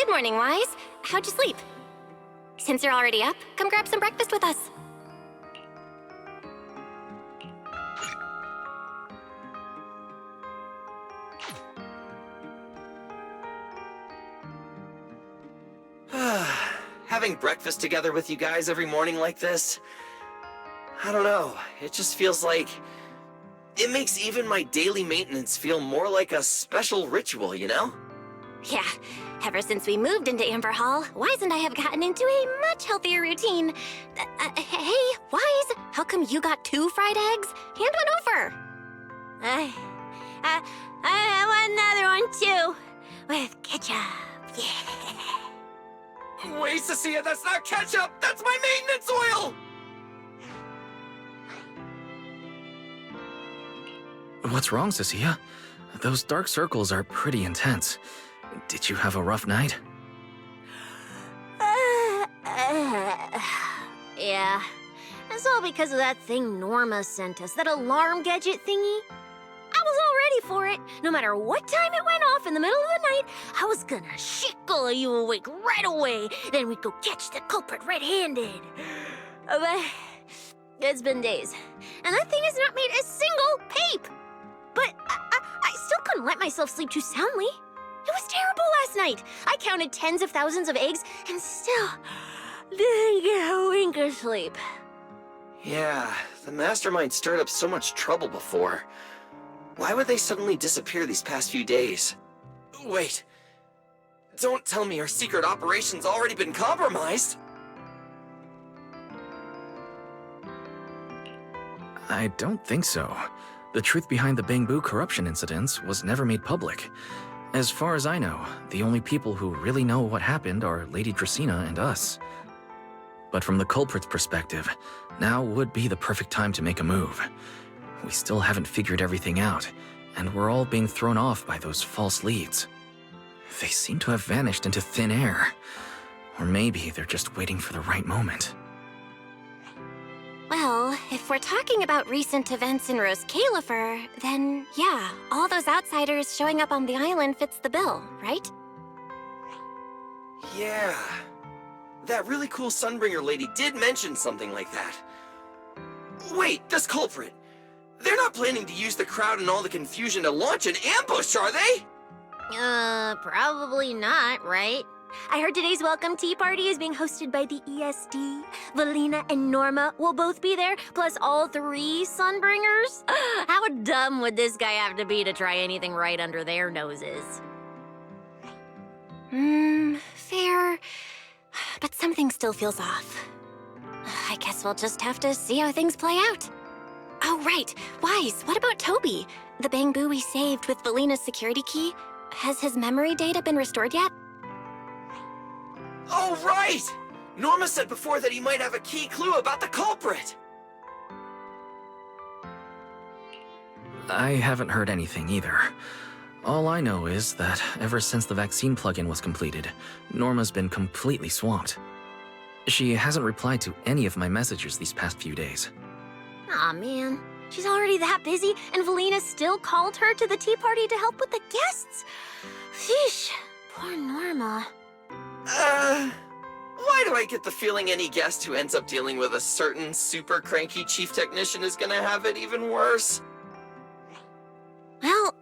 Good morning, Wise. How'd you sleep? Since you're already up, come grab some breakfast with us. Having breakfast together with you guys every morning like this, I don't know, it just feels like... It makes even my daily maintenance feel more like a special ritual, you know? Yeah, ever since we moved into Amber Hall, Wise and I have gotten into a much healthier routine. Hey, Wise, how come you got 2 fried eggs? Hand one over. I want another one too, with ketchup. Yeah. Wait, Cecilia, that's not ketchup! That's my maintenance oil! What's wrong, Cecilia? Those dark circles are pretty intense. Did you have a rough night? Yeah. It's all because of that thing Norma sent us, that alarm gadget thingy. I was all ready for it. No matter what time it went off in the middle of the night, I was gonna shake all of you awake right away. Then we'd go catch the culprit red-handed. But it's been days, and that thing has not made a single peep. But I still couldn't let myself sleep too soundly. It was terrible last night. I counted tens of thousands of eggs and still didn't get a wink of sleep. Yeah, the mastermind stirred up so much trouble before. Why would they suddenly disappear these past few days? Wait. Don't tell me our secret operation's already been compromised! I don't think so. The truth behind the Bangbu corruption incidents was never made public. As far as I know, the only people who really know what happened are Lady Dracaena and us. But from the culprit's perspective, now would be the perfect time to make a move. We still haven't figured everything out, and we're all being thrown off by those false leads. They seem to have vanished into thin air. Or maybe they're just waiting for the right moment. Well, if we're talking about recent events in Rose Califer, then yeah, all those outsiders showing up on the island fits the bill, right? Yeah. That really cool Sunbringer lady did mention something like that. Wait, this culprit! They're not planning to use the crowd and all the confusion to launch an ambush, are they? Probably not, right? I heard today's welcome tea party is being hosted by the ESD. Valina and Norma will both be there, plus all 3 Sunbringers. How dumb would this guy have to be to try anything right under their noses? Fair. But something still feels off. I guess we'll just have to see how things play out. Oh, right. Wise, what about Toby? The Bangbu we saved with Valina's security key? Has his memory data been restored yet? Oh, right! Norma said before that he might have a key clue about the culprit! I haven't heard anything either. All I know is that ever since the vaccine plugin was completed, Norma's been completely swamped. She hasn't replied to any of my messages these past few days. Aw, man. She's already that busy, and Valina still called her to the tea party to help with the guests? Sheesh, poor Norma. Why do I get the feeling any guest who ends up dealing with a certain super cranky chief technician is gonna have it even worse? Well,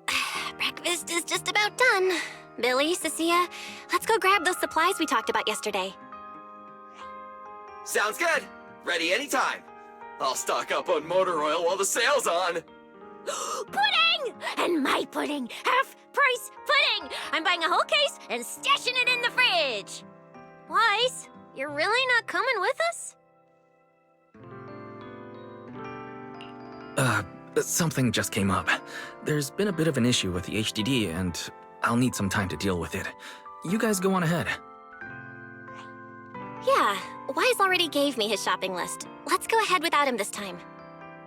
breakfast is just about done. Billy, Cecilia, let's go grab those supplies we talked about yesterday. Sounds good. Ready anytime. I'll stock up on motor oil while the sale's on. Pudding! And my pudding! Half-price pudding! I'm buying a whole case and stashing it in the fridge! Wise, you're really not coming with us? Something just came up. There's been a bit of an issue with the HDD, and I'll need some time to deal with it. You guys go on ahead. Yeah, Wise already gave me his shopping list. Let's go ahead without him this time.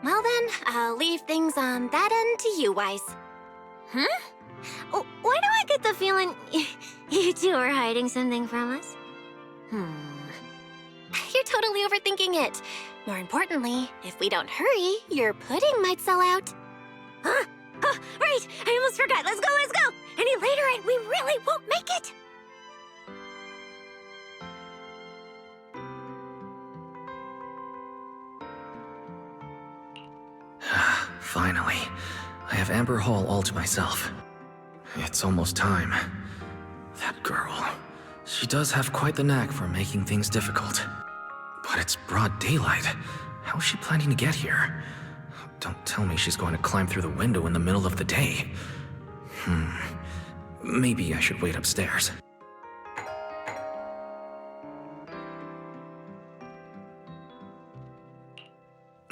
Well then, I'll leave things on that end to you, Wise. Why do I get the feeling you two are hiding something from us? You're totally overthinking it. More importantly, if we don't hurry, your pudding might sell out. Right! I almost forgot. Let's go! Any later and we really won't make it! Finally, I have Amber Hall all to myself. It's almost time. That girl, she does have quite the knack for making things difficult. But it's broad daylight. How is she planning to get here? Don't tell me she's going to climb through the window in the middle of the day. Maybe I should wait upstairs.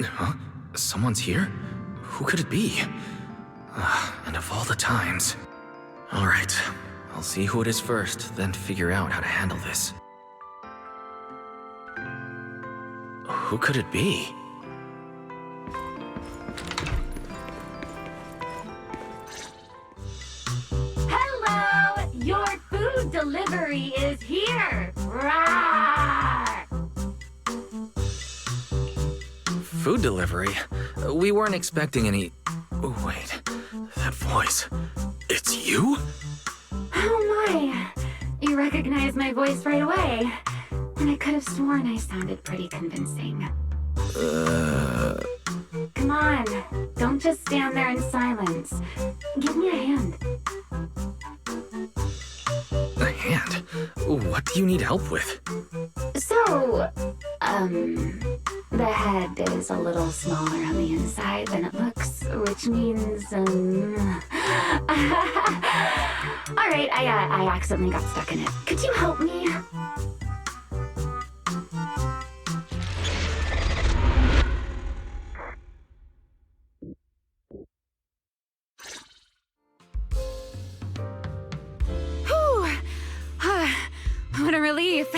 Huh? Someone's here? Who could it be? And of all the times... Alright, I'll see who it is first, then figure out how to handle this. Who could it be? Hello! Your food delivery is here! Rawr! Food delivery? We weren't expecting any... Oh, wait. That voice... It's you? Oh my! You recognize my voice right away. And I could have sworn I sounded pretty convincing. Come on, don't just stand there in silence. Give me a hand. A hand? What do you need help with? So, the head is a little smaller on the inside than it looks, which means, Alright, I accidentally got stuck in it. Could you help me? What a relief.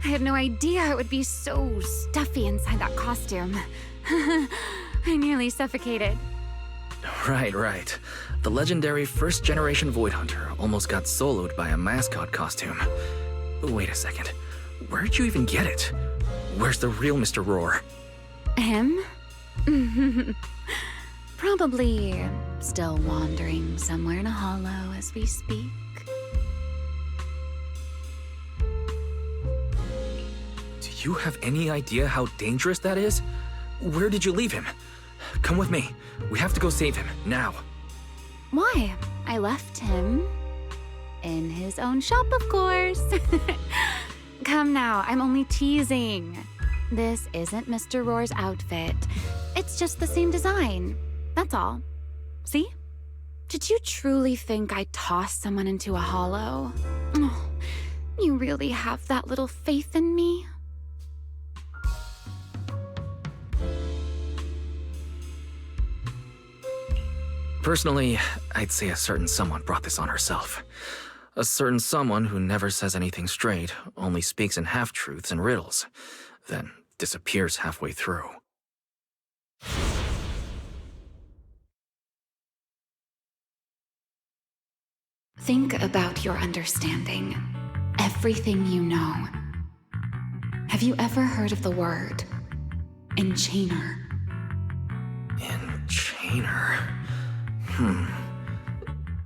I had no idea it would be so stuffy inside that costume. I nearly suffocated. Right. The legendary first-generation Void Hunter almost got soloed by a mascot costume. Wait a second. Where'd you even get it? Where's the real Mr. Roar? Him? Probably still wandering somewhere in a hollow as we speak. Do you have any idea how dangerous that is? Where did you leave him? Come with me. We have to go save him, now. Why? I left him in his own shop, of course. Come now, I'm only teasing. This isn't Mr. Roar's outfit. It's just the same design. That's all. See? Did you truly think I tossed someone into a hollow? Oh, you really have that little faith in me? Personally, I'd say a certain someone brought this on herself. A certain someone who never says anything straight, only speaks in half-truths and riddles, then disappears halfway through. Think about your understanding. Everything you know. Have you ever heard of the word enchainer? Enchainer?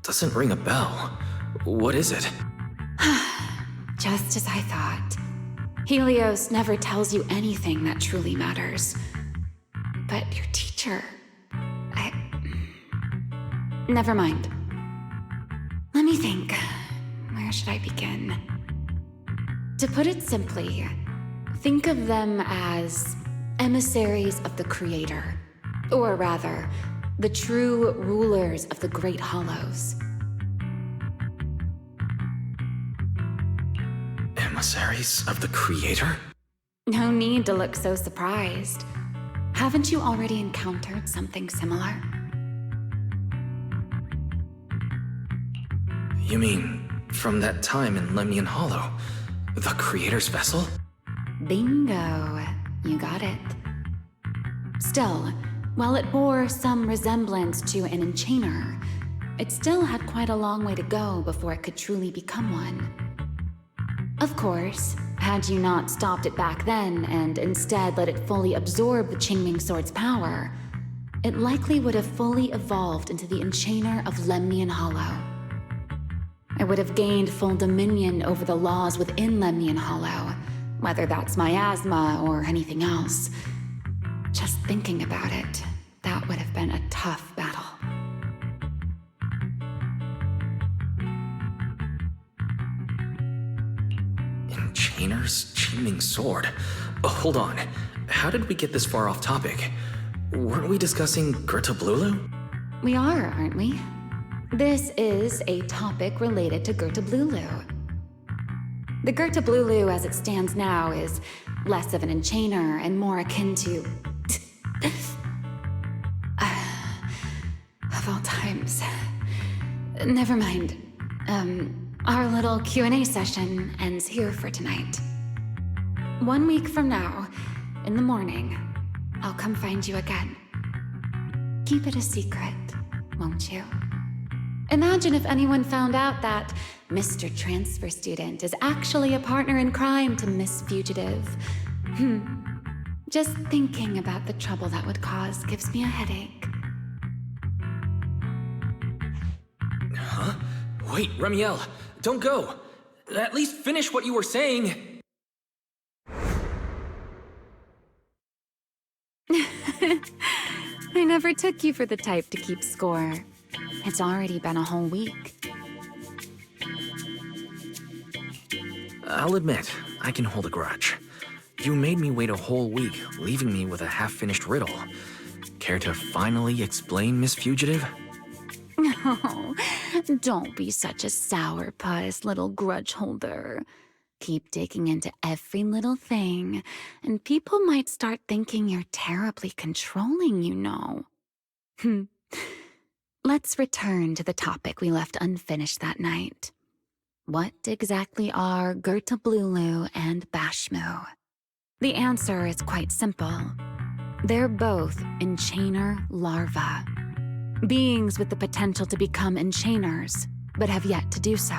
Doesn't ring a bell. What is it? Just as I thought. Helios never tells you anything that truly matters. But your teacher... Never mind. Let me think. Where should I begin? To put it simply, think of them as emissaries of the Creator. Or rather, the true rulers of the Great Hollows. Emissaries of the Creator? No need to look so surprised. Haven't you already encountered something similar? You mean, from that time in Lemnian Hollow? The Creator's vessel? Bingo. You got it. Still, while it bore some resemblance to an enchainer, it still had quite a long way to go before it could truly become one. Of course, had you not stopped it back then and instead let it fully absorb the Qingming Sword's power, it likely would have fully evolved into the enchainer of Lemnian Hollow. I would have gained full dominion over the laws within Lemnian Hollow, whether that's miasma or anything else. Just thinking about it, that would have been a Mayor's chaining sword. Hold on. How did we get this far off topic? Weren't we discussing Gerta Blulu? We are, aren't we? This is a topic related to Gerta Blulu. The Gerta Blulu as it stands now is less of an enchainer and more akin to... of all times. Never mind. Our little Q&A session ends here for tonight. 1 week from now, in the morning, I'll come find you again. Keep it a secret, won't you? Imagine if anyone found out that Mr. Transfer Student is actually a partner in crime to Miss Fugitive. Just thinking about the trouble that would cause gives me a headache. Huh? Wait, Ramiel, don't go. At least finish what you were saying. I never took you for the type to keep score. It's already been a whole week. I'll admit, I can hold a grudge. You made me wait a whole week, leaving me with a half-finished riddle. Care to finally explain, Miss Fugitive? Oh, don't be such a sourpuss, little grudge holder. Keep digging into every little thing, and people might start thinking you're terribly controlling, you know. Let's return to the topic we left unfinished that night. What exactly are Gerta Blulu and Bashmu? The answer is quite simple. They're both enchainer larvae. Beings with the potential to become enchainers, but have yet to do so.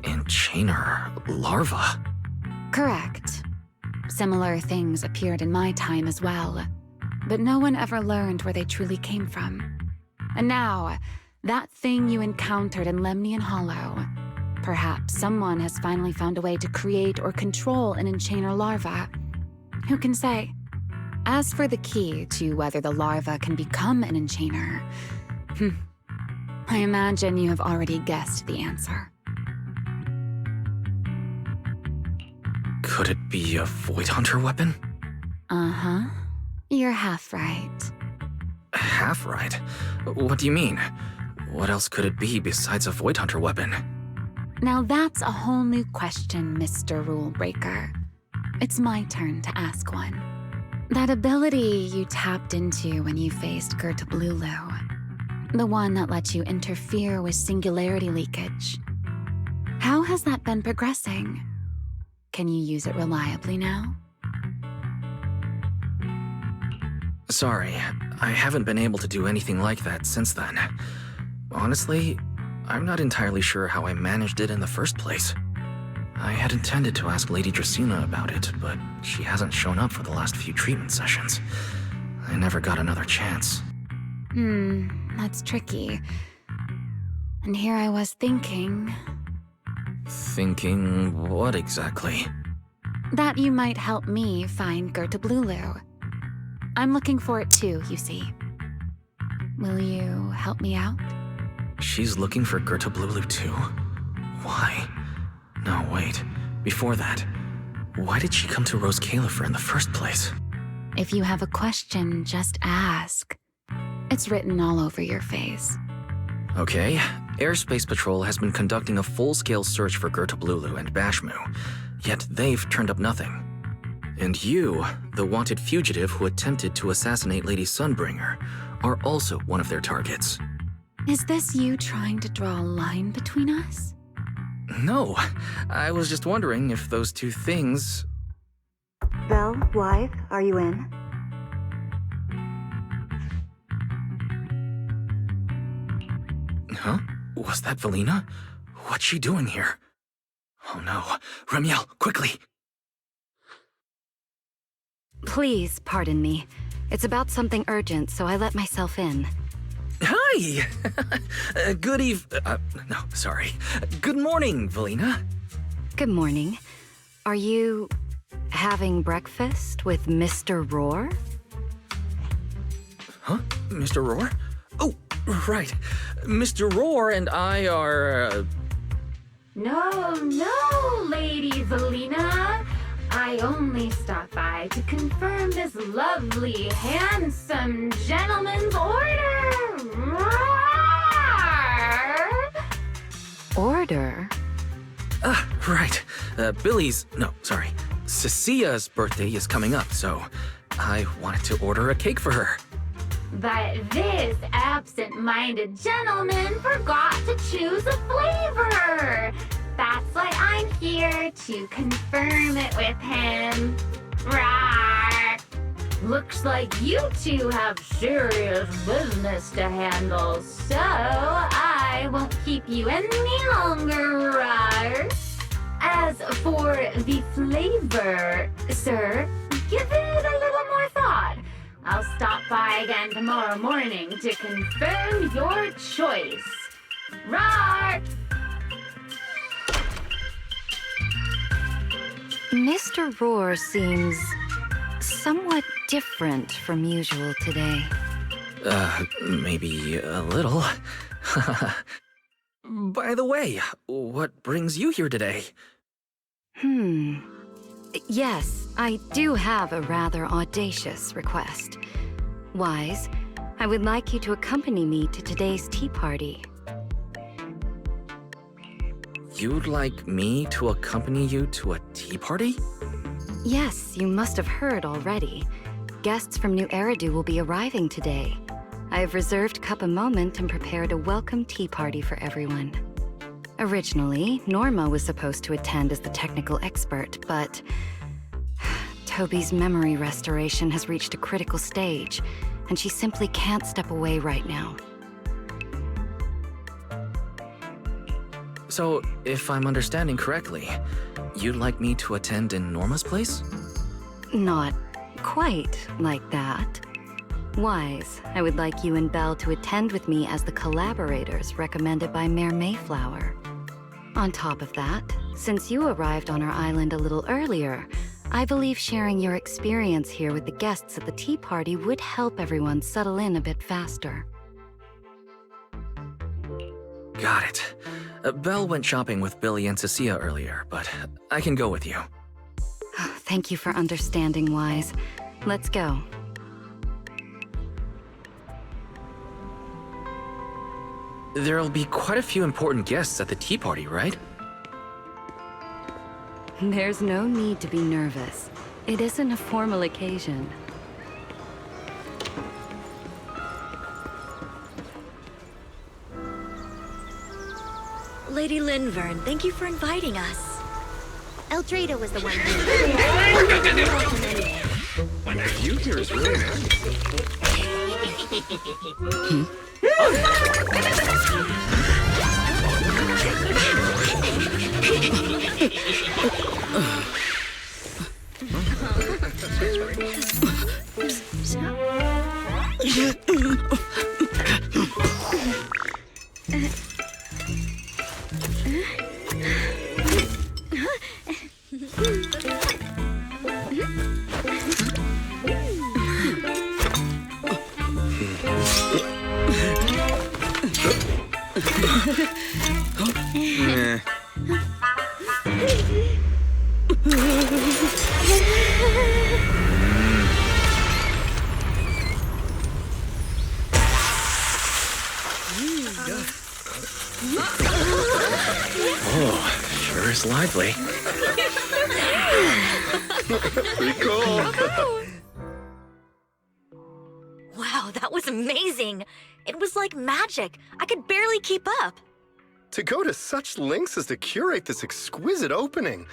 Enchainer larva? Correct. Similar things appeared in my time as well, but no one ever learned where they truly came from. And now, that thing you encountered in Lemnian Hollow, perhaps someone has finally found a way to create or control an enchainer larva. Who can say? As for the key to whether the larva can become an enchainer, I imagine you have already guessed the answer. Could it be a Void Hunter weapon? Uh-huh. You're half right. Half right? What do you mean? What else could it be besides a Void Hunter weapon? Now that's a whole new question, Mr. Rule Breaker. It's my turn to ask one. That ability you tapped into when you faced Gerta Blulu, the one that lets you interfere with singularity leakage. How has that been progressing? Can you use it reliably now? Sorry, I haven't been able to do anything like that since then. Honestly, I'm not entirely sure how I managed it in the first place. I had intended to ask Lady Dracaena about it, but she hasn't shown up for the last few treatment sessions. I never got another chance. That's tricky. And here I was thinking... Thinking what exactly? That you might help me find Gerta Blulu. I'm looking for it too, you see. Will you help me out? She's looking for Gerta Blulu too? Why? No, wait. Before that, why did she come to Rose Califer in the first place? If you have a question, just ask. It's written all over your face. Okay, Airspace Patrol has been conducting a full-scale search for Gerta Blulu and Bashmu, yet they've turned up nothing. And you, the wanted fugitive who attempted to assassinate Lady Sunbringer, are also one of their targets. Is this you trying to draw a line between us? No, I was just wondering if those two things... Vel, wife, are you in? Huh? Was that Valina? What's she doing here? Oh no. Ramiel, quickly! Please pardon me. It's about something urgent, so I let myself in. Hi! No, sorry. Good morning, Valina. Good morning. Are you having breakfast with Mr. Roar? Huh? Mr. Roar? Oh, right. Mr. Roar and I are... No, Lady Zelina. I only stopped by to confirm this lovely, handsome gentleman's order. Order? Right. Cecia's birthday is coming up, so I wanted to order a cake for her. But this absent-minded gentleman forgot to choose a flavor. That's why I'm here to confirm it with him. Rawr. Looks like you two have serious business to handle, so I won't keep you any longer, rawr. As for the flavor, sir, give it a little more thought. I'll stop by again tomorrow morning to confirm your choice. Rawr! Mr. Roar seems somewhat different from usual today. Maybe a little. By the way, what brings you here today? Yes, I do have a rather audacious request. Wise, I would like you to accompany me to today's tea party. You'd like me to accompany you to a tea party? Yes, you must have heard already. Guests from Nью-Эриду will be arriving today. I have reserved Cup a Moment and prepared a welcome tea party for everyone. Originally, Norma was supposed to attend as the technical expert, but Toby's memory restoration has reached a critical stage, and she simply can't step away right now. So, if I'm understanding correctly, you'd like me to attend in Norma's place? Not quite like that. Wise, I would like you and Belle to attend with me as the collaborators recommended by Mayor Mayflower. On top of that, since you arrived on our island a little earlier, I believe sharing your experience here with the guests at the tea party would help everyone settle in a bit faster. Got it. Belle went shopping with Billy and Cecilia earlier, but I can go with you. Thank you for understanding, Wise. Let's go. There'll be quite a few important guests at the tea party, right? There's no need to be nervous. It isn't a formal occasion. Lady Linvern, thank you for inviting us. Eldrada was the one The view here is really nice. Oh, sure is lively. Pretty cool. Wow, that was amazing. It was like magic. I could barely keep up. To go to such lengths as to curate this exquisite opening,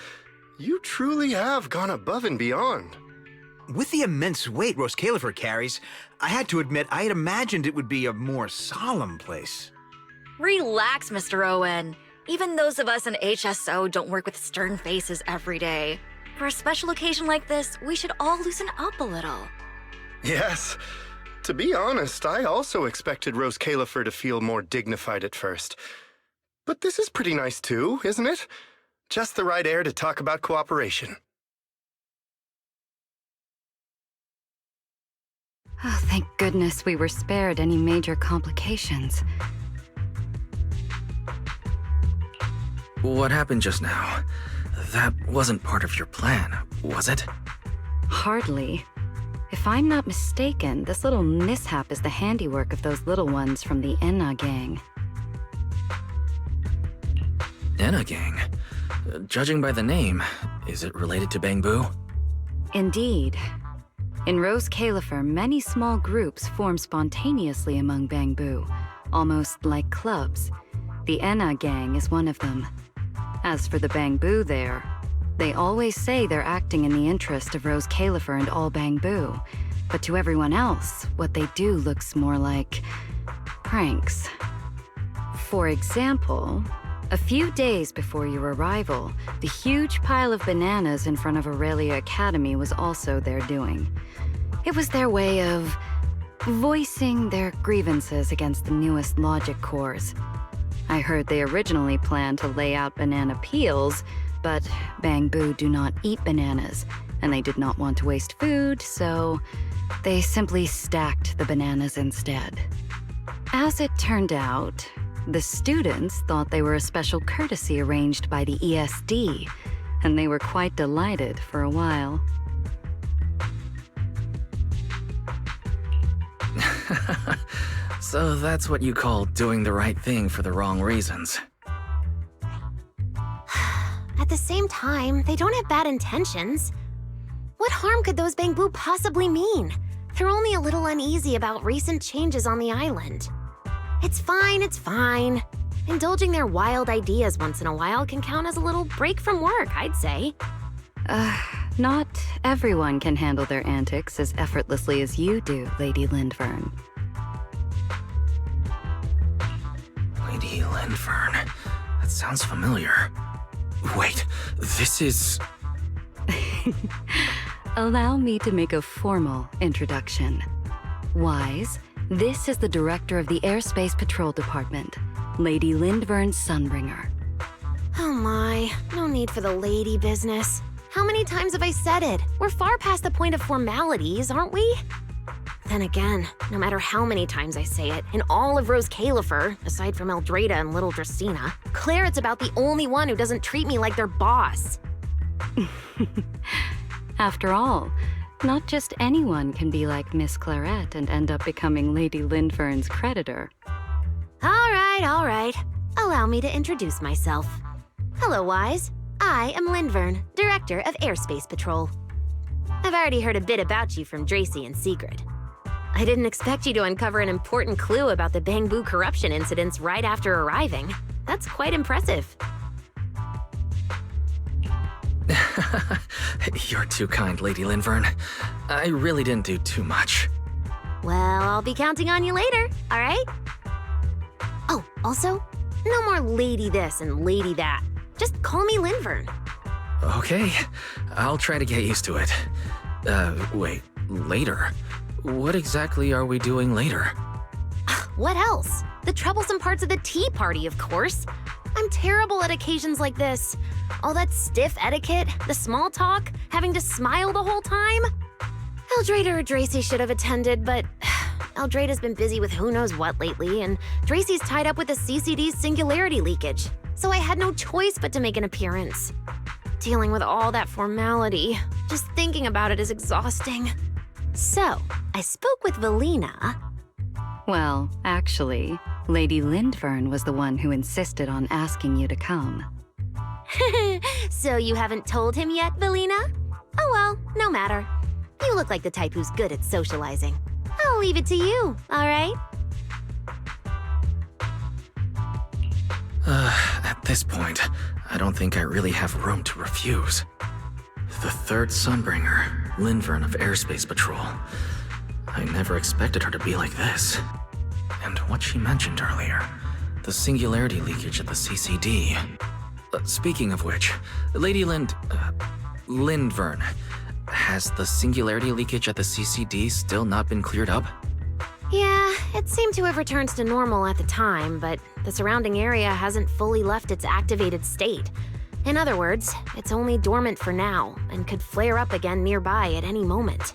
you truly have gone above and beyond. With the immense weight Rose Califer carries, I had to admit I had imagined it would be a more solemn place. Relax, Mr. Owen. Even those of us in HSO don't work with stern faces every day. For a special occasion like this, we should all loosen up a little. Yes. To be honest, I also expected Rose Califer to feel more dignified at first. But this is pretty nice too, isn't it? Just the right air to talk about cooperation. Oh, thank goodness we were spared any major complications. what happened just now? That wasn't part of your plan, was it? Hardly. If I'm not mistaken, this little mishap is the handiwork of those little ones from the Enna gang. Enna gang? Judging by the name, is it related to Bangbu? Indeed. In Rose Califer, many small groups form spontaneously among Bangbu, almost like clubs. The Enna gang is one of them. As for the Bangbu there, they always say they're acting in the interest of Rose Califer and all Bangbu, but to everyone else, what they do looks more like pranks. For example, a few days before your arrival, the huge pile of bananas in front of Aurelia Academy was also their doing. It was their way of voicing their grievances against the newest logic cores. I heard they originally planned to lay out banana peels, but Bangbu do not eat bananas, and they did not want to waste food, so they simply stacked the bananas instead. As it turned out, the students thought they were a special courtesy arranged by the ESD, and they were quite delighted for a while. So that's what you call doing the right thing for the wrong reasons. At the same time, they don't have bad intentions. What harm could those Bangbu possibly mean? They're only a little uneasy about recent changes on the island. It's fine, it's fine. Indulging their wild ideas once in a while can count as a little break from work, I'd say. Not everyone can handle their antics as effortlessly as you do, Lady Lindvern. Lady Lindvern. That sounds familiar. Wait, this is... Allow me to make a formal introduction. Wise, this is the director of the Airspace Patrol Department, Lady Lindvern Sunbringer. Oh my, no need for the lady business. How many times have I said it? We're far past the point of formalities, aren't we? Then again, no matter how many times I say it, in all of Rose Califer, aside from Eldrada and little Dracena, Claret's about the only one who doesn't treat me like their boss. After all, not just anyone can be like Miss Claret and end up becoming Lady Lindvern's creditor. All right. Allow me to introduce myself. Hello, Wise. I am Lindvern, Director of Airspace Patrol. I've already heard a bit about you from Dracy and Sigrid. I didn't expect you to uncover an important clue about the Bangbu corruption incidents right after arriving. That's quite impressive. You're too kind, Lady Lindvern. I really didn't do too much. Well, I'll be counting on you later, all right? Oh, also, no more lady this and lady that. Just call me Lindvern. Okay, I'll try to get used to it. Wait, later? What exactly are we doing later? What else? The troublesome parts of the tea party, of course. I'm terrible at occasions like this. All that stiff etiquette, the small talk, having to smile the whole time. Eldrada or Dracy should have attended, but Eldrada's been busy with who knows what lately, and Dracy's tied up with the CCD's singularity leakage, so I had no choice but to make an appearance. Dealing with all that formality, just thinking about it is exhausting. So, I spoke with Valina. Well, actually, Lady Lindvern was the one who insisted on asking you to come. So you haven't told him yet, Valina? Oh well, no matter. You look like the type who's good at socializing. I'll leave it to you, all right? At this point, I don't think I really have room to refuse. The third Sunbringer, Lindvern of Airspace Patrol. I never expected her to be like this. And what she mentioned earlier, the singularity leakage at the CCD. Speaking of which, Lady Lindvern, has the singularity leakage at the CCD still not been cleared up? Yeah, it seemed to have returned to normal at the time, but the surrounding area hasn't fully left its activated state. In other words, it's only dormant for now, and could flare up again nearby at any moment.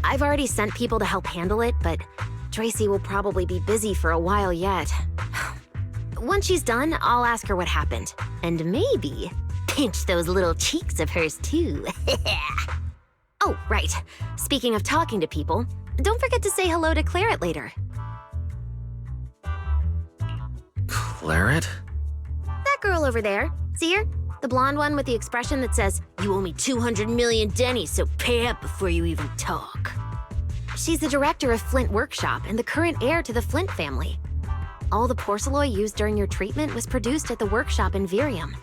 I've already sent people to help handle it, but Dracy will probably be busy for a while yet. Once she's done, I'll ask her what happened. And maybe pinch those little cheeks of hers too. Oh, right. Speaking of talking to people, don't forget to say hello to Claret later. Claret? That girl over there. See her? The blonde one with the expression that says, "You owe me 200 million dennies, so pay up before you even talk." She's the director of Flint Workshop and the current heir to the Flint family. All the porcelain used during your treatment was produced at the workshop in Virium.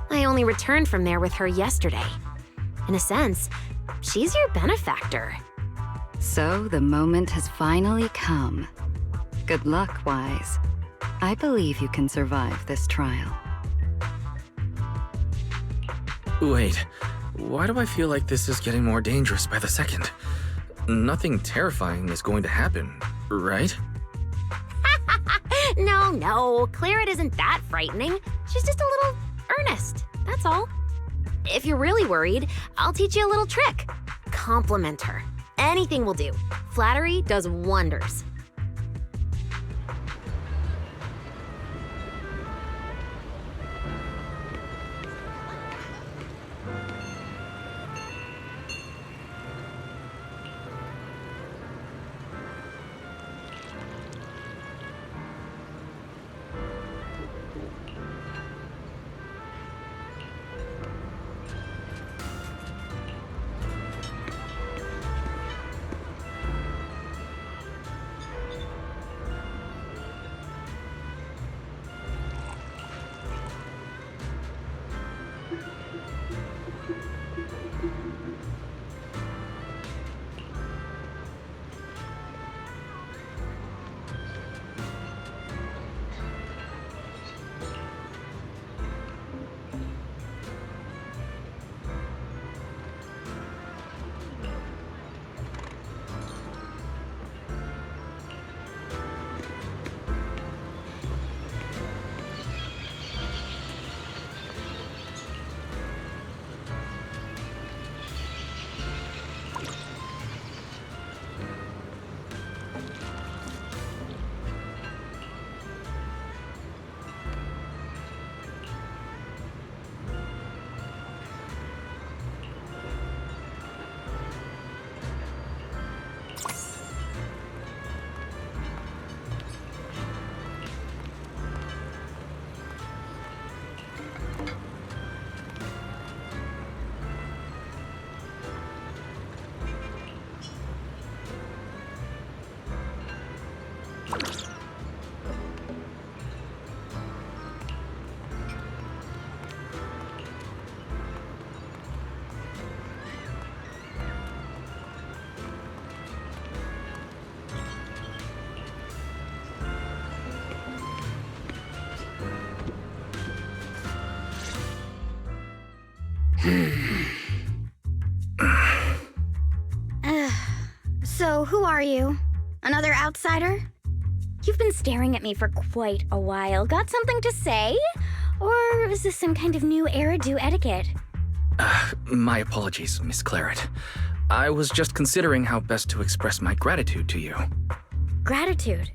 I only returned from there with her yesterday. In a sense, she's your benefactor. So the moment has finally come. Good luck, Wise. I believe you can survive this trial. Wait, why do I feel like this is getting more dangerous by the second? Nothing terrifying is going to happen, right? No, Claret isn't that frightening. She's just a little earnest, that's all. If you're really worried, I'll teach you a little trick. Compliment her. Anything will do. Flattery does wonders. So, who are you? Another outsider? You've been staring at me for quite a while. Got something to say? Or is this some kind of Nью-Эриду etiquette? My apologies, Miss Claret. I was just considering how best to express my gratitude to you. Gratitude?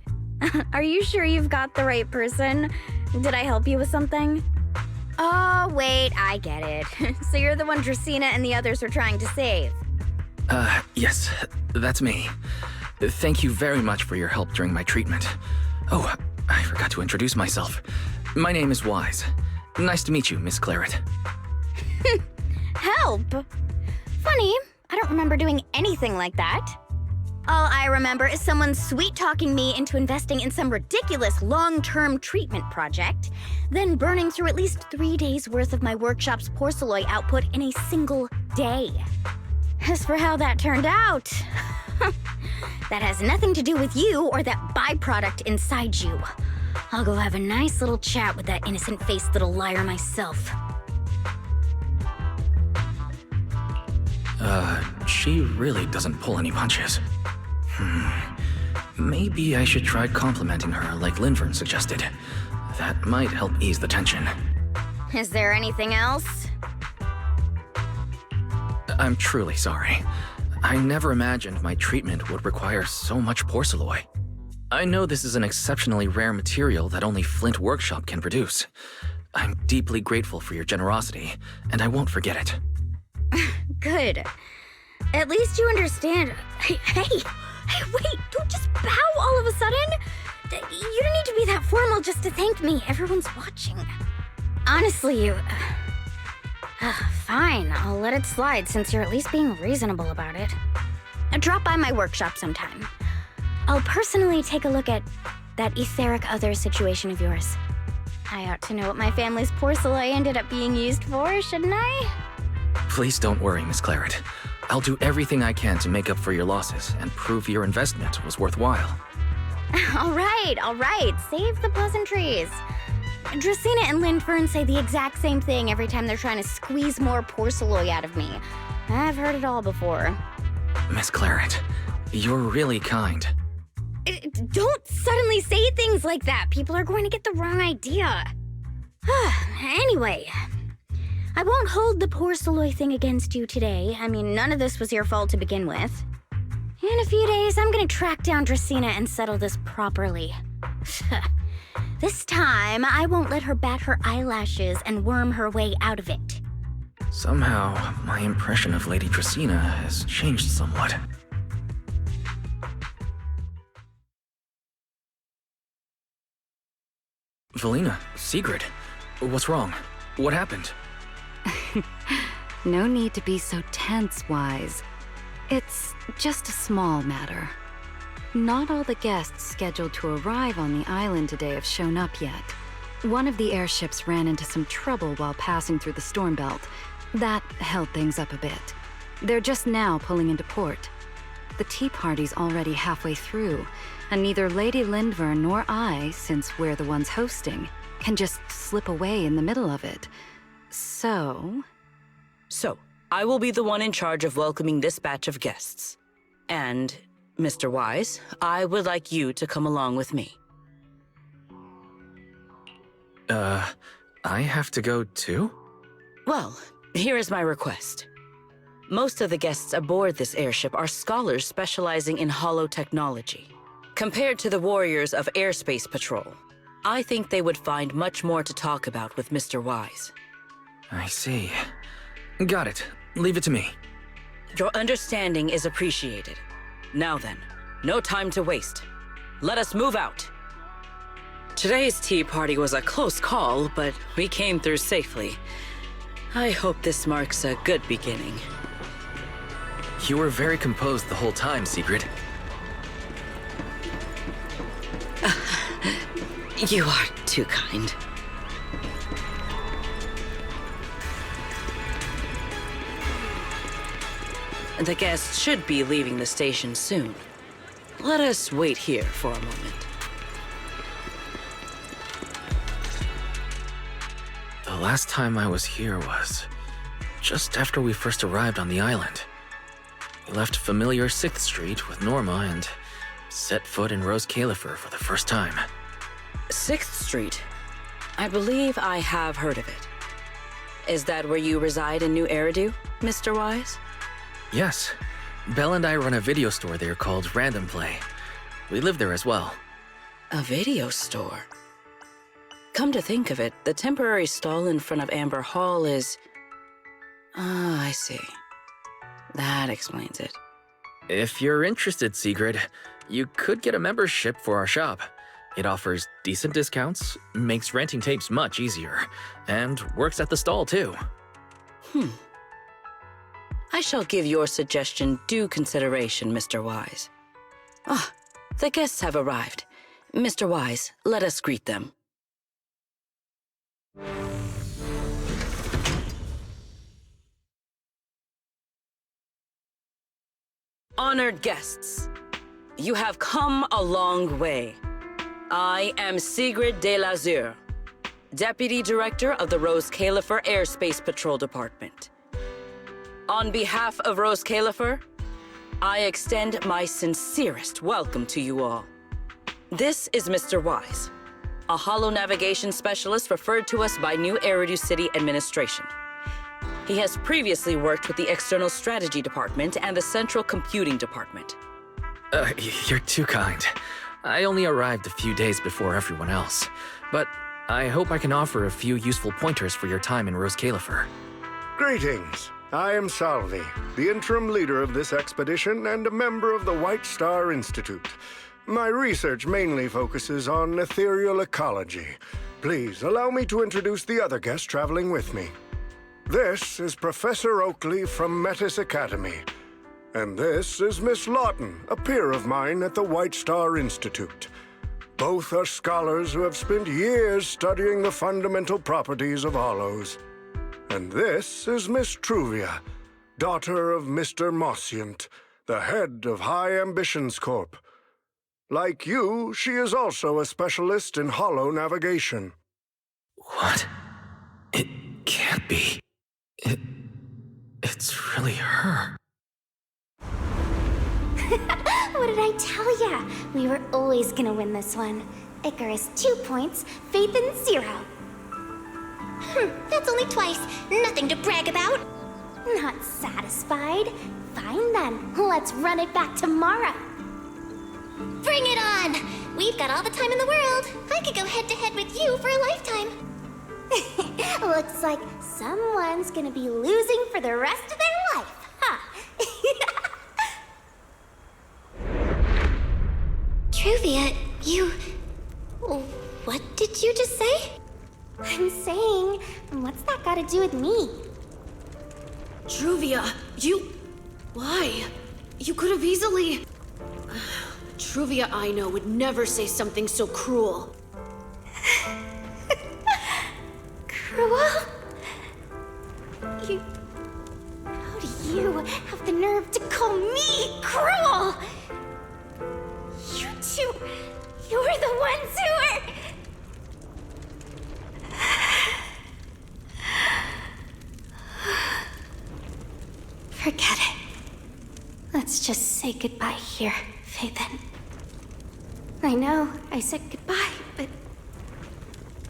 Are you sure you've got the right person? Did I help you with something? Oh, wait, I get it. So you're the one Dracaena and the others were trying to save. Yes, that's me. Thank you very much for your help during my treatment. Oh, I forgot to introduce myself. My name is Wise. Nice to meet you, Miss Claret. Help? Funny, I don't remember doing anything like that. All I remember is someone sweet-talking me into investing in some ridiculous long-term treatment project, then burning through at least 3 days' worth of my workshop's porcelain output in a single day. As for how that turned out, that has nothing to do with you or that byproduct inside you. I'll go have a nice little chat with that innocent-faced little liar myself. She really doesn't pull any punches. Maybe I should try complimenting her like Linvern suggested. That might help ease the tension. Is there anything else? I'm truly sorry. I never imagined my treatment would require so much porcelain. I know this is an exceptionally rare material that only Flint Workshop can produce. I'm deeply grateful for your generosity, and I won't forget it. Good. At least you understand. Hey, wait, don't just bow all of a sudden. You don't need to be that formal just to thank me. Everyone's watching. Honestly, you... fine, I'll let it slide since you're at least being reasonable about it. Drop by my workshop sometime. I'll personally take a look at that etheric other situation of yours. I ought to know what my family's porcelain ended up being used for, shouldn't I? Please don't worry, Miss Claret. I'll do everything I can to make up for your losses and prove your investment was worthwhile. All right. Save the pleasantries. Dracaena and Lindfern say the exact same thing every time they're trying to squeeze more porcelain out of me. I've heard it all before. Miss Claret, you're really kind. Don't suddenly say things like that. People are going to get the wrong idea. Anyway, I won't hold the porcelain thing against you today. I mean, none of this was your fault to begin with. In a few days, I'm gonna track down Dracaena and settle this properly. This time, I won't let her bat her eyelashes and worm her way out of it. Somehow, my impression of Lady Dracaena has changed somewhat. Valina, Sigrid, what's wrong? What happened? No need to be so tense, Wise. It's just a small matter. Not all the guests scheduled to arrive on the island today have shown up yet. One of the airships ran into some trouble while passing through the storm belt. That held things up a bit. They're just now pulling into port. The tea party's already halfway through, and neither Lady Lindvern nor I, since we're the ones hosting, can just slip away in the middle of it. So, I will be the one in charge of welcoming this batch of guests. And, Mr. Wise, I would like you to come along with me. I have to go too? Well, here is my request. Most of the guests aboard this airship are scholars specializing in holo technology. Compared to the warriors of Airspace Patrol, I think they would find much more to talk about with Mr. Wise. I see. Got it. Leave it to me. Your understanding is appreciated. Now then, no time to waste. Let us move out. Today's tea party was a close call, but we came through safely. I hope this marks a good beginning. You were very composed the whole time, Sigrid. You are too kind. The guests should be leaving the station soon. Let us wait here for a moment. The last time I was here was just after we first arrived on the island. We left familiar 6th Street with Norma and set foot in Rose Califer for the first time. 6th Street? I believe I have heard of it. Is that where you reside in Nью-Эриду, Mr. Wise? Yes. Belle and I run a video store there called Random Play. We live there as well. A video store? Come to think of it, the temporary stall in front of Amber Hall is... Ah, I see. That explains it. If you're interested, Sigrid, you could get a membership for our shop. It offers decent discounts, makes renting tapes much easier, and works at the stall too. I shall give your suggestion due consideration, Mr. Wise. Ah, the guests have arrived. Mr. Wise, let us greet them. Honored guests, you have come a long way. I am Sigrid de Lazure, Deputy Director of the Rose Califer Airspace Patrol Department. On behalf of Rose Califer, I extend my sincerest welcome to you all. This is Mr. Wise, a holo navigation specialist referred to us by Nью-Эриду City Administration. He has previously worked with the External Strategy Department and the Central Computing Department. You're too kind. I only arrived a few days before everyone else, but I hope I can offer a few useful pointers for your time in Rose Califer. Greetings. I am Salvi, the interim leader of this expedition and a member of the White Star Institute. My research mainly focuses on ethereal ecology. Please allow me to introduce the other guest traveling with me. This is Professor Oakley from Metis Academy. And this is Miss Lawton, a peer of mine at the White Star Institute. Both are scholars who have spent years studying the fundamental properties of hollows. And this is Miss Truvia, daughter of Mr. Mossient, the head of High Ambitions Corp. Like you, she is also a specialist in hollow navigation. What? It can't be. It's really her. What did I tell ya? We were always gonna win this one. Icarus 2 points, Phaethon 0. That's only twice. Nothing to brag about. Not satisfied? Fine then, let's run it back tomorrow. Bring it on! We've got all the time in the world. I could go head-to-head with you for a lifetime. Looks like someone's gonna be losing for the rest of their life, huh? Truvia, you... What did you just say? I'm saying, what's that got to do with me? Truvia, you... Why? You could have easily... Truvia I know would never say something so cruel. Cruel? How do you have the nerve to call me cruel? You two... You're the ones who are... Forget it. Let's just say goodbye here, Phaethon. I know I said goodbye, but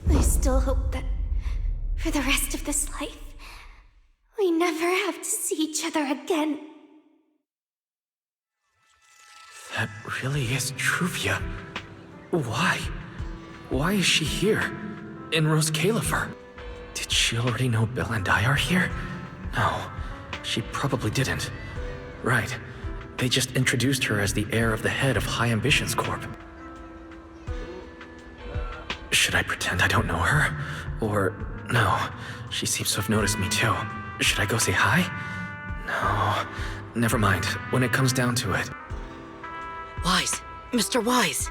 I still hope that for the rest of this life, we never have to see each other again. That really is Truvia. Why? Why is she here? In Rose Califer? Did she already know Bill and I are here? No, she probably didn't. Right. They just introduced her as the heir of the head of High Ambitions Corp. Should I pretend I don't know her? Or, no, she seems to have noticed me too. Should I go say hi? No, never mind, when it comes down to it. Wise, Mr. Wise.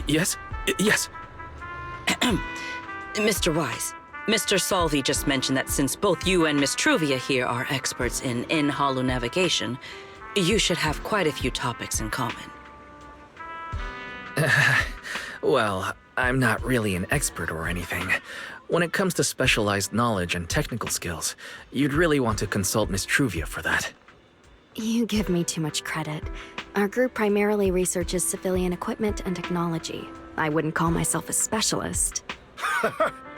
Yes? Yes. Mr. Wise, Mr. Salvi just mentioned that since both you and Miss Truvia here are experts in hollow navigation, you should have quite a few topics in common. Well, I'm not really an expert or anything. When it comes to specialized knowledge and technical skills, you'd really want to consult Miss Truvia for that. You give me too much credit. Our group primarily researches civilian equipment and technology. I wouldn't call myself a specialist.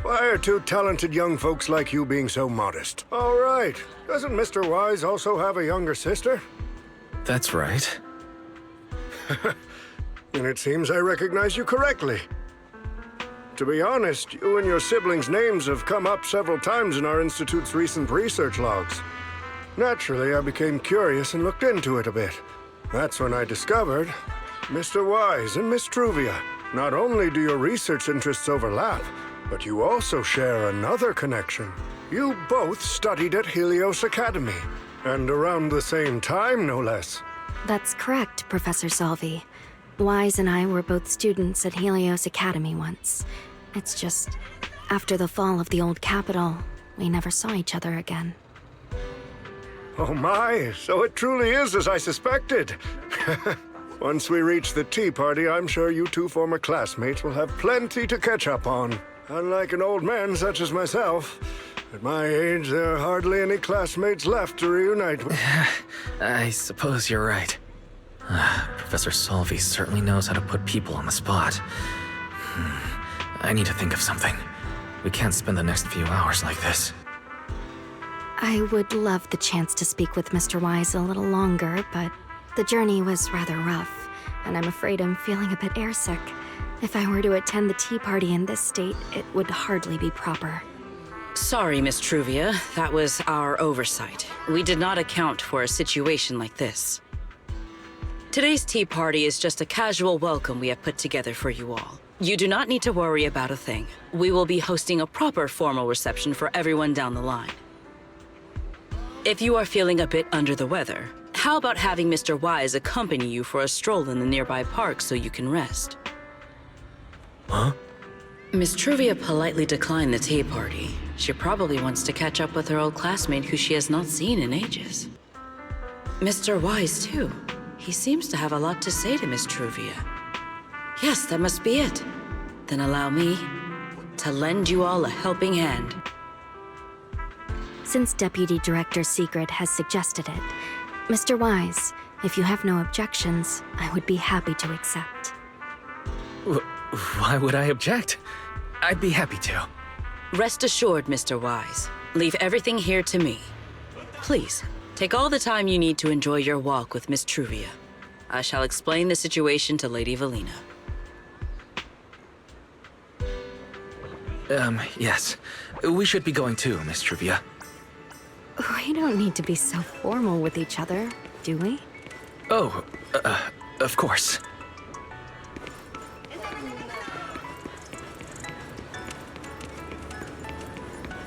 Why are two talented young folks like you being so modest? All right. Doesn't Mr. Wise also have a younger sister? That's right. And it seems I recognize you correctly. To be honest, you and your siblings' names have come up several times in our Institute's recent research logs. Naturally, I became curious and looked into it a bit. That's when I discovered Mr. Wise and Miss Truvia. Not only do your research interests overlap, but you also share another connection. You both studied at Helios Academy, and around the same time, no less. That's correct, Professor Salvi. Wise and I were both students at Helios Academy once. It's just, after the fall of the old capital, we never saw each other again. Oh my, so it truly is as I suspected. Once we reach the tea party, I'm sure you two former classmates will have plenty to catch up on. Unlike an old man such as myself, at my age, there are hardly any classmates left to reunite with. I suppose you're right. Professor Salvi certainly knows how to put people on the spot. I need to think of something. We can't spend the next few hours like this. I would love the chance to speak with Mr. Wise a little longer, but the journey was rather rough. and I'm afraid I'm feeling a bit airsick. If I were to attend the tea party in this state, it would hardly be proper. Sorry, Miss Truvia. That was our oversight. We did not account for a situation like this. Today's tea party is just a casual welcome we have put together for you all. You do not need to worry about a thing. We will be hosting a proper formal reception for everyone down the line. If you are feeling a bit under the weather, how about having Mr. Wise accompany you for a stroll in the nearby park so you can rest? Huh? Miss Truvia politely declined the tea party. She probably wants to catch up with her old classmate who she has not seen in ages. Mr. Wise, too. He seems to have a lot to say to Miss Truvia. Yes, that must be it. Then allow me to lend you all a helping hand. Since Deputy Director Secret has suggested it, Mr. Wise, if you have no objections, I would be happy to accept. Why would I object? I'd be happy to. Rest assured, Mr. Wise. Leave everything here to me. Please, take all the time you need to enjoy your walk with Miss Truvia. I shall explain the situation to Lady Valina. Yes. We should be going too, Miss Truvia. We don't need to be so formal with each other, do we? Oh, of course.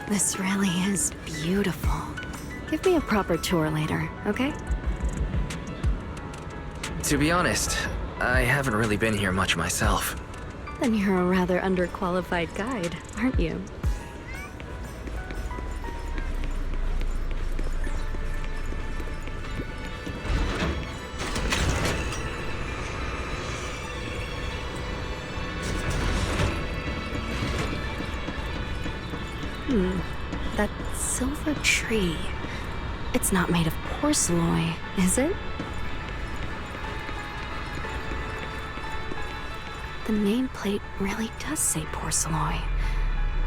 This really is beautiful. Give me a proper tour later, okay? To be honest, I haven't really been here much myself. Then you're a rather underqualified guide, aren't you? That silver tree. It's not made of porcelain, is it? The nameplate really does say porcelain.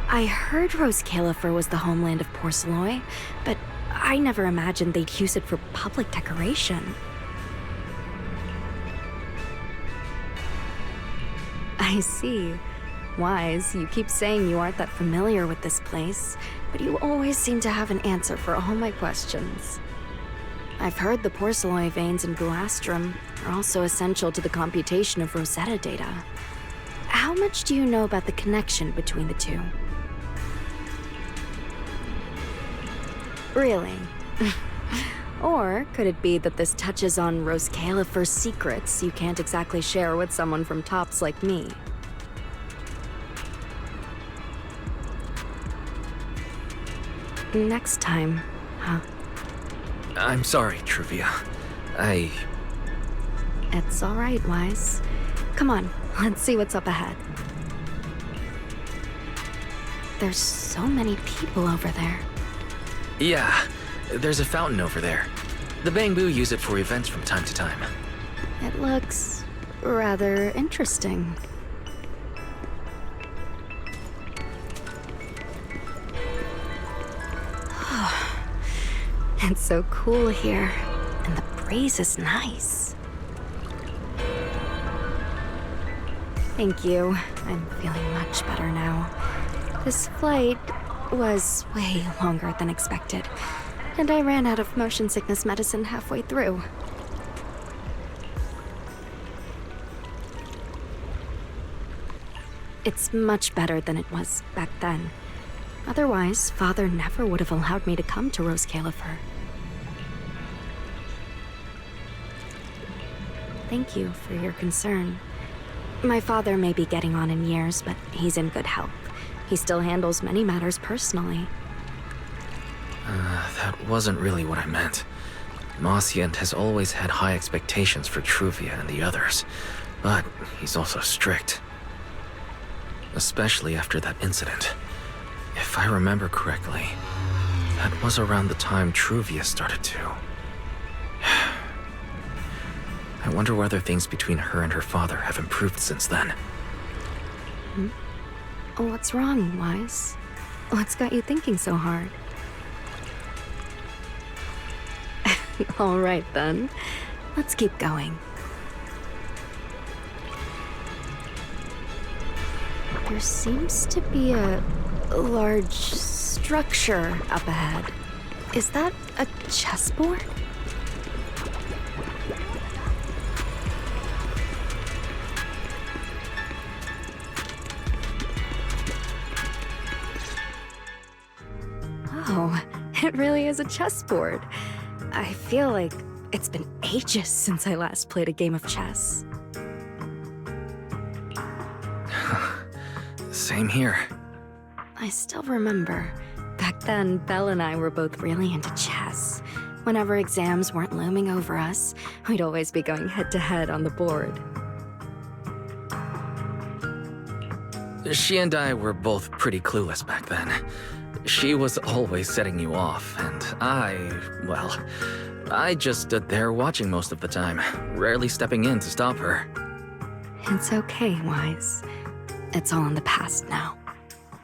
I heard Rose Califer was the homeland of porcelain, but I never imagined they'd use it for public decoration. I see. Wise, you keep saying you aren't that familiar with this place, but you always seem to have an answer for all my questions. I've heard the porcelain veins in Buastrum are also essential to the computation of Rosetta data. How much do you know about the connection between the two? Really? Or could it be that this touches on Rose Califer's secrets you can't exactly share with someone from Tops like me? Next time, huh? I'm sorry, Truvia. It's all right, Wise. Come on, let's see what's up ahead. There's so many people over there. Yeah, there's a fountain over there. The Bangbu use it for events from time to time. It looks rather interesting. It's so cool here, and the breeze is nice. Thank you. I'm feeling much better now. This flight was way longer than expected, and I ran out of motion sickness medicine halfway through. It's much better than it was back then. Otherwise, Father never would have allowed me to come to Rose Califer. Thank you for your concern. My father may be getting on in years, but he's in good health. He still handles many matters personally. That wasn't really what I meant. Mossient has always had high expectations for Truvia and the others, but he's also strict. Especially after that incident. If I remember correctly, that was around the time Truvia started to. I wonder whether things between her and her father have improved since then. What's wrong, Wise? What's got you thinking so hard? All right, then. Let's keep going. There seems to be a large structure up ahead. Is that a chessboard? Oh, it really is a chessboard. I feel like it's been ages since I last played a game of chess. Same here. I still remember. Back then, Belle and I were both really into chess. Whenever exams weren't looming over us, we'd always be going head-to-head on the board. She and I were both pretty clueless back then. She was always setting you off, and I just stood there watching most of the time, rarely stepping in to stop her. It's okay, Wise. It's all in the past now.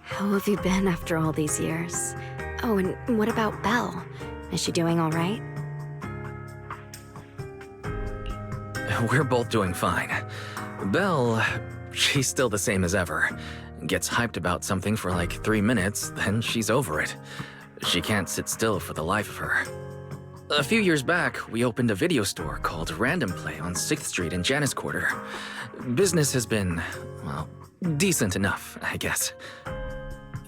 How have you been after all these years? Oh, and what about Belle? Is she doing all right? We're both doing fine. Belle, she's still the same as ever. Gets hyped about something for like 3 minutes, then she's over it. She can't sit still for the life of her. A few years back, we opened a video store called Random Play on 6th Street in Janus Quarter. Business has been, well, decent enough, I guess.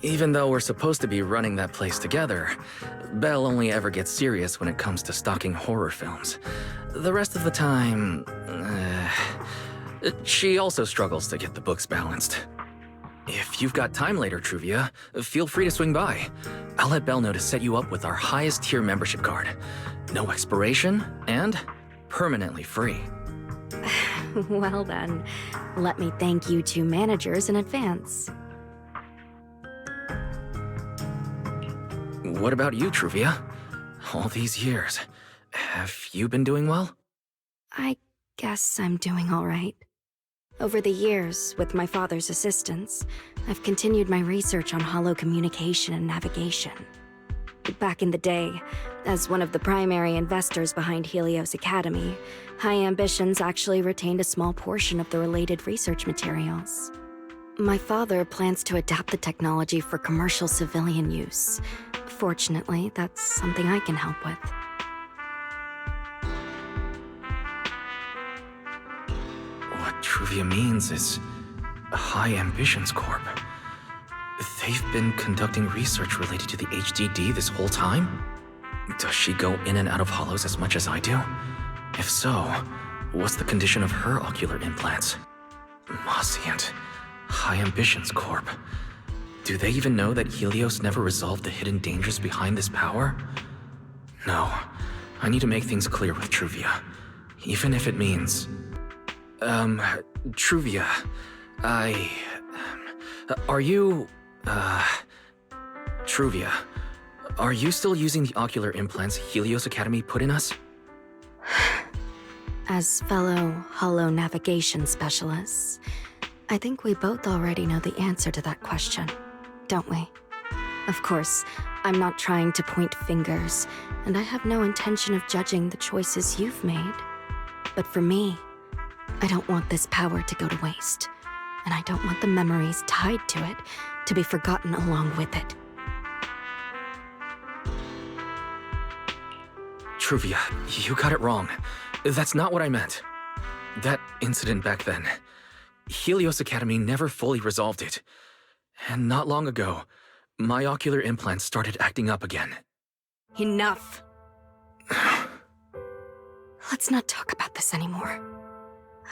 Even though we're supposed to be running that place together, Belle only ever gets serious when it comes to stocking horror films. The rest of the time, she also struggles to get the books balanced. If you've got time later, Truvia, feel free to swing by. I'll let Belle know to set you up with our highest tier membership card. No expiration, and permanently free. Well then, let me thank you two managers in advance. What about you, Truvia? All these years, have you been doing well? I guess I'm doing all right. Over the years, with my father's assistance, I've continued my research on hollow communication and navigation. Back in the day, as one of the primary investors behind Helios Academy, High Ambitions actually retained a small portion of the related research materials. My father plans to adapt the technology for commercial civilian use. Fortunately, that's something I can help with. What Truvia means is High Ambitions Corp. They've been conducting research related to the HDD this whole time? Does she go in and out of hollows as much as I do? If so, what's the condition of her ocular implants? Mossy and High Ambitions Corp. Do they even know that Helios never resolved the hidden dangers behind this power? No, I need to make things clear with Truvia. Even if it means... Truvia, are you... Truvia, are you still using the ocular implants Helios Academy put in us? As fellow hollow navigation specialists, I think we both already know the answer to that question, don't we? Of course, I'm not trying to point fingers, and I have no intention of judging the choices you've made. But for me, I don't want this power to go to waste, and I don't want the memories tied to it to be forgotten along with it. Truvia, you got it wrong. That's not what I meant. That incident back then, Helios Academy never fully resolved it. And not long ago, my ocular implants started acting up again. Enough! Let's not talk about this anymore.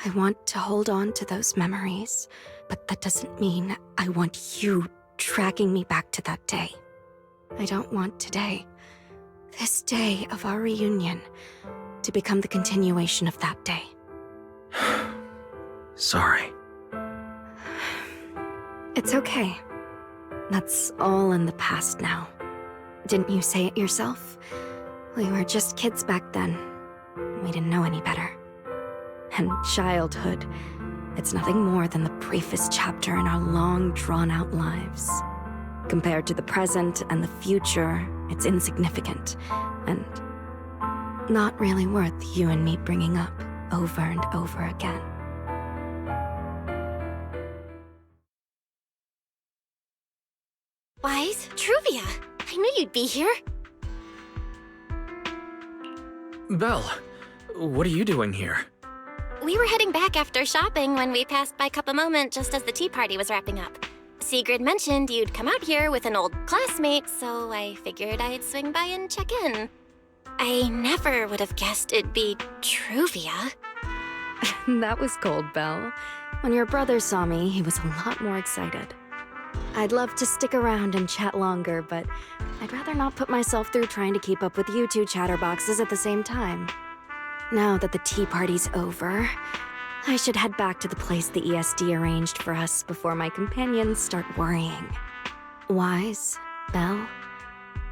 I want to hold on to those memories, but that doesn't mean I want you tracking me back to that day. I don't want today, this day of our reunion, to become the continuation of that day. Sorry. It's okay. That's all in the past now. Didn't you say it yourself? We were just kids back then. We didn't know any better. And childhood, it's nothing more than the briefest chapter in our long, drawn-out lives. Compared to the present and the future, it's insignificant, and not really worth you and me bringing up over and over again. you'd be here. Belle, what are you doing here? We were heading back after shopping when we passed by Cup a Moment just as the tea party was wrapping up. Sigrid mentioned you'd come out here with an old classmate, so I figured I'd swing by and check in. I never would have guessed it'd be Truvia. That was cold, Belle. When your brother saw me, he was a lot more excited. I'd love to stick around and chat longer, but I'd rather not put myself through trying to keep up with you two chatterboxes at the same time. Now that the tea party's over, I should head back to the place the ESD arranged for us before my companions start worrying. Wise, Belle,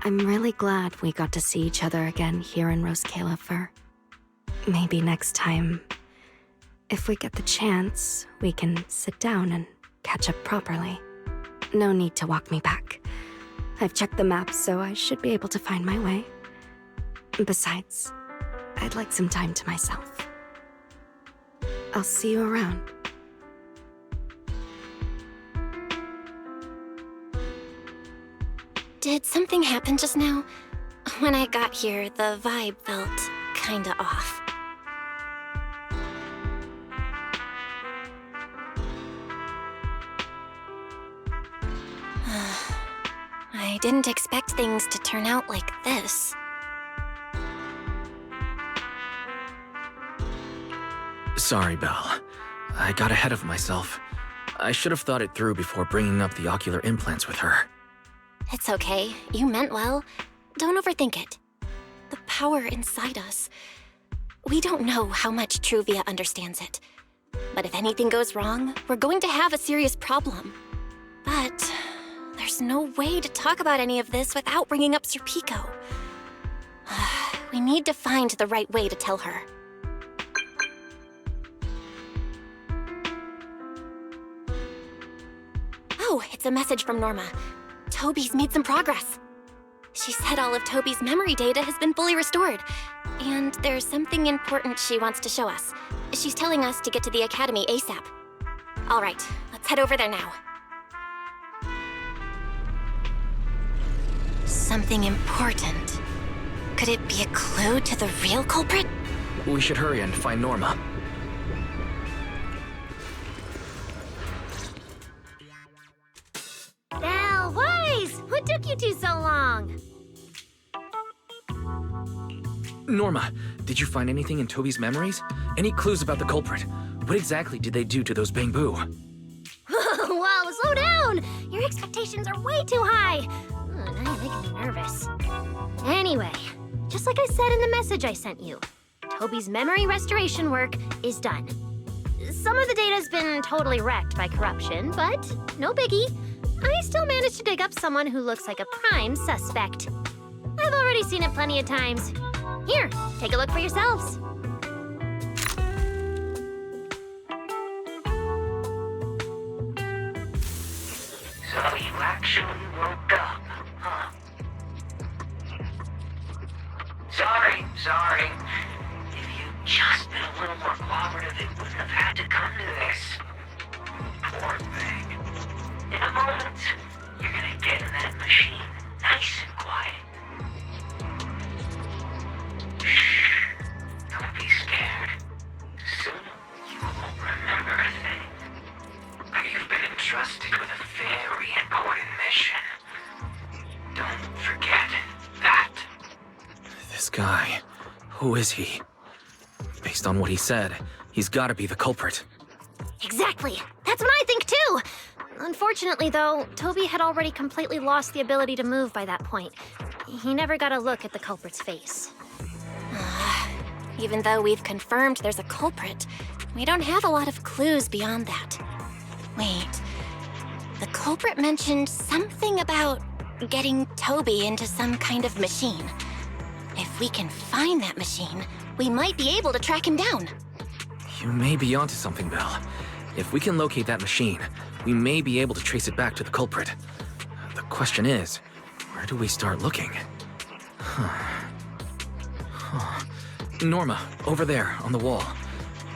I'm really glad we got to see each other again here in Rose Calyfer. Maybe next time, if we get the chance, we can sit down and catch up properly. No need to walk me back. I've checked the map, so I should be able to find my way. Besides, I'd like some time to myself. I'll see you around. Did something happen just now? When I got here, the vibe felt kinda off. I didn't expect things to turn out like this. Sorry, Belle. I got ahead of myself. I should have thought it through before bringing up the ocular implants with her. It's okay. You meant well. Don't overthink it. The power inside us. We don't know how much Truvia understands it. But if anything goes wrong, we're going to have a serious problem. But there's no way to talk about any of this without bringing up Sir Pico. We need to find the right way to tell her. Oh, it's a message from Norma. Toby's made some progress. She said all of Toby's memory data has been fully restored. And there's something important she wants to show us. She's telling us to get to the academy ASAP. All right, let's head over there now. Something important. Could it be a clue to the real culprit? We should hurry and find Norma. Belle, Wise! What took you two so long? Norma, did you find anything in Toby's memories? Any clues about the culprit? What exactly did they do to those bamboo? Whoa, slow down! Your expectations are way too high. Now you're making me nervous. Anyway, just like I said in the message I sent you, Toby's memory restoration work is done. Some of the data's been totally wrecked by corruption, but no biggie. I still managed to dig up someone who looks like a prime suspect. I've already seen it plenty of times. Here, take a look for yourselves. So you actually woke up, huh? Sorry. If you'd just been a little more cooperative, it wouldn't have had to come to this. Poor thing. In a moment, you're gonna get in that machine, nice and quiet. Shh. Don't be scared. Soon, you won't remember a thing. You've been entrusted with a very important mission. Don't forget that. This guy, who is he? Based on what he said, he's gotta be the culprit. Exactly. That's what I think too. Unfortunately, though, Toby had already completely lost the ability to move by that point. He never got a look at the culprit's face. Even though we've confirmed there's a culprit, we don't have a lot of clues beyond that. Wait, the culprit mentioned something about getting Toby into some kind of machine. If we can find that machine, we might be able to track him down. You may be onto something, Belle. If we can locate that machine, we may be able to trace it back to the culprit. The question is, where do we start looking? Norma, over there, on the wall.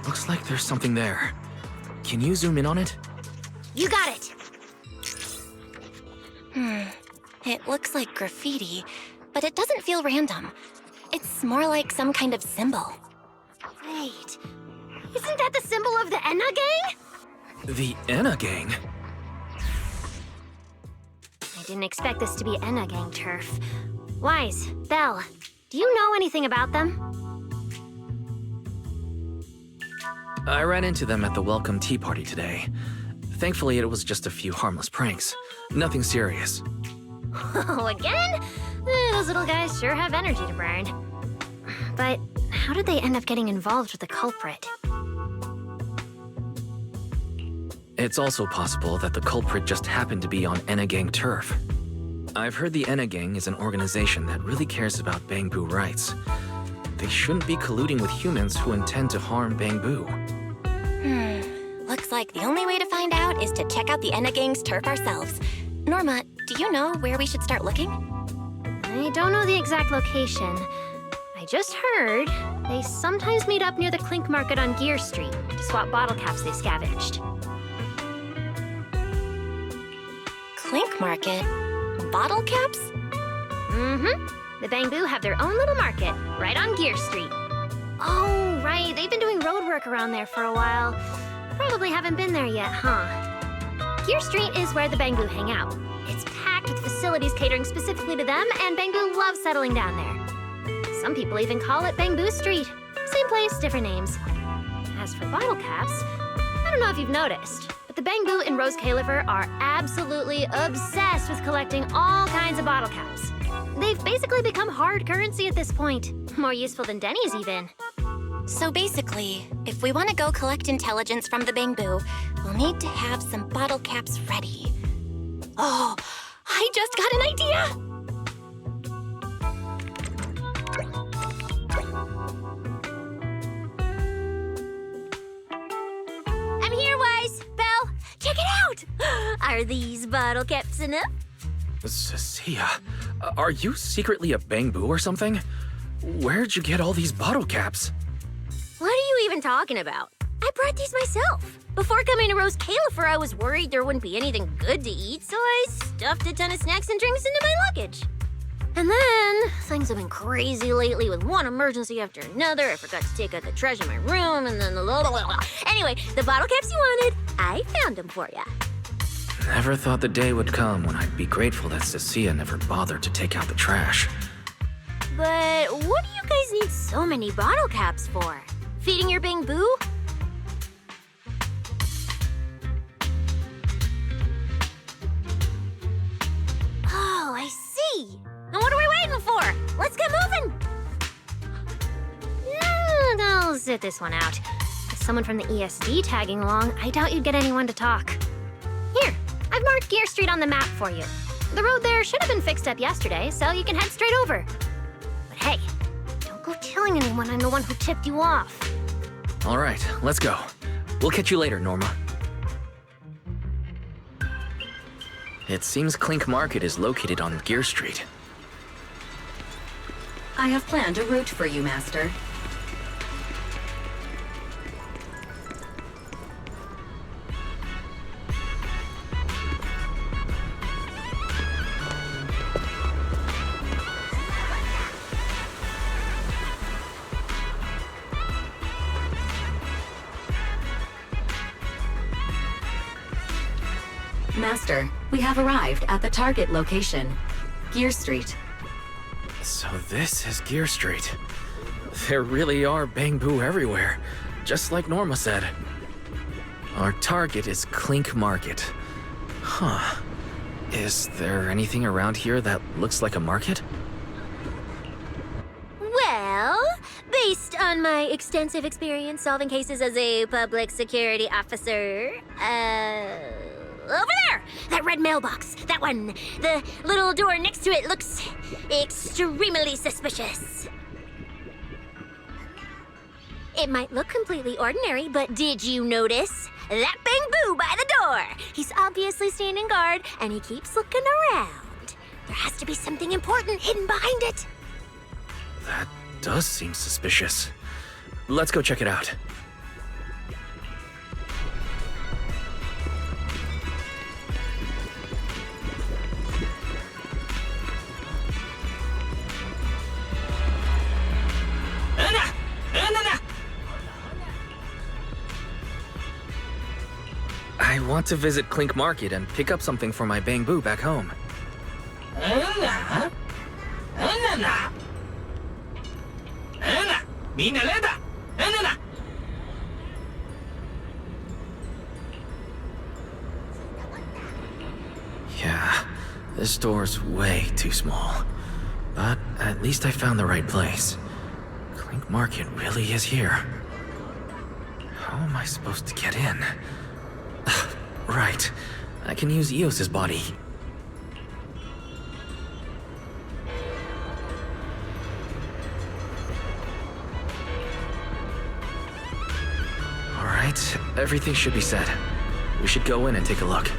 Looks like there's something there. Can you zoom in on it? You got it. It looks like graffiti, but it doesn't feel random. It's more like some kind of symbol. Wait, isn't that the symbol of the Enna gang? The Enna gang? I didn't expect this to be Enna gang turf. Wise, Belle, do you know anything about them? I ran into them at the welcome tea party today. Thankfully, it was just a few harmless pranks. Nothing serious. Oh, again? Those little guys sure have energy to burn. But how did they end up getting involved with the culprit? It's also possible that the culprit just happened to be on Enna gang turf. I've heard the Enna gang is an organization that really cares about Bangbu rights. They shouldn't be colluding with humans who intend to harm Bangbu. Looks like the only way to find out is to check out the Enna gang's turf ourselves. Norma, do you know where we should start looking? I don't know the exact location. I just heard they sometimes meet up near the Clink Market on Gear Street to swap bottle caps they scavenged. Clink Market? Bottle caps? Mm-hmm. The Bangbu have their own little market, right on Gear Street. Oh, right. They've been doing road work around there for a while. Probably haven't been there yet, huh? Gear Street is where the Bangbu hang out. It's packed with facilities catering specifically to them, and Bangbu loves settling down there. Some people even call it Bangbu Street. Same place, different names. As for bottle caps, I don't know if you've noticed, but the Bangbu in Rose Califer are absolutely obsessed with collecting all kinds of bottle caps. They've basically become hard currency at this point. More useful than Denny's even. So basically, if we want to go collect intelligence from the Bangbu, we'll need to have some bottle caps ready. Oh, I just got an idea! I'm here, Wise! Belle, check it out! Are these bottle caps enough? Cecilia, are you secretly a Bangbu or something? Where'd you get all these bottle caps? What are you even talking about? I brought these myself. Before coming to Rose Califer, I was worried there wouldn't be anything good to eat, so I stuffed a ton of snacks and drinks into my luggage. And then, things have been crazy lately with one emergency after another. I forgot to take out the trash in my room, and then Anyway, the bottle caps you wanted, I found them for ya. Never thought the day would come when I'd be grateful that Cecilia never bothered to take out the trash. But what do you guys need so many bottle caps for? Feeding your Bangbu? Oh, I see. Now what are we waiting for? Let's get moving. I'll sit this one out. With someone from the ESD tagging along, I doubt you'd get anyone to talk. Here, I've marked Gear Street on the map for you. The road there should have been fixed up yesterday, so you can head straight over. But hey, don't go telling anyone I'm the one who tipped you off. All right, let's go. We'll catch you later, Norma. It seems Clink Market is located on Gear Street. I have planned a route for you, Master. Master, we have arrived at the target location, Gear Street. So this is Gear Street. There really are Bangbu everywhere, just like Norma said. Our target is Clink Market. Huh. Is there anything around here that looks like a market? Well, based on my extensive experience solving cases as a public security officer, over there! That red mailbox. That one. The little door next to it looks extremely suspicious. It might look completely ordinary, but did you notice? That Bangbu by the door! He's obviously standing guard, and he keeps looking around. There has to be something important hidden behind it. That does seem suspicious. Let's go check it out. I want to visit Clink Market and pick up something for my bamboo back home. Yeah, this store's way too small. But at least I found the right place. Clink Market really is here. How am I supposed to get in? Right. I can use Eos's body. Alright, everything should be set. We should go in and take a look.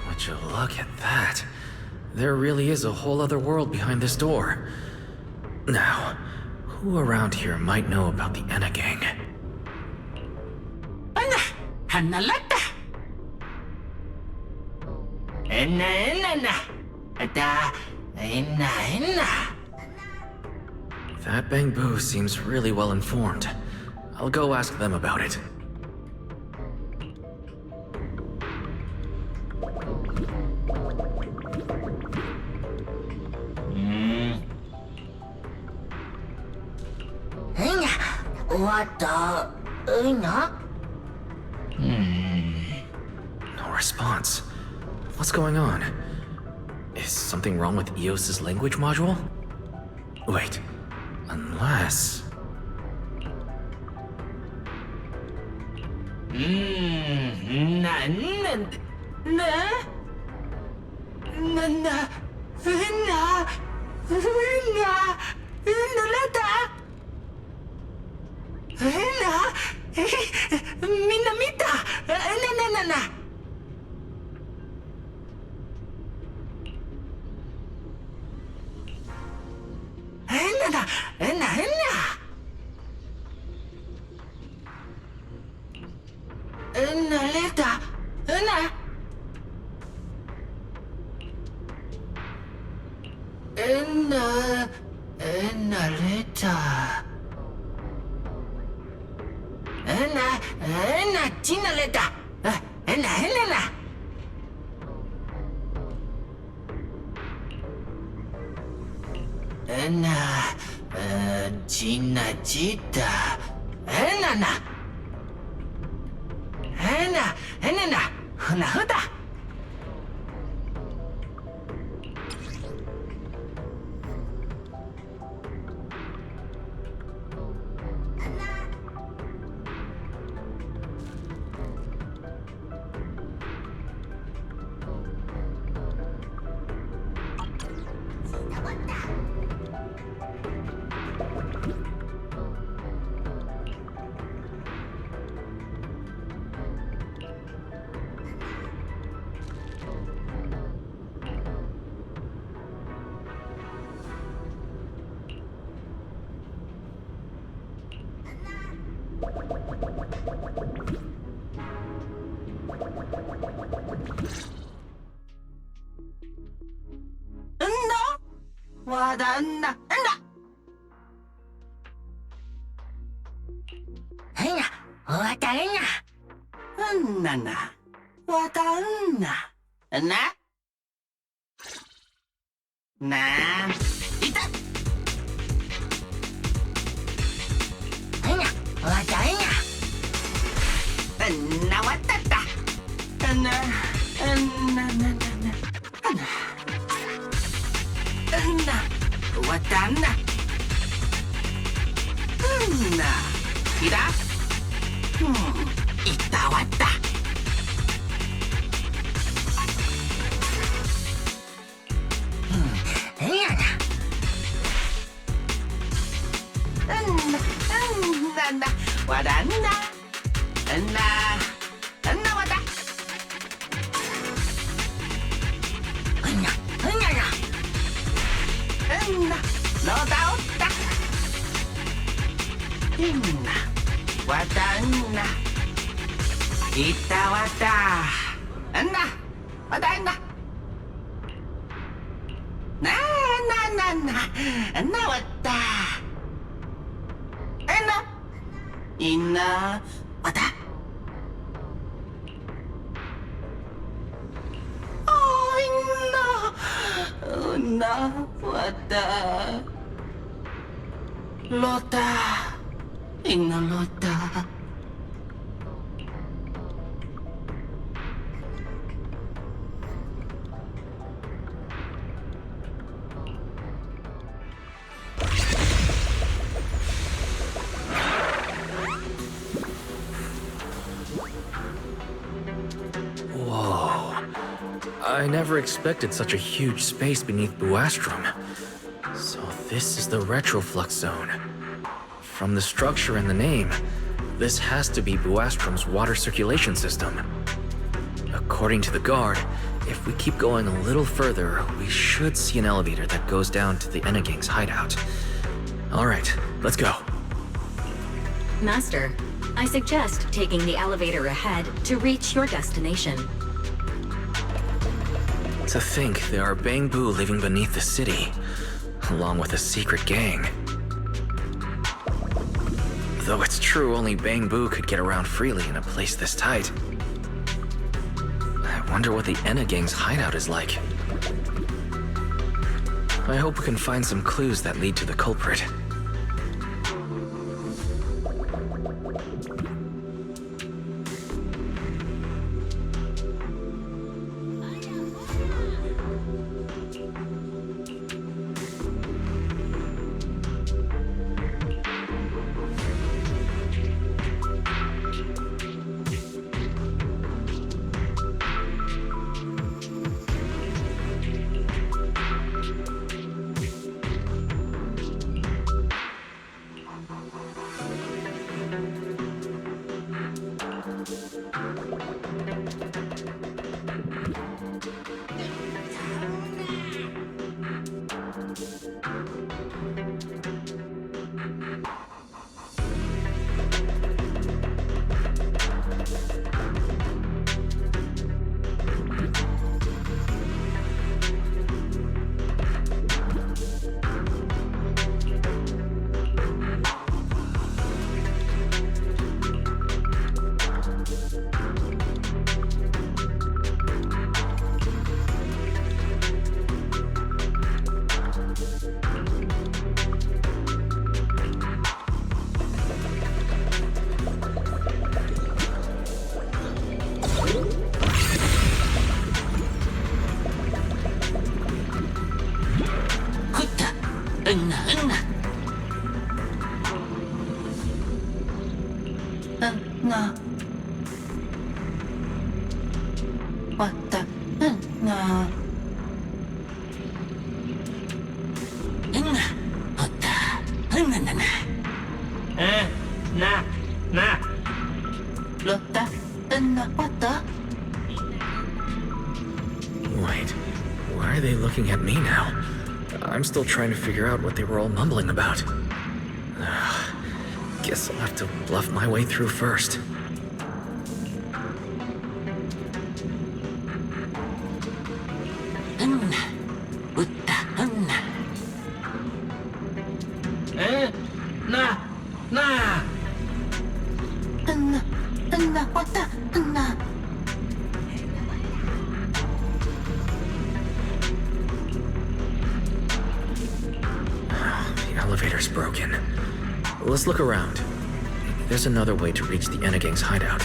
Would you look at that? There really is a whole other world behind this door. Now, who around here might know about the Enna Gang? Hanalata. Enna. That bamboo seems really well informed. I'll go ask them about it. What the? No response. What's going on? Is something wrong with Eos's language module? Wait, unless... 나왔다. 있나? 왔다. 왔다. 로다. 있나 로다. I never expected such a huge space beneath Buastrum. So this is the retroflux zone. From the structure and the name, this has to be Buastrum's water circulation system. According to the guard, if we keep going a little further, we should see an elevator that goes down to the Enegang's hideout. Alright, let's go. Master, I suggest taking the elevator ahead to reach your destination. To think there are Bangbu living beneath the city, along with a secret gang. Though it's true only Bangbu could get around freely in a place this tight. I wonder what the Enegang's hideout is like. I hope we can find some clues that lead to the culprit. Wait, why are they looking at me now? I'm still trying to figure out what they were all mumbling about. Guess I'll have to bluff my way through first. Elevator's broken. Let's look around. There's another way to reach the Enegang's hideout.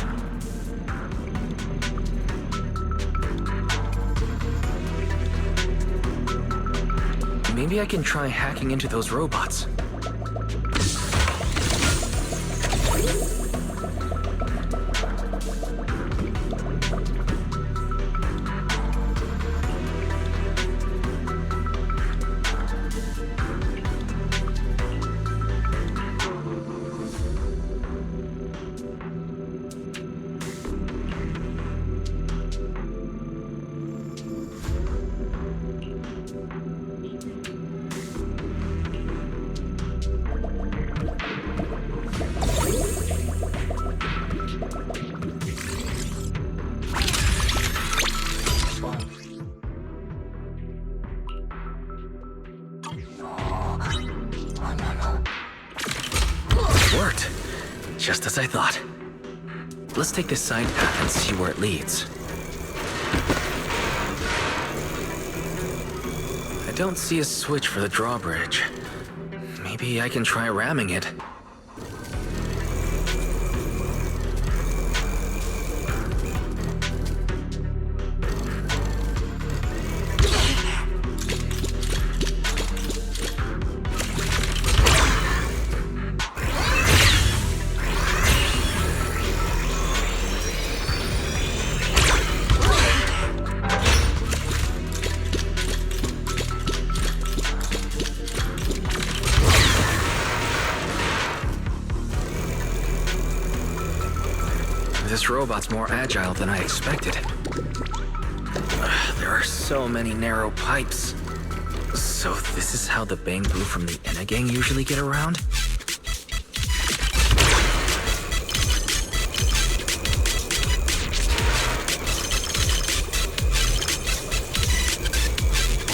Maybe I can try hacking into those robots. Just as I thought. Let's take this side path and see where it leads. I don't see a switch for the drawbridge. Maybe I can try ramming it. This robot's more agile than I expected. There are so many narrow pipes. So this is how the Bang Boo from the Enna gang usually get around?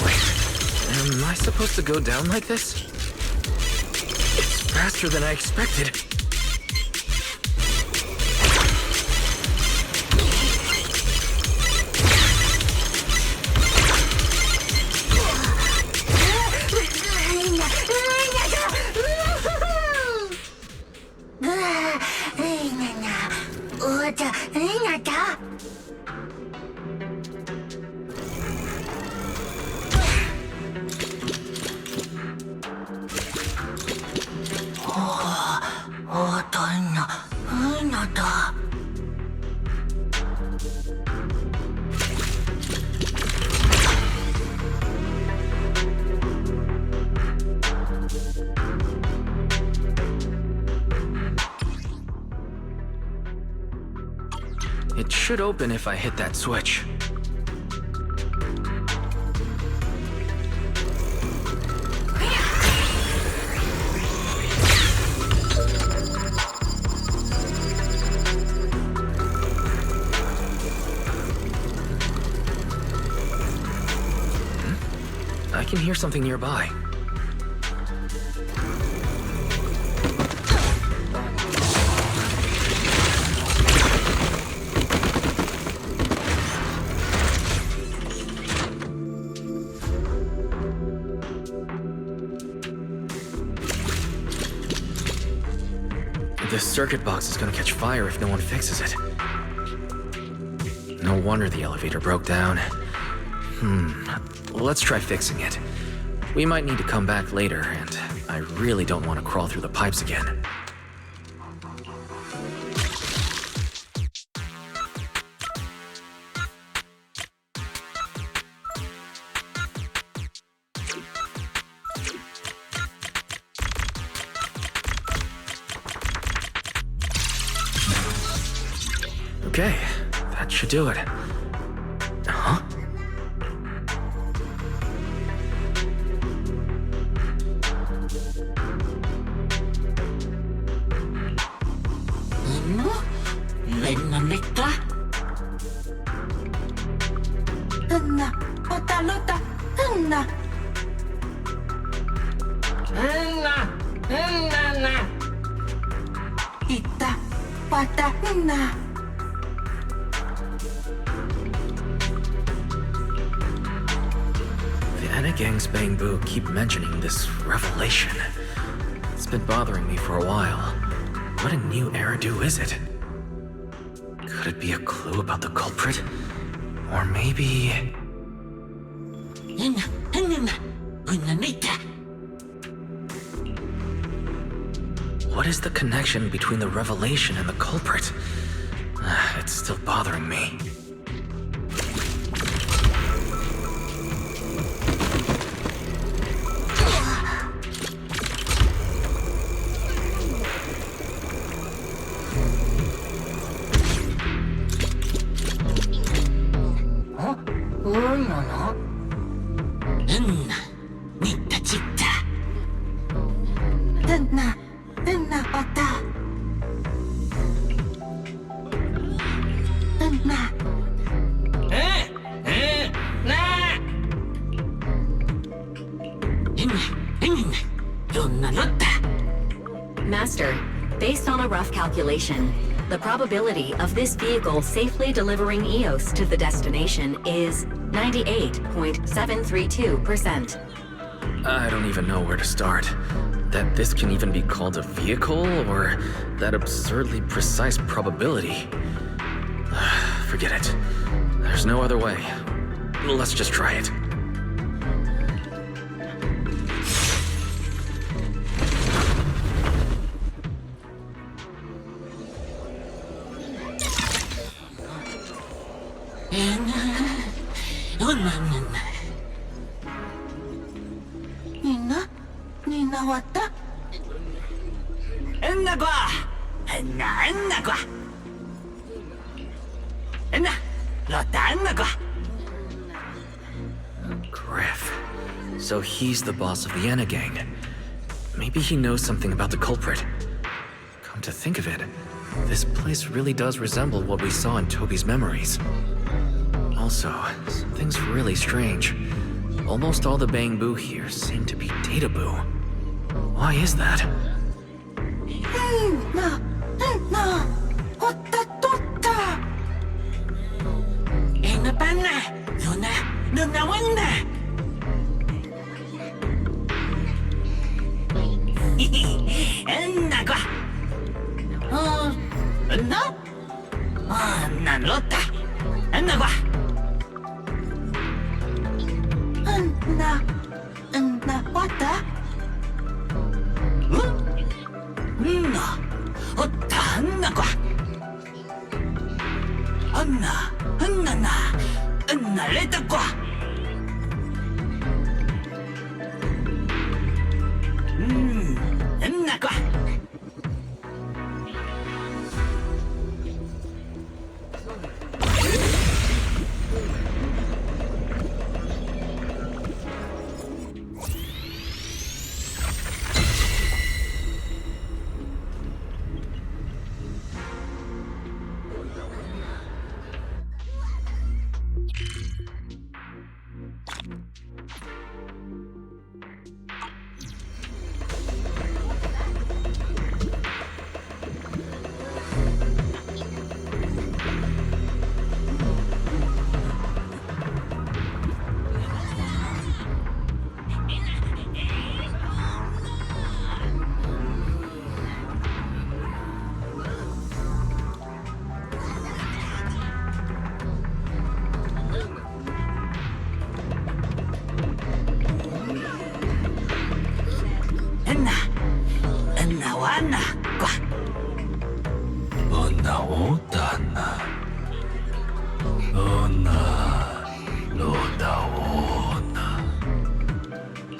Wait, am I supposed to go down like this? It's faster than I expected. It should open if I hit that switch. I can hear something nearby. This circuit box is gonna catch fire if no one fixes it. No wonder the elevator broke down. Let's try fixing it. We might need to come back later, and I really don't want to crawl through the pipes again. Okay, that should do it. Huh? The Enna gang's Bang Boo keep mentioning this revelation. It's been bothering me for a while. What in Nью-Эриду is it? Could it be a clue about the culprit? Or maybe... What is the connection between the revelation and the culprit? It's still bothering me. Based on a rough calculation, the probability of this vehicle safely delivering EOS to the destination is 98.732%. I don't even know where to start. That this can even be called a vehicle, or that absurdly precise probability. Forget it. There's no other way. Let's just try it. Griff. So he's the boss of the Anna gang. Maybe he knows something about the culprit. Come to think of it, this place really does resemble what we saw in Toby's memories. Also, something's really strange. Almost all the Bang Boo here seem to be Data Boo. Why is that?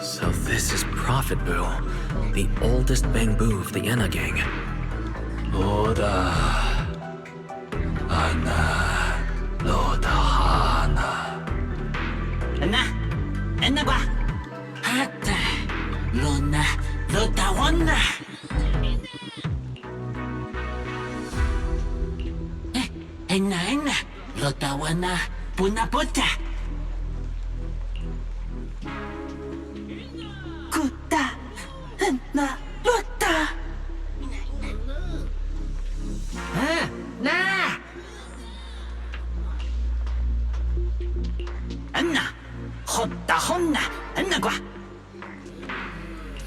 So this is Prophet Boo, the oldest Bang Boo of the Enna gang. Oda Anna Lodahana. Enna ba? Hata Luna Lodawana. Enna Lodawana Punaputa. Kuta Enna Lota. Na Anna Hotta Honna Enna gua.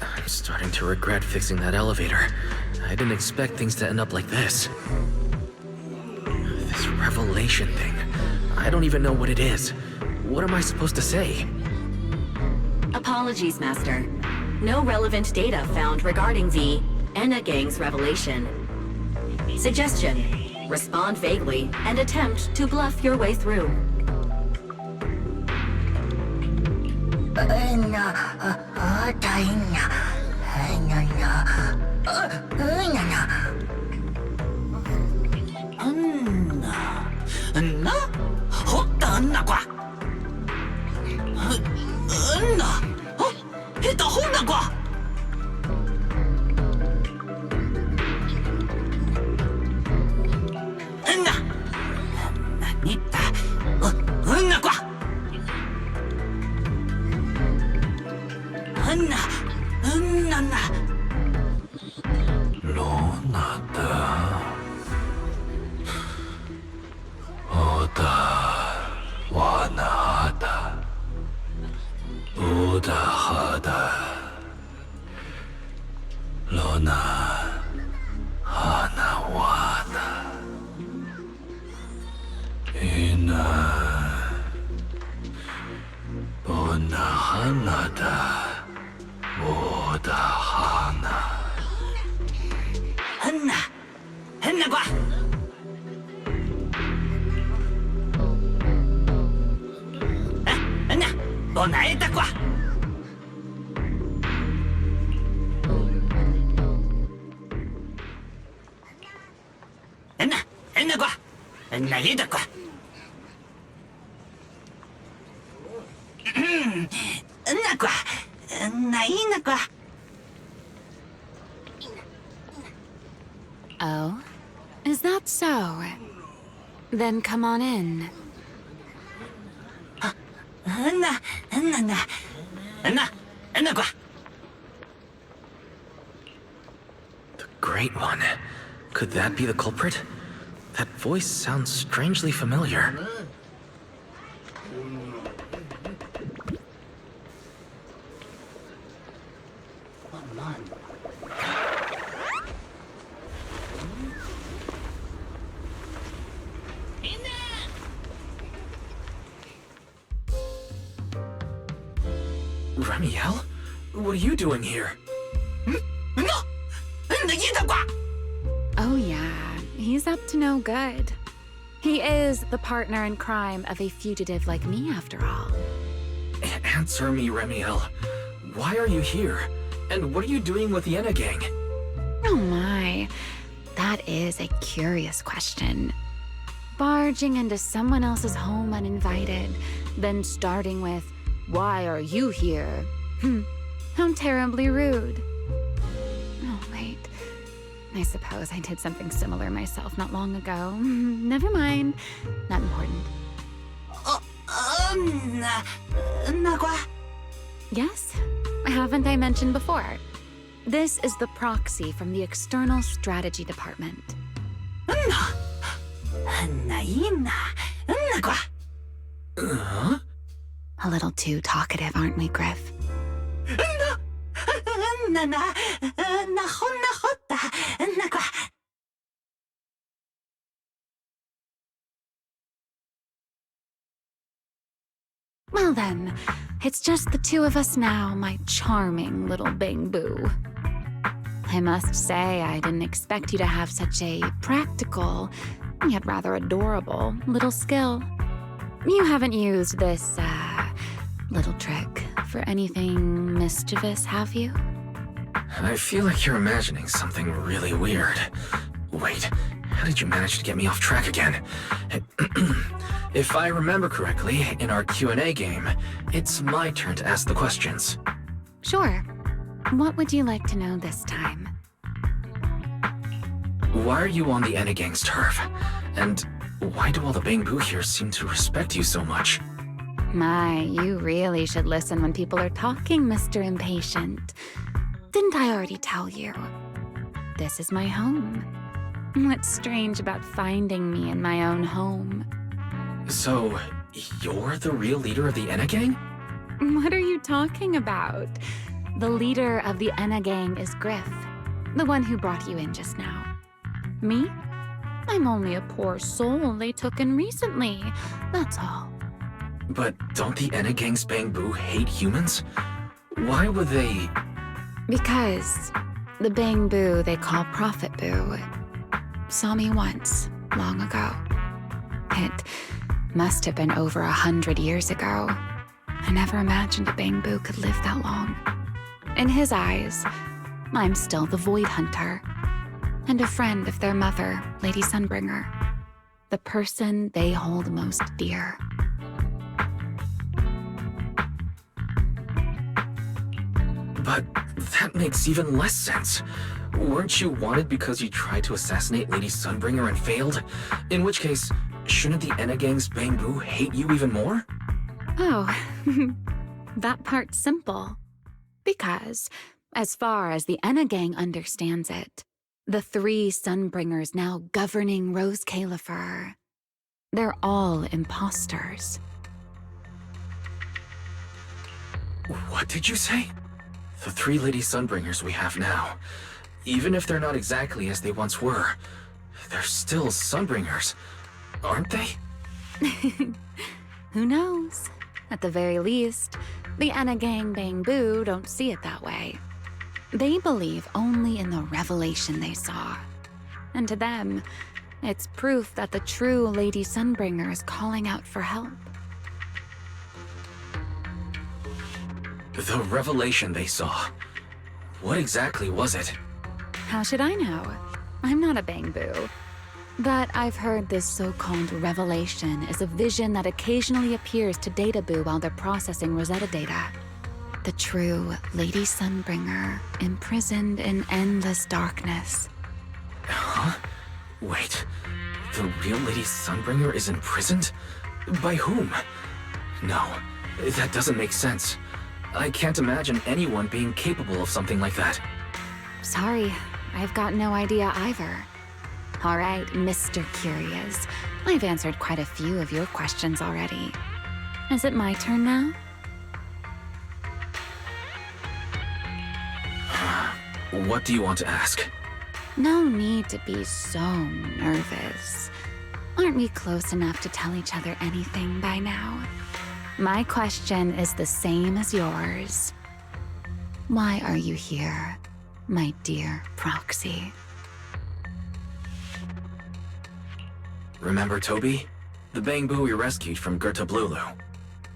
I'm starting to regret fixing that elevator. I didn't expect things to end up like this. This revelation thing. I don't even know what it is. What am I supposed to say? Apologies, Master. No relevant data found regarding the Enna Gang's revelation. Suggestion: respond vaguely and attempt to bluff your way through. Luna 하나다 오다 하나. 한나과 한나 너 나의 닭과 한나과 나의 닭과 나과 나의 나과. Oh? Is that so? Then come on in. The Great One. Could that be the culprit? That voice sounds strangely familiar. Remiel? What are you doing here? Oh yeah, he's up to no good. He is the partner in crime of a fugitive like me, after all. Answer me, Remiel. Why are you here? And what are you doing with the Enna gang? Oh my, that is a curious question. Barging into someone else's home uninvited, then starting with, "Why are you here?" How terribly rude. Oh, wait. I suppose I did something similar myself not long ago. Never mind. Not important. Yes? Haven't I mentioned before? This is the proxy from the External Strategy Department. A little too talkative, aren't we, Griff? Well then, it's just the two of us now, my charming little Bang Boo. I must say, I didn't expect you to have such a practical, yet rather adorable, little skill. You haven't used this, little trick for anything mischievous, have you? I feel like you're imagining something really weird. Wait, how did you manage to get me off track again? If I remember correctly, in our Q&A game, it's my turn to ask the questions. Sure. What would you like to know this time? Why are you on the Enna gang's turf? And why do all the Bang Boo here seem to respect you so much? My, you really should listen when people are talking, Mr. Impatient. Didn't I already tell you? This is my home. What's strange about finding me in my own home? So, you're the real leader of the Enna gang? What are you talking about? The leader of the Enna gang is Griff, the one who brought you in just now. Me? I'm only a poor soul they took in recently, that's all. But don't the Enna gang's Bang Boo hate humans? Why would they... Because the Bang Boo they call Prophet Boo saw me once, long ago. It must have been over 100 years ago. I never imagined a Bang Boo could live that long. In his eyes, I'm still the Void Hunter, and a friend of their mother, Lady Sunbringer, the person they hold most dear. But that makes even less sense. Weren't you wanted because you tried to assassinate Lady Sunbringer and failed? In which case, shouldn't the Enna gang's Bang Boo hate you even more? Oh, that part's simple. Because, as far as the Enna gang understands it, the 3 Sunbringers now governing Rose Califer, they're all imposters. What did you say? The 3 Lady Sunbringers we have now, even if they're not exactly as they once were, they're still Sunbringers, aren't they? Who knows? At the very least, The Enagang Bangbu don't see it that way. They believe only in the revelation they saw. And to them, it's proof that the true Lady Sunbringer is calling out for help. The revelation they saw. What exactly was it? How should I know? I'm not a Bangbu. But I've heard this so-called revelation is a vision that occasionally appears to Databoo while they're processing Rosetta data. The true Lady Sunbringer, imprisoned in endless darkness. Huh? Wait, the real Lady Sunbringer is imprisoned? By whom? No, that doesn't make sense. I can't imagine anyone being capable of something like that. Sorry, I've got no idea either. All right, Mr. Curious. I've answered quite a few of your questions already. Is it my turn now? What do you want to ask? No need to be so nervous. Aren't we close enough to tell each other anything by now? My question is the same as yours. Why are you here, my dear Proxy? Remember Toby? The Bangbu we rescued from Gertablulu.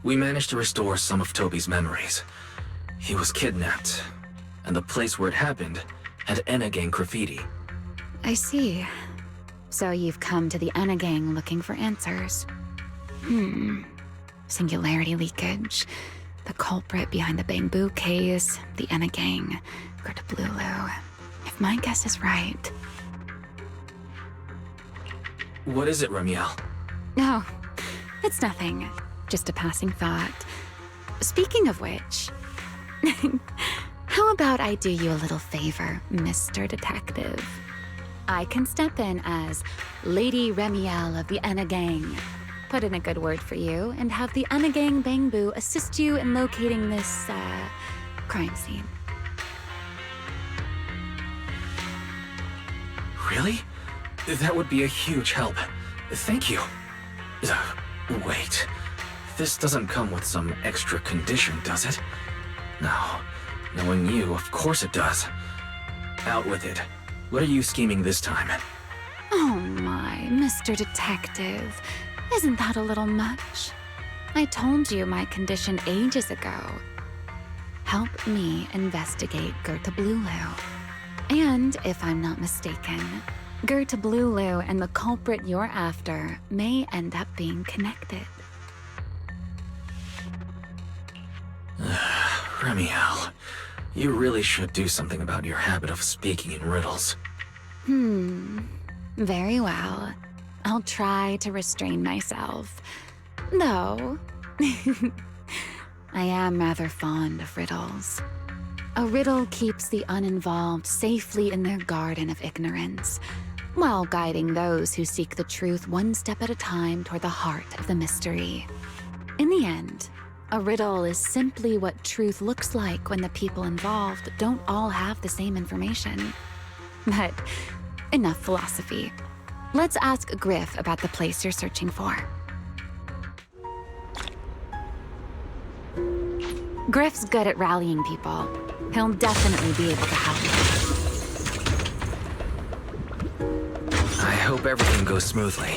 We managed to restore some of Toby's memories. He was kidnapped, and the place where it happened had Enagang graffiti. I see. So you've come to the Enagang looking for answers. Singularity leakage, the culprit behind the Bangbu case, the Enagang, Gertablulu. If my guess is right... What is it, Remiel? No, it's nothing. Just a passing thought. Speaking of which, how about I do you a little favor, Mr. Detective? I can step in as Lady Remiel of the Enagang, put in a good word for you, and have the Enagang Bangbu assist you in locating this, crime scene. Really? That would be a huge help. Thank you. Wait. This doesn't come with some extra condition, does it? No. Knowing you, of course it does. Out with it. What are you scheming this time? Oh my, Mr. Detective. Isn't that a little much? I told you my condition ages ago. Help me investigate Gertablulu. And, if I'm not mistaken, Gertablulu and the culprit you're after may end up being connected. Remiel, you really should do something about your habit of speaking in riddles. Very well. I'll try to restrain myself. Though, I am rather fond of riddles. A riddle keeps the uninvolved safely in their garden of ignorance, while guiding those who seek the truth one step at a time toward the heart of the mystery. In the end, a riddle is simply what truth looks like when the people involved don't all have the same information. But enough philosophy. Let's ask Griff about the place you're searching for. Griff's good at rallying people. He'll definitely be able to help. I hope everything goes smoothly.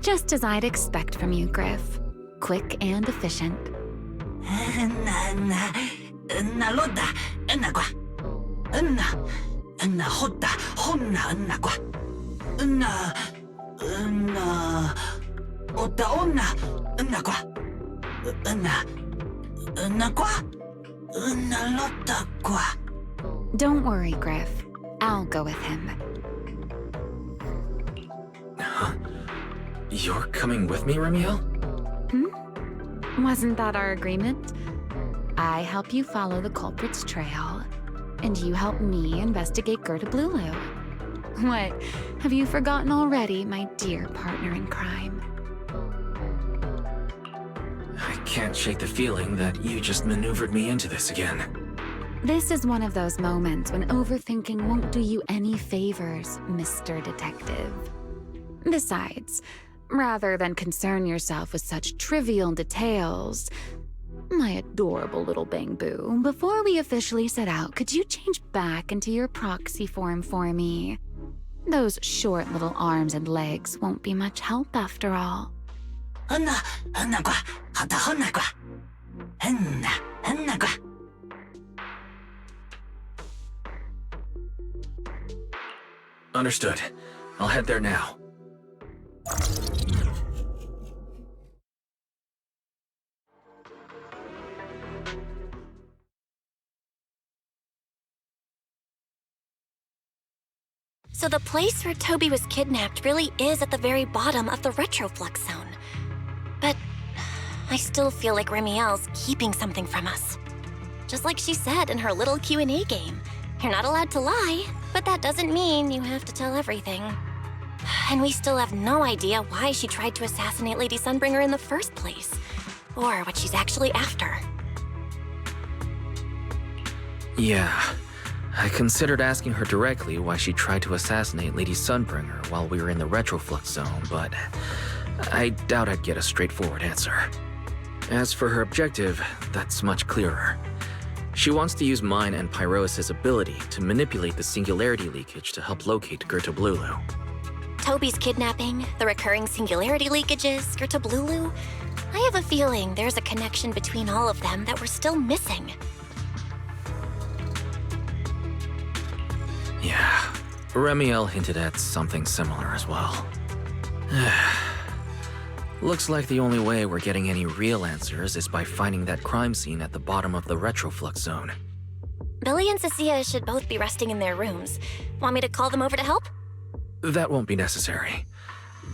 Just as I'd expect from you, Griff. Quick and efficient. Don't worry, Griff. I'll go with him. Huh? You're coming with me, Remiel? Wasn't that our agreement? I help you follow the culprit's trail, and you help me investigate Gerda-Blulu. What, have you forgotten already, my dear partner in crime? I can't shake the feeling that you just maneuvered me into this again. This is one of those moments when overthinking won't do you any favors, Mr. Detective. Besides, rather than concern yourself with such trivial details, my adorable little Bang Boo, before we officially set out, could you change back into your proxy form for me? Those short little arms and legs won't be much help after all. Understood. I'll head there now. So the place where Toby was kidnapped really is at the very bottom of the retroflux zone. But I still feel like Remiel's keeping something from us. Just like she said in her little Q&A game. You're not allowed to lie, but that doesn't mean you have to tell everything. And we still have no idea why she tried to assassinate Lady Sunbringer in the first place, or what she's actually after. Yeah, I considered asking her directly why she tried to assassinate Lady Sunbringer while we were in the retroflux zone, but I doubt I'd get a straightforward answer. As for her objective, that's much clearer. She wants to use mine and Pyrois' ability to manipulate the singularity leakage to help locate Gerda-Blulu. Toby's kidnapping, the recurring singularity leakages, Gerda-Blulu. I have a feeling there's a connection between all of them that we're still missing. Yeah, Remiel hinted at something similar as well. Looks like the only way we're getting any real answers is by finding that crime scene at the bottom of the retroflux zone. Billy and Cecilia should both be resting in their rooms. Want me to call them over to help? That won't be necessary.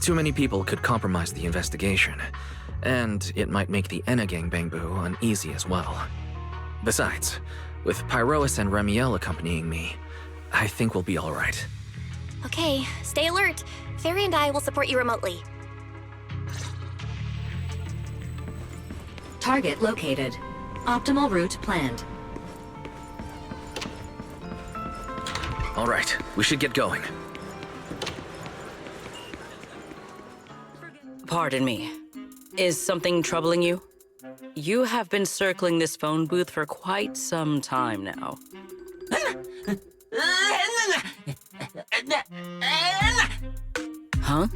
Too many people could compromise the investigation, and it might make the Enna Gang Bangboo uneasy as well. Besides, with Pyrois and Remiel accompanying me, I think we'll be all right. Okay, stay alert. Fairy and I will support you remotely. Target located. Optimal route planned. All right, we should get going. Pardon me. Is something troubling you? You have been circling this phone booth for quite some time now. Huh?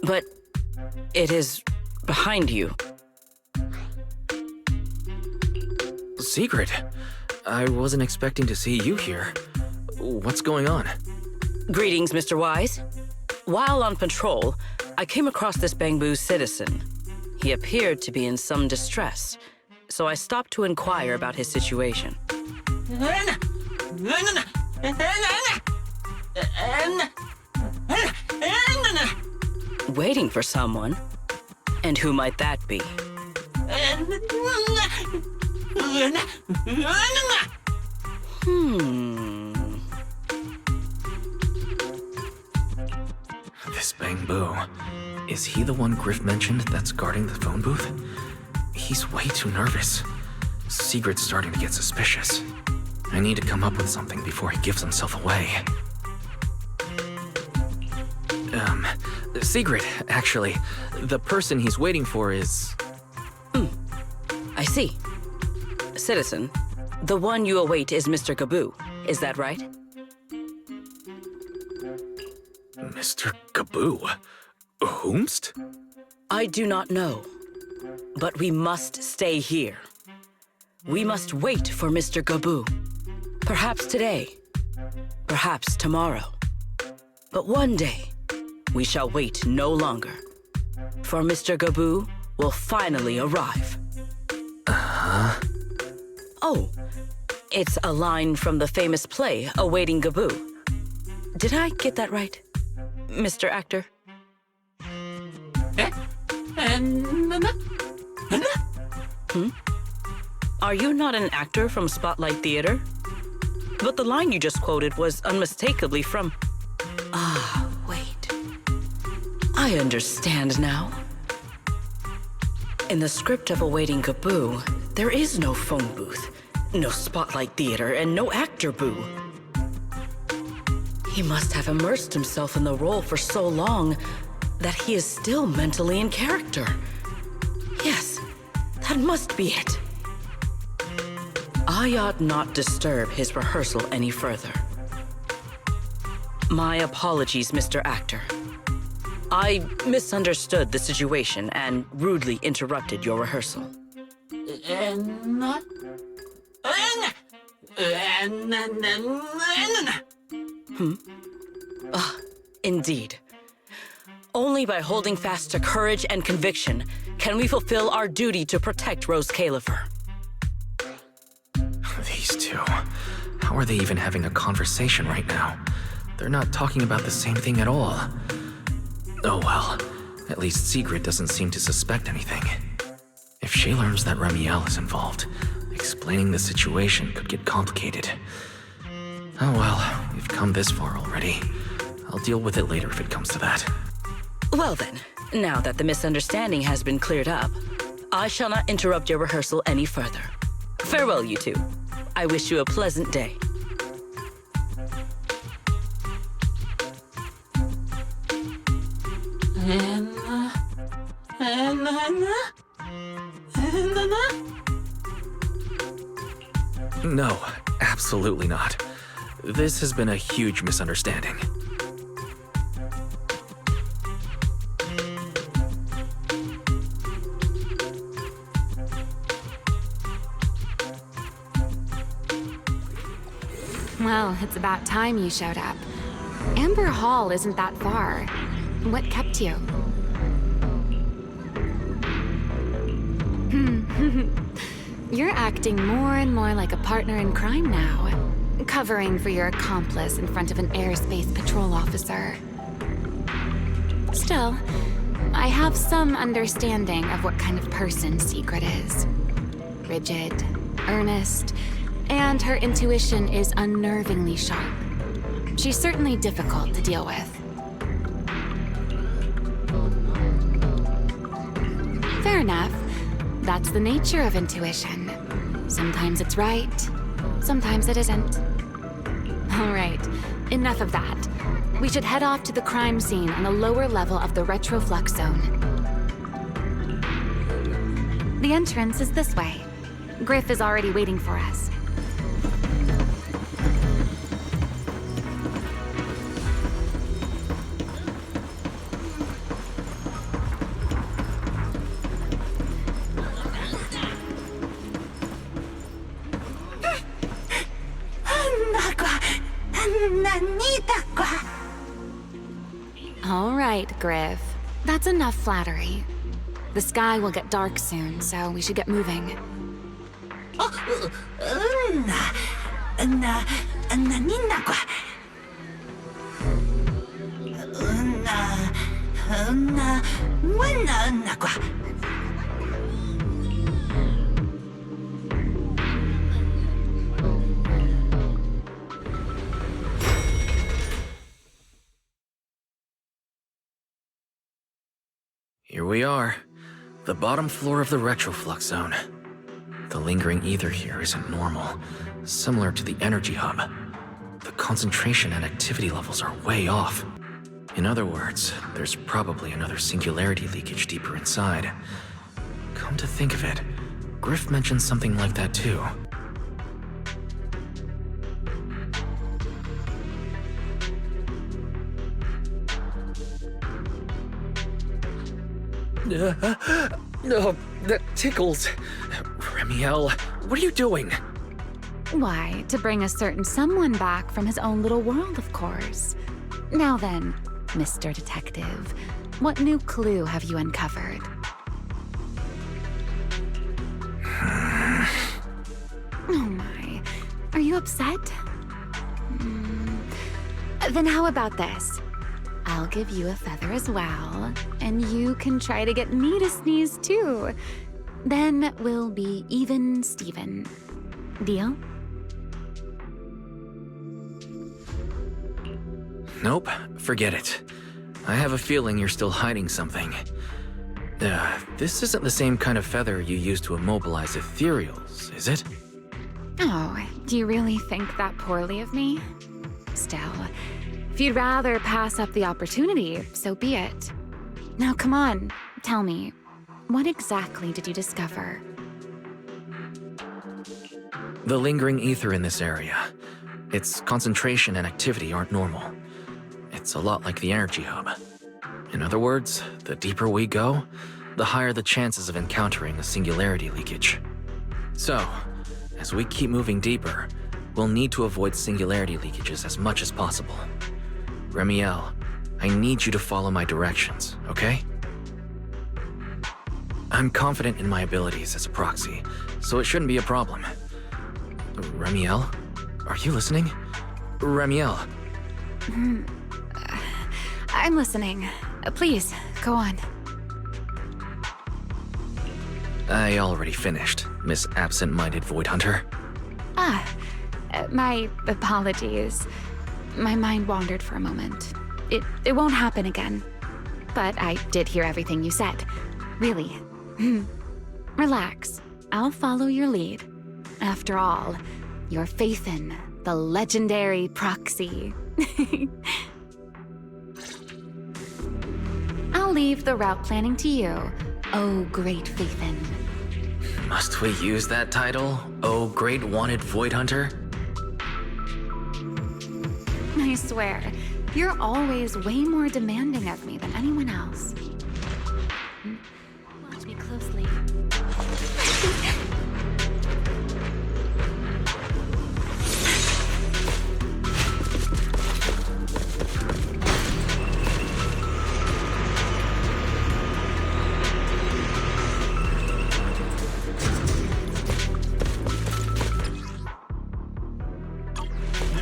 But it is behind you. Secret? I wasn't expecting to see you here. What's going on? Greetings, Mr. Wise. While on patrol, I came across this Bangboo citizen. He appeared to be in some distress, so I stopped to inquire about his situation. Waiting for someone? And who might that be? This Bangboo. Is he the one Griff mentioned that's guarding the phone booth? He's way too nervous. Sigrid's starting to get suspicious. I need to come up with something before he gives himself away. Sigrid, actually. The person he's waiting for is... I see. Citizen, the one you await is Mr. Gaboo. Is that right? Mr. Gaboo? Whomst? I do not know. But we must stay here. We must wait for Mr. Gaboo. Perhaps today. Perhaps tomorrow. But one day, we shall wait no longer. For Mr. Gaboo will finally arrive. Uh-huh. Oh, it's a line from the famous play, Awaiting Gaboo. Did I get that right, Mr. Actor? Are you not an actor from Spotlight Theater? But the line you just quoted was unmistakably from... Ah, wait. I understand now. In the script of Awaiting Kaboo, there is no phone booth, no Spotlight Theater, and no actor boo. He must have immersed himself in the role for so long that he is still mentally in character. Yes, that must be it. I ought not disturb his rehearsal any further. My apologies, Mr. Actor. I misunderstood the situation and rudely interrupted your rehearsal. Indeed. Only by holding fast to courage and conviction can we fulfill our duty to protect Rose Califer. These two. How are they even having a conversation right now? They're not talking about the same thing at all. Oh well, at least Sigrid doesn't seem to suspect anything. If she learns that Remiel is involved, explaining the situation could get complicated. Oh well, we've come this far already. I'll deal with it later if it comes to that. Well then, now that the misunderstanding has been cleared up, I shall not interrupt your rehearsal any further. Farewell, you two. I wish you a pleasant day. No, absolutely not. This has been a huge misunderstanding. Well, it's about time you showed up. Amber Hall isn't that far. What kept you? You're acting more and more like a partner in crime now, covering for your accomplice in front of an airspace patrol officer. Still, I have some understanding of what kind of person Sigrid is. Rigid, earnest, and her intuition is unnervingly sharp. She's certainly difficult to deal with. Fair enough. That's the nature of intuition. Sometimes it's right, sometimes it isn't. All right, enough of that. We should head off to the crime scene on the lower level of the retroflux zone. The entrance is this way. Griff is already waiting for us. All right, Griff. That's enough flattery. The sky will get dark soon, so we should get moving. Here we are, the bottom floor of the retroflux zone. The lingering ether here isn't normal, similar to the energy hub. The concentration and activity levels are way off. In other words, there's probably another singularity leakage deeper inside. Come to think of it, Griff mentioned something like that too. No, that tickles. Remiel, what are you doing? Why, to bring a certain someone back from his own little world, of course. Now then, Mr. Detective, what new clue have you uncovered? Oh my, are you upset? Then how about this? I'll give you a feather as well, and you can try to get me to sneeze too. Then we'll be even Steven. Deal? Nope, forget it. I have a feeling you're still hiding something. This isn't the same kind of feather you use to immobilize ethereals, is it? Oh, do you really think that poorly of me? Still, if you'd rather pass up the opportunity, so be it. Now come on, tell me, what exactly did you discover? The lingering ether in this area. Its concentration and activity aren't normal. It's a lot like the energy hub. In other words, the deeper we go, the higher the chances of encountering a singularity leakage. So, as we keep moving deeper, we'll need to avoid singularity leakages as much as possible. Remiel, I need you to follow my directions, okay? I'm confident in my abilities as a proxy, so it shouldn't be a problem. Remiel? Are you listening? Remiel. I'm listening. Please, go on. I already finished, Miss Absent-Minded Void Hunter. My apologies. My mind wandered for a moment. It won't happen again. But I did hear everything you said. Really. Relax. I'll follow your lead. After all, you're Faithin, the legendary proxy. I'll leave the route planning to you, oh great Faithin. Must we use that title, oh great wanted Void Hunter? I swear, you're always way more demanding of me than anyone else. Watch me closely.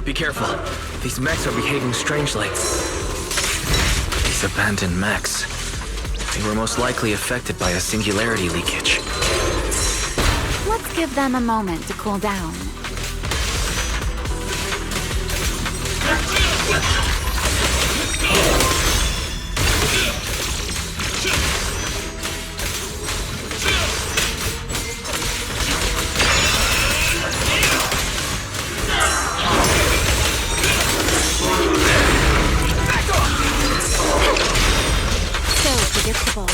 Be careful. These mechs are behaving strangely. These abandoned mechs. They were most likely affected by a singularity leakage. Let's give them a moment to cool down. Predictable.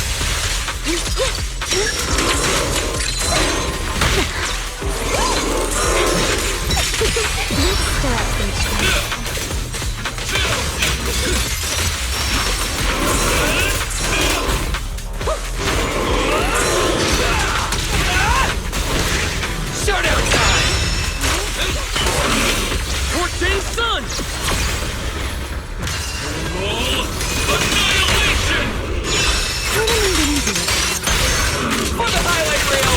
Showdown time! 14 Sun! Annihilation! For the highlight reel!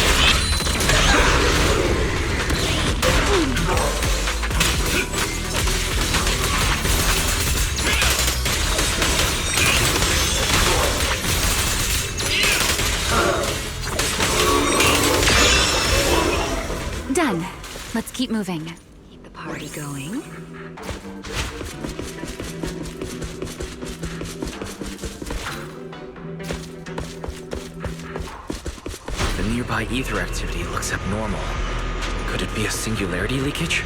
Done. Let's keep moving. Keep the party going. The nearby ether activity looks abnormal. Could it be a singularity leakage?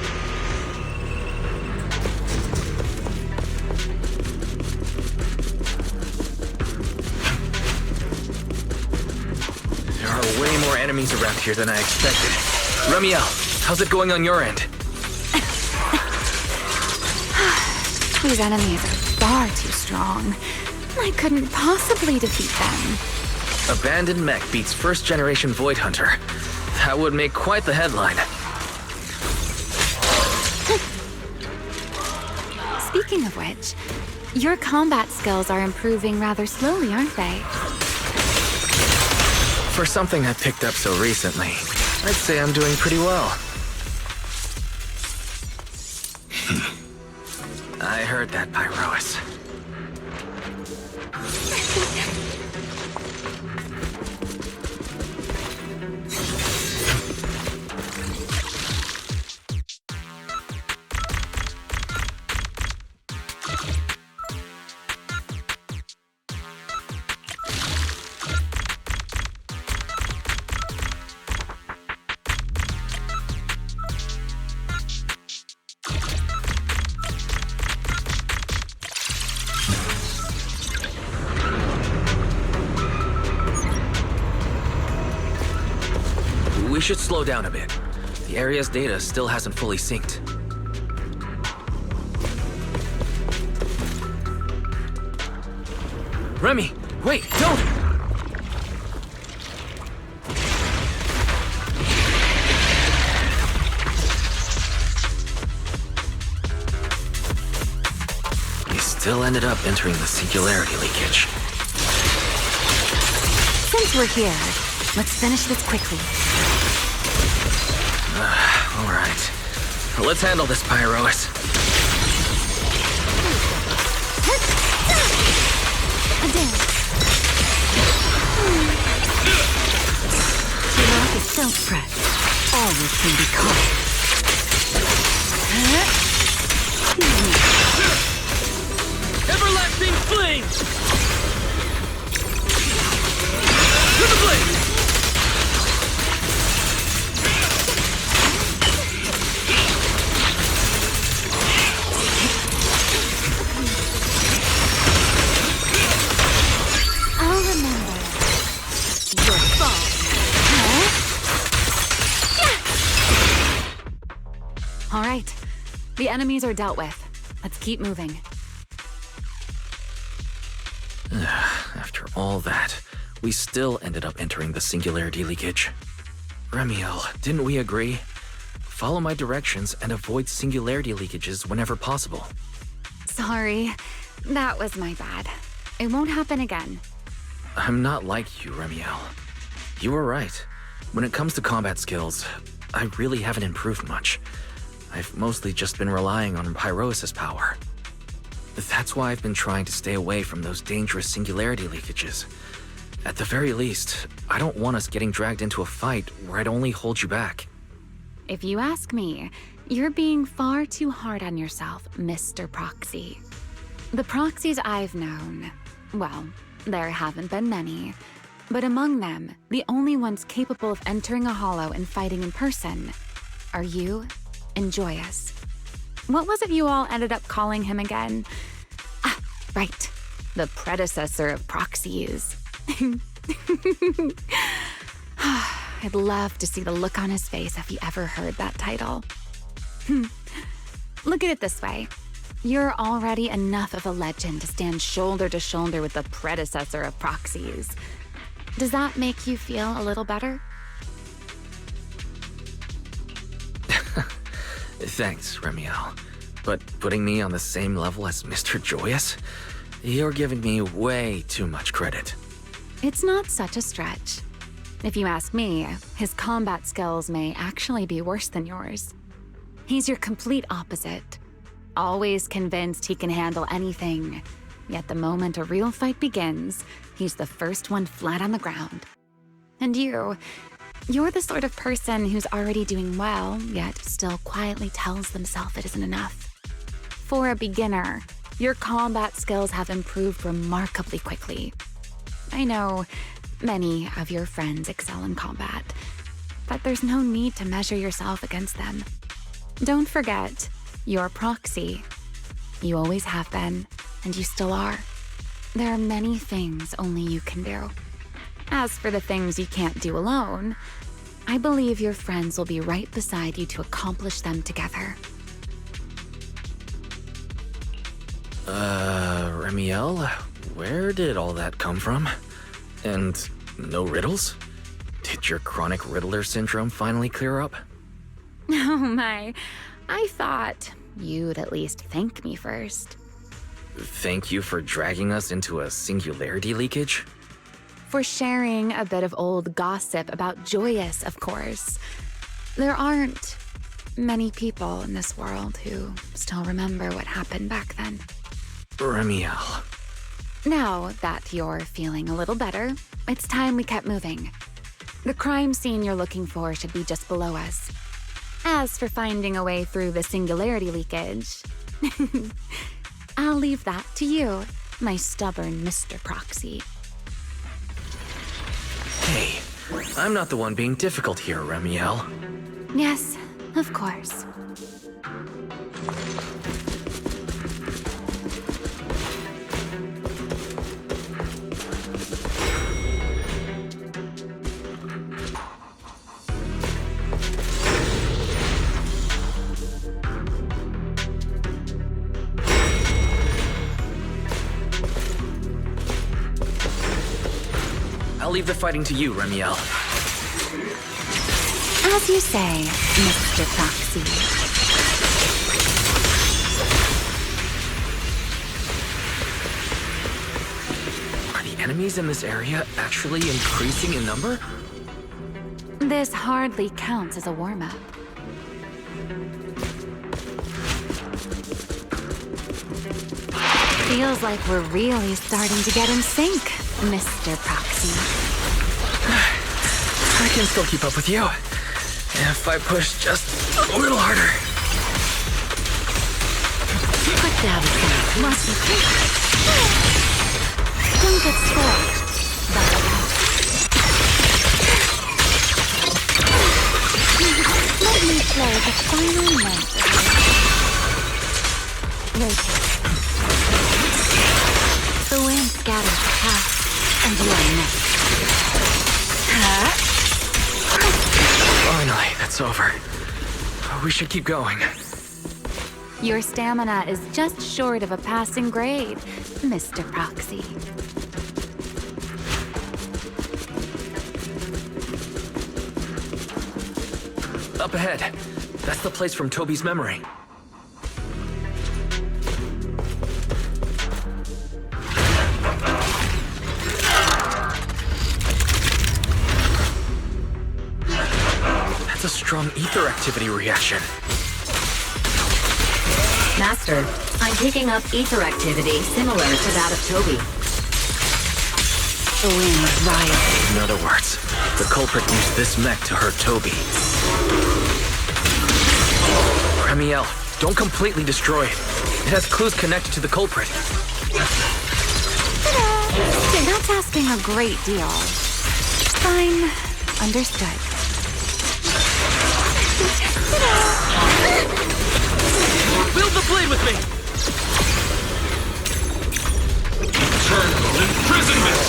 There are way more enemies around here than I expected. Remiel, how's it going on your end? These enemies are far too strong. I couldn't possibly defeat them. Abandoned mech beats first-generation Void Hunter. That would make quite the headline. Speaking of which, your combat skills are improving rather slowly, aren't they? For something I picked up so recently, I'd say I'm doing pretty well. I heard that, Pyrois. We should slow down a bit. The area's data still hasn't fully synced. Remy, wait, don't! We still ended up entering the singularity leakage. Since we're here, let's finish this quickly. All right. Let's handle this, Pyros. Giraffe is self-pressed. Always can be caught. Everlasting flame! To the blade! I'll remember your fault. All right, the enemies are dealt with. Let's keep moving. After all that, we still ended up entering the singularity leakage. Remiel, didn't we agree? Follow my directions and avoid singularity leakages whenever possible. Sorry, that was my bad. It won't happen again. I'm not like you, Remiel. You were right. When it comes to combat skills, I really haven't improved much. I've mostly just been relying on Pyros' power. That's why I've been trying to stay away from those dangerous singularity leakages. At the very least, I don't want us getting dragged into a fight where I'd only hold you back. If you ask me, you're being far too hard on yourself, Mr. Proxy. The proxies I've known, well, there haven't been many, but among them, the only ones capable of entering a hollow and fighting in person are you and Joyous. What was it you all ended up calling him again? Ah, right, the predecessor of proxies. I'd love to see the look on his face if he ever heard that title. Look at it this way. You're already enough of a legend to stand shoulder to shoulder with the predecessor of proxies. Does that make you feel a little better? Thanks, Remiel. But putting me on the same level as Mr. Joyous? You're giving me way too much credit. It's not such a stretch. If you ask me, his combat skills may actually be worse than yours. He's your complete opposite. Always convinced he can handle anything. Yet the moment a real fight begins, he's the first one flat on the ground. And you're the sort of person who's already doing well, yet still quietly tells themselves it isn't enough. For a beginner, your combat skills have improved remarkably quickly. I know many of your friends excel in combat, but there's no need to measure yourself against them. Don't forget, you're Proxy. You always have been, and you still are. There are many things only you can do. As for the things you can't do alone, I believe your friends will be right beside you to accomplish them together. Remiel, where did all that come from? And no riddles? Did your chronic Riddler syndrome finally clear up? Oh my, I thought you'd at least thank me first. Thank you for dragging us into a singularity leakage? For sharing a bit of old gossip about Joyous, of course. There aren't many people in this world who still remember what happened back then. Remiel. Now that you're feeling a little better, it's time we kept moving. The crime scene you're looking for should be just below us. As for finding a way through the singularity leakage, I'll leave that to you, my stubborn Mr. Proxy. Hey, I'm not the one being difficult here, Remiel. Yes, of course. leave the fighting to you, Remiel. As you say, Mr. Proxy. Are the enemies in this area actually increasing in number? This hardly counts as a warm-up. Feels like we're really starting to get in sync, Mr. Proxy. I can still keep up with you, if I push just a little harder. Put down some muscle. Don't get scorched. Let me play the final note. Rotate. The wind scatters the past, and you are next. Finally, that's over. We should keep going. Your stamina is just short of a passing grade, Mr. Proxy. Up ahead. That's the place from Toby's memory. That's a strong ether activity reaction. Master, I'm picking up ether activity similar to that of Toby. The wind rises. In other words, the culprit used this mech to hurt Toby. Remiel, don't completely destroy it. It has clues connected to the culprit. That's asking a great deal. Fine. Understood. Build the blade with me! Eternal imprisonment!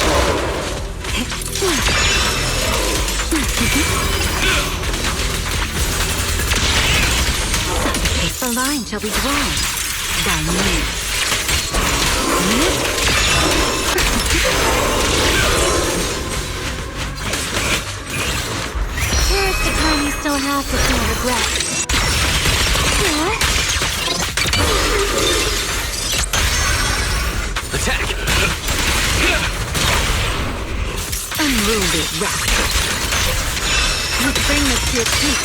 The line shall be drawn by me. Here's the time you still have to feel regret. Attack! Unruly rascal. Let's bring this to your feet.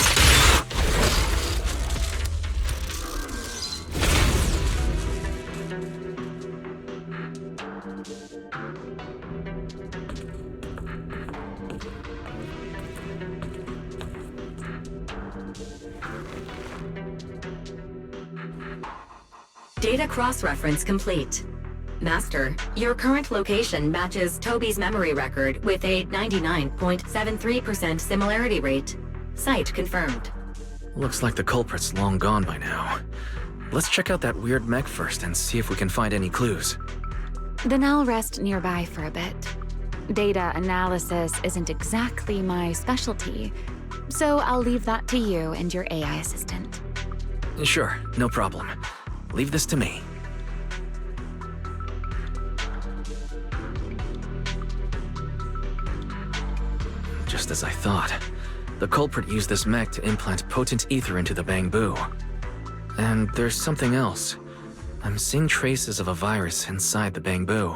Data cross-reference complete. Master, your current location matches Toby's memory record with a 99.73% similarity rate. Site confirmed. Looks like the culprit's long gone by now. Let's check out that weird mech first and see if we can find any clues. Then I'll rest nearby for a bit. Data analysis isn't exactly my specialty, so I'll leave that to you and your AI assistant. Sure, no problem. Leave this to me. Just as I thought. The culprit used this mech to implant potent ether into the bamboo. And there's something else. I'm seeing traces of a virus inside the bamboo.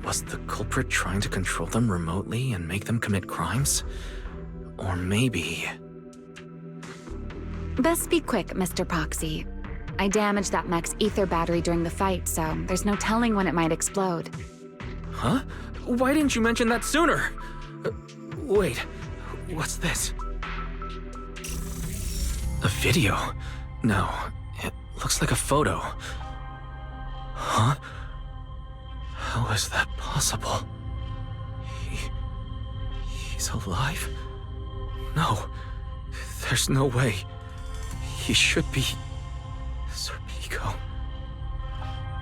Was the culprit trying to control them remotely and make them commit crimes? Or maybe... Best be quick, Mr. Proxy. I damaged that mech's ether battery during the fight, so there's no telling when it might explode. Huh? Why didn't you mention that sooner? Wait, what's this? A video? No, it looks like a photo. Huh? How is that possible? He's alive? No, there's no way. He should be... Serpico.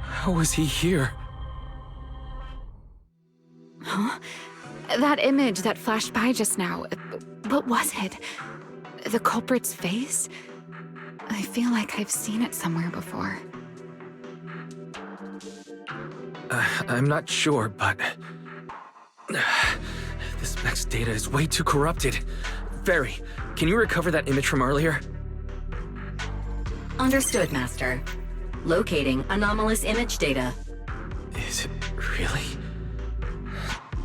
How is he here? Huh? That image that flashed by just now, what was it? The culprit's face? I feel like I've seen it somewhere before. I'm not sure, but... This mech's data is way too corrupted. Barry, can you recover that image from earlier? Understood, Master. Locating anomalous image data. Is it really?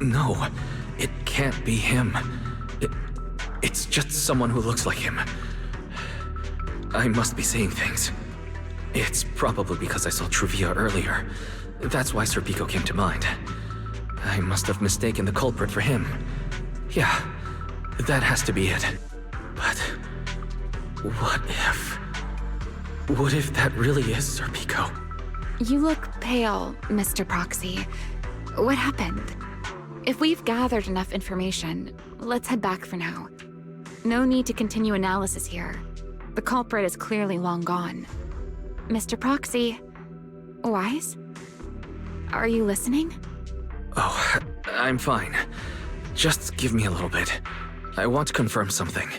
No, it can't be him. It's just someone who looks like him. I must be seeing things. It's probably because I saw Truvia earlier. That's why Serpico came to mind. I must have mistaken the culprit for him. Yeah, that has to be it. But what if... What if that really is Serpico? You look pale, Mr. Proxy. What happened? If we've gathered enough information, let's head back for now. No need to continue analysis here. The culprit is clearly long gone. Mr. Proxy, Wise? Are you listening? Oh, I'm fine. Just give me a little bit. I want to confirm something.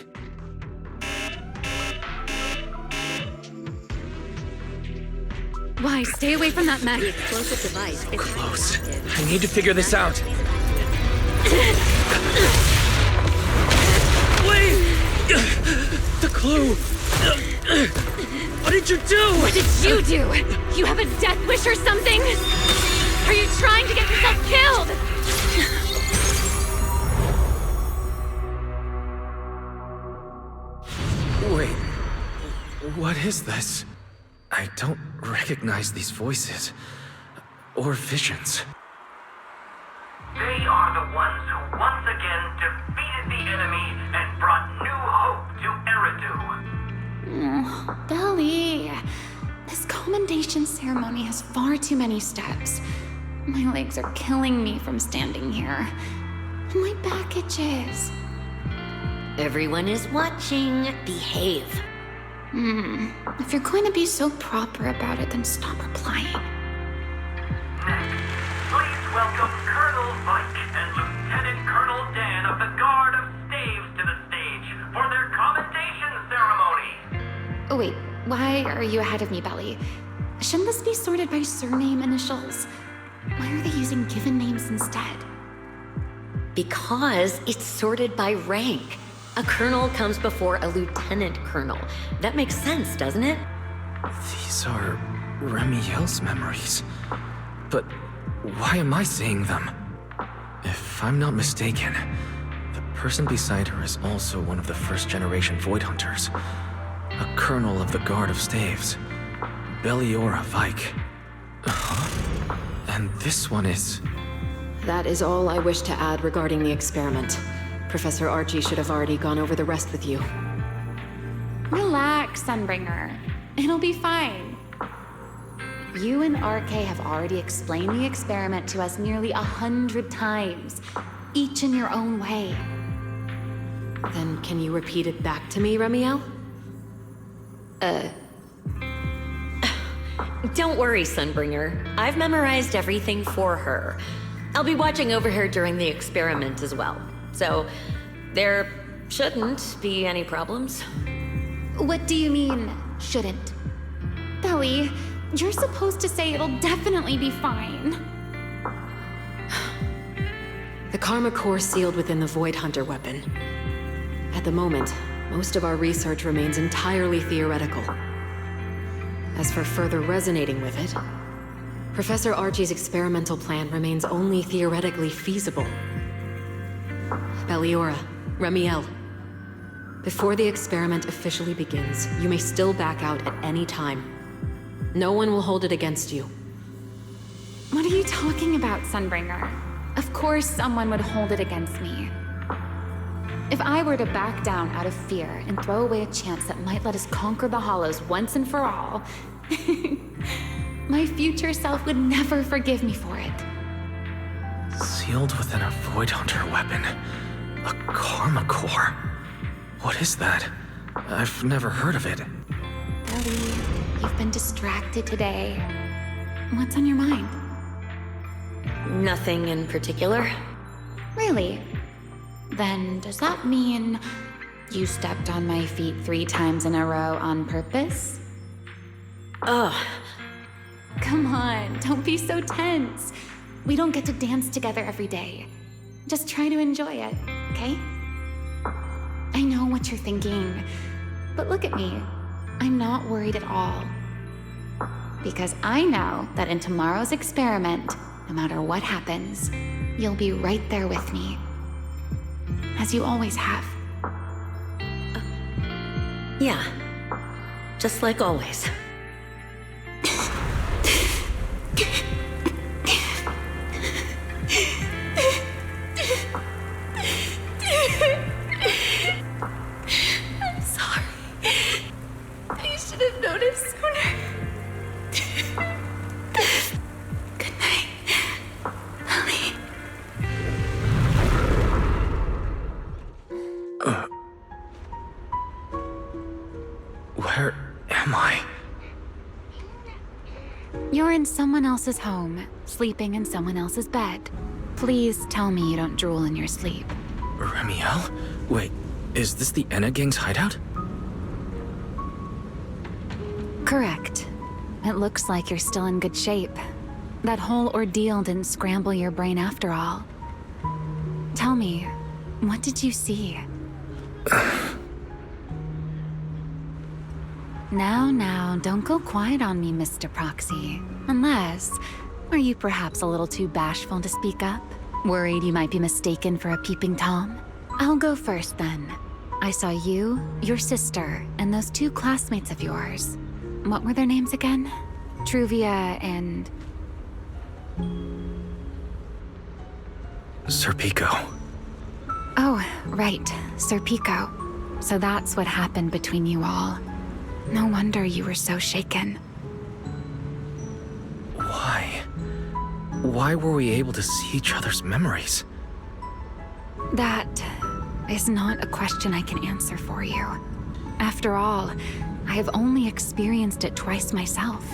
Wise, stay away from that mech. The explosive device is Close. I need to figure this out. Wait! The clue! What did you do? What did you do? You have a death wish or something? Are you trying to get yourself killed? Wait, what is this? I don't recognize these voices or visions. They are the ones who once again defeated the enemy and brought new hope to Zenless. Belly, this commendation ceremony has far too many steps. My legs are killing me from standing here. My back itches. Everyone is watching. Behave. If you're going to be so proper about it, then stop replying. Next, please welcome Colonel Mike and Lieutenant Colonel Dan of the Guard of Staves to the stage for their commendation ceremony. Oh wait, why are you ahead of me, Belly? Shouldn't this be sorted by surname initials? Why are they using given names instead? Because it's sorted by rank. A colonel comes before a lieutenant colonel. That makes sense, doesn't it? These are Remiel's memories. But why am I seeing them? If I'm not mistaken, the person beside her is also one of the first-generation Void Hunters. A colonel of the Guard of Staves. Belliora Vike. And this one is... That is all I wish to add regarding the experiment. Professor Archie should have already gone over the rest with you. Relax, Sunbringer. It'll be fine. You and RK have already explained the experiment to us nearly 100 times, each in your own way. Then can you repeat it back to me, Remiel? Don't worry, Sunbringer. I've memorized everything for her. I'll be watching over her during the experiment as well. So, there shouldn't be any problems. What do you mean, shouldn't? Belly, you're supposed to say it'll definitely be fine. The Karma Core sealed within the Void Hunter weapon. At the moment, most of our research remains entirely theoretical. As for further resonating with it, Professor Archie's experimental plan remains only theoretically feasible. Belliora, Remiel. Before the experiment officially begins, you may still back out at any time. No one will hold it against you. What are you talking about, Sunbringer? Of course someone would hold it against me. If I were to back down out of fear and throw away a chance that might let us conquer the Hollows once and for all, my future self would never forgive me for it. Sealed within a Void Hunter weapon. A Karma Core. What is that? I've never heard of it. Ellie, you've been distracted today. What's on your mind? Nothing in particular. Really? Then does that mean you stepped on my feet 3 times in a row on purpose? Ugh. Come on, don't be so tense. We don't get to dance together every day. Just try to enjoy it, okay? I know what you're thinking, but look at me. I'm not worried at all. Because I know that in tomorrow's experiment, no matter what happens, you'll be right there with me. As you always have. Yeah. Just like always. I'm sorry. I should have noticed sooner. Good night, Lily. Where am I? You're in someone else's home, sleeping in someone else's bed. Please tell me you don't drool in your sleep. Remiel? Wait, is this the Enna Gang's hideout? Correct. It looks like you're still in good shape. That whole ordeal didn't scramble your brain after all. Tell me, what did you see? Now, don't go quiet on me, Mr. Proxy. Unless, are you perhaps a little too bashful to speak up? Worried you might be mistaken for a peeping Tom? I'll go first then. I saw you, your sister, and those two classmates of yours. What were their names again? Truvia and... Serpico. Oh, right, Serpico. So that's what happened between you all. No wonder you were so shaken. Why? Why were we able to see each other's memories? That is not a question I can answer for you. After all, I have only experienced it twice myself.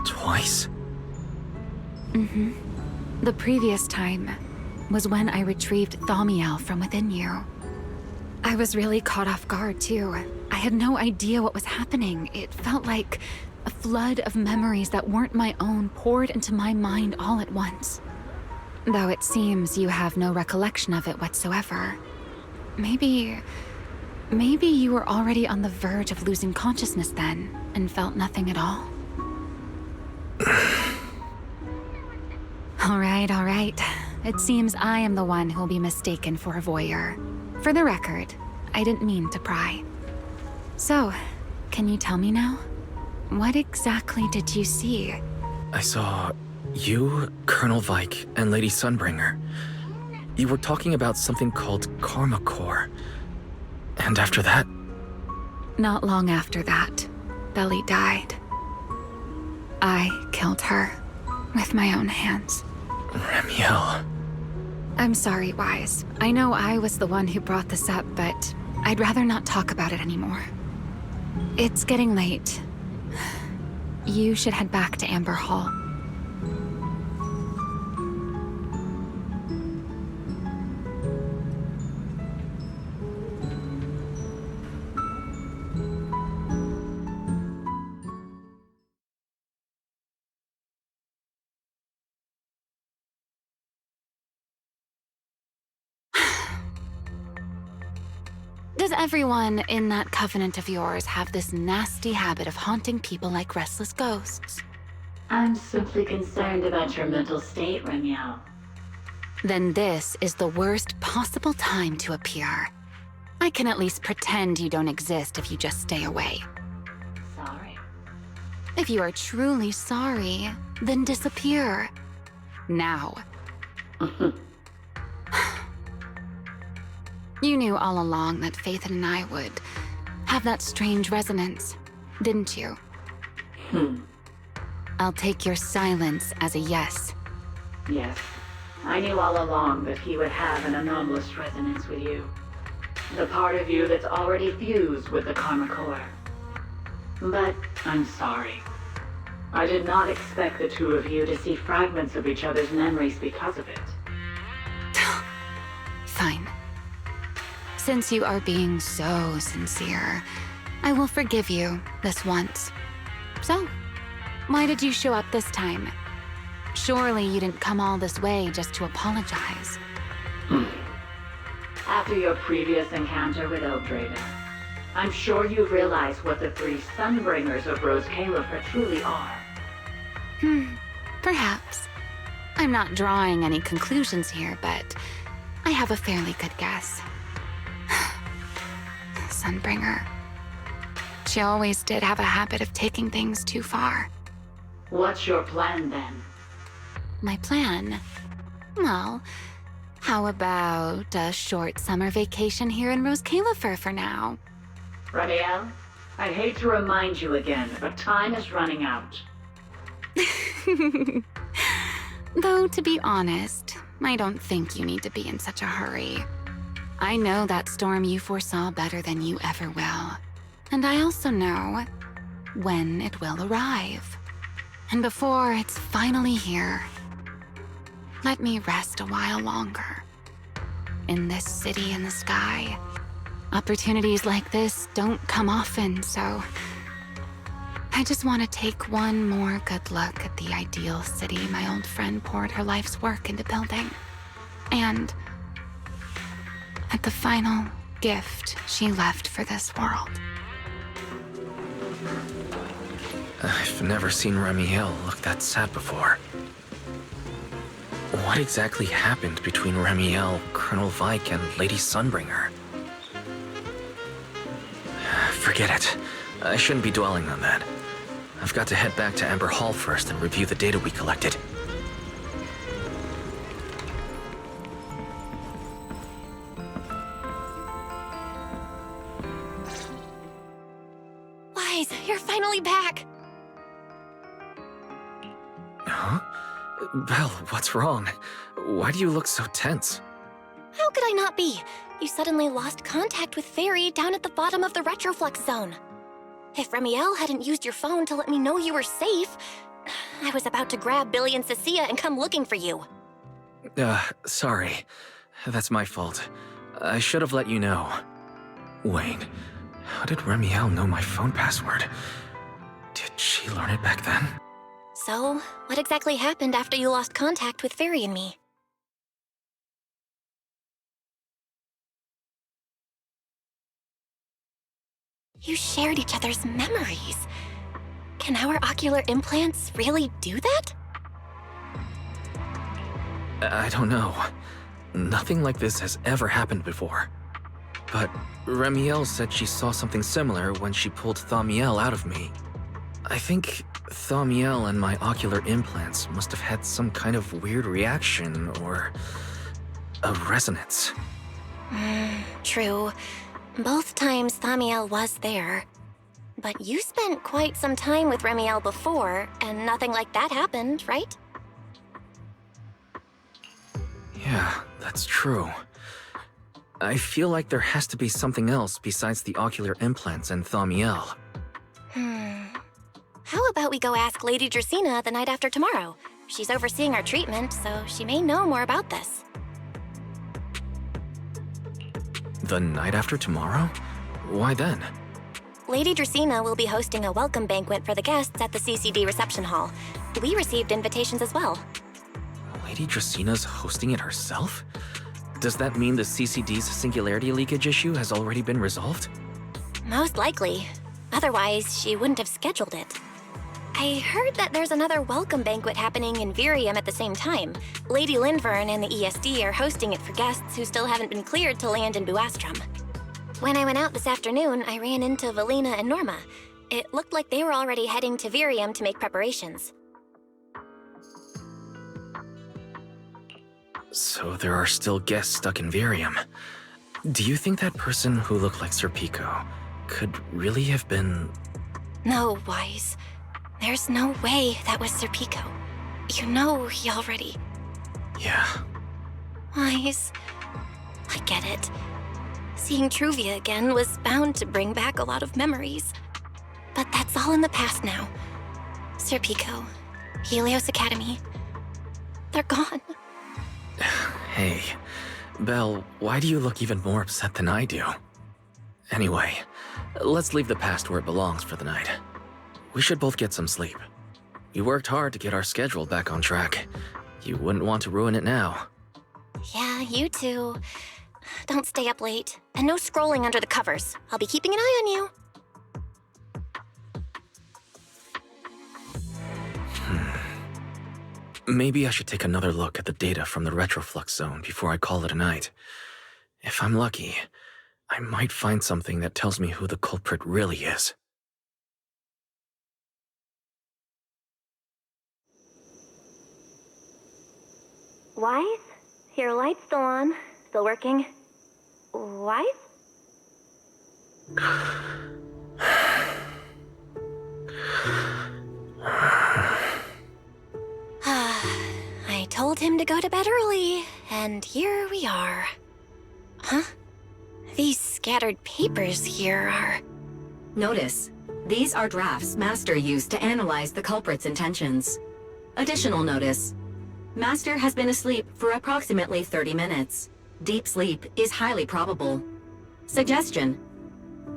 Twice? Mm-hmm. The previous time was when I retrieved Thaumiel from within you. I was really caught off guard, too. I had no idea what was happening. It felt like a flood of memories that weren't my own poured into my mind all at once. Though it seems you have no recollection of it whatsoever. Maybe you were already on the verge of losing consciousness then, and felt nothing at all. All right. It seems I am the one who'll be mistaken for a voyeur. For the record, I didn't mean to pry. So, can you tell me now? What exactly did you see? I saw you, Colonel Vike, and Lady Sunbringer. You were talking about something called Karma Core. And after that? Not long after that, Belly died. I killed her with my own hands. Remiel. I'm sorry, Wise. I know I was the one who brought this up, but I'd rather not talk about it anymore. It's getting late. You should head back to Amber Hall. Does everyone in that covenant of yours have this nasty habit of haunting people like restless ghosts? I'm simply concerned about your mental state, Remiel. Then this is the worst possible time to appear. I can at least pretend you don't exist if you just stay away. Sorry. If you are truly sorry, then disappear. Now. You knew all along that Phaethon and I would have that strange resonance, didn't you? I'll take your silence as a yes. Yes. I knew all along that he would have an anomalous resonance with you. The part of you that's already fused with the Karma Core. But I'm sorry. I did not expect the two of you to see fragments of each other's memories because of it. Fine. Since you are being so sincere, I will forgive you this once. So, why did you show up this time? Surely you didn't come all this way just to apologize. After your previous encounter with Eldrada, I'm sure you've realized what the three Sunbringers of Rose Califer truly are. Perhaps. I'm not drawing any conclusions here, but I have a fairly good guess. Sunbringer. She always did have a habit of taking things too far. What's your plan, then? My plan? Well, how about a short summer vacation here in Rose Califer for now? Ramiel, I hate to remind you again, but time is running out. Though, to be honest, I don't think you need to be in such a hurry. I know that storm you foresaw better than you ever will. And I also know when it will arrive. And before it's finally here, let me rest a while longer. In this city in the sky, opportunities like this don't come often, so I just want to take one more good look at the ideal city my old friend poured her life's work into building. And at the final gift she left for this world. I've never seen Ramiel look that sad before. What exactly happened between Ramiel, Colonel Vike, and Lady Sunbringer? Forget it. I shouldn't be dwelling on that. I've got to head back to Amber Hall first and review the data we collected. Wise, you're finally back! Huh? Belle, what's wrong? Why do you look so tense? How could I not be? You suddenly lost contact with Fairy down at the bottom of the Retroflux zone. If Ramiel hadn't used your phone to let me know you were safe, I was about to grab Billy and Cecilia and come looking for you. Sorry. That's my fault. I should have let you know. Wait, how did Ramiel know my phone password? Did she learn it back then? So, what exactly happened after you lost contact with Fairy and me? You shared each other's memories. Can our ocular implants really do that? I don't know. Nothing like this has ever happened before. But Ramiel said she saw something similar when she pulled Thaumiel out of me. I think Thaumiel and my ocular implants must have had some kind of weird reaction or a resonance. True. Both times Thaumiel was there. But you spent quite some time with Ramiel before, and nothing like that happened, right? Yeah, that's true. I feel like there has to be something else besides the ocular implants and Thaumiel. How about we go ask Lady Dracaena the night after tomorrow? She's overseeing our treatment, so she may know more about this. The night after tomorrow? Why then? Lady Dracaena will be hosting a welcome banquet for the guests at the CCD reception hall. We received invitations as well. Lady Draceena's hosting it herself? Does that mean the CCD's singularity leakage issue has already been resolved? Most likely. Otherwise, she wouldn't have scheduled it. I heard that there's another welcome banquet happening in Virium at the same time. Lady Linvern and the ESD are hosting it for guests who still haven't been cleared to land in Buastrom. When I went out this afternoon, I ran into Valina and Norma. It looked like they were already heading to Virium to make preparations. So there are still guests stuck in Virium. Do you think that person who looked like Sir Pico could really have been... No, Wise. There's no way that was Sir Pico. You know he already... Yeah. Wise, I get it. Seeing Truvia again was bound to bring back a lot of memories. But that's all in the past now. Sir Pico, Helios Academy, they're gone. Hey, Belle, why do you look even more upset than I do? Anyway, let's leave the past where it belongs for the night. We should both get some sleep. We worked hard to get our schedule back on track. You wouldn't want to ruin it now. Yeah, you too. Don't stay up late. And no scrolling under the covers. I'll be keeping an eye on you. Maybe I should take another look at the data from the retroflux zone before I call it a night. If I'm lucky, I might find something that tells me who the culprit really is. Wise? Your light's still on. Still working. Wise? I told him to go to bed early, and here we are. Huh? These scattered papers here are... Notice, these are drafts Master used to analyze the culprit's intentions. Additional notice. Master has been asleep for approximately 30 minutes. Deep sleep is highly probable. Suggestion.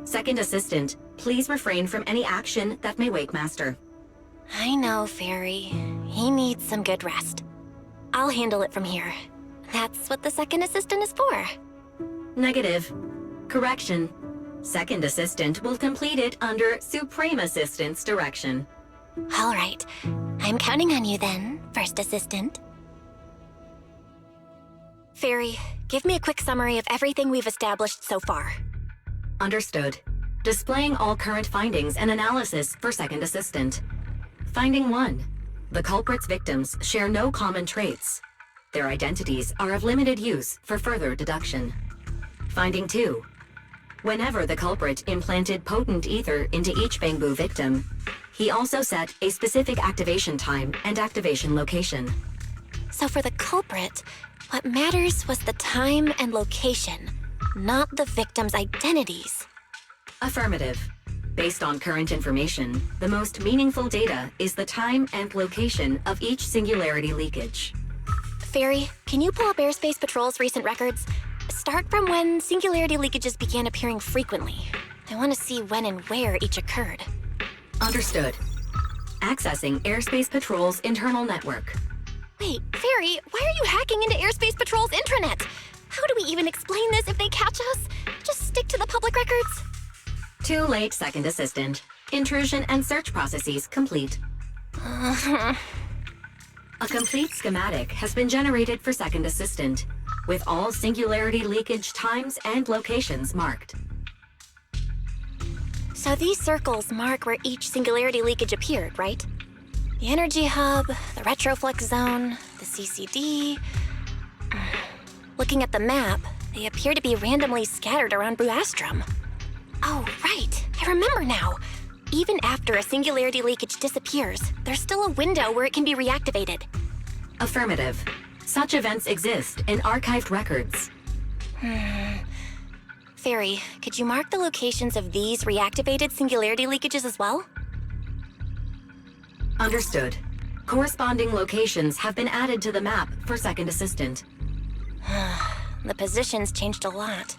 Second Assistant, please refrain from any action that may wake Master. I know, Fairy. He needs some good rest. I'll handle it from here. That's what the Second Assistant is for. Negative. Correction. Second Assistant will complete it under Supreme Assistant's direction. All right. I'm counting on you then, First Assistant. Fairy, give me a quick summary of everything we've established so far. Understood. Displaying all current findings and analysis for Second Assistant. Finding 1. The culprit's victims share no common traits. Their identities are of limited use for further deduction. Finding 2. Whenever the culprit implanted potent ether into each Bangbu victim, he also set a specific activation time and activation location. So for the culprit, what matters was the time and location, not the victim's identities. Affirmative. Based on current information, the most meaningful data is the time and location of each singularity leakage. Fairy, can you pull up Airspace Patrol's recent records? Start from when singularity leakages began appearing frequently. I want to see when and where each occurred. Understood. Accessing Airspace Patrol's internal network. Wait, Fairy, why are you hacking into Airspace Patrol's intranet? How do we even explain this if they catch us? Just stick to the public records? Too late, Second Assistant. Intrusion and search processes complete. A complete schematic has been generated for Second Assistant, with all singularity leakage times and locations marked. So these circles mark where each singularity leakage appeared, right? The energy hub, the retroflux zone, the CCD... Looking at the map, they appear to be randomly scattered around Buastrum. Oh, right. I remember now. Even after a singularity leakage disappears, there's still a window where it can be reactivated. Affirmative. Such events exist in archived records. Fairy, could you mark the locations of these reactivated singularity leakages as well? Understood. Corresponding locations have been added to the map for Second Assistant. The positions changed a lot.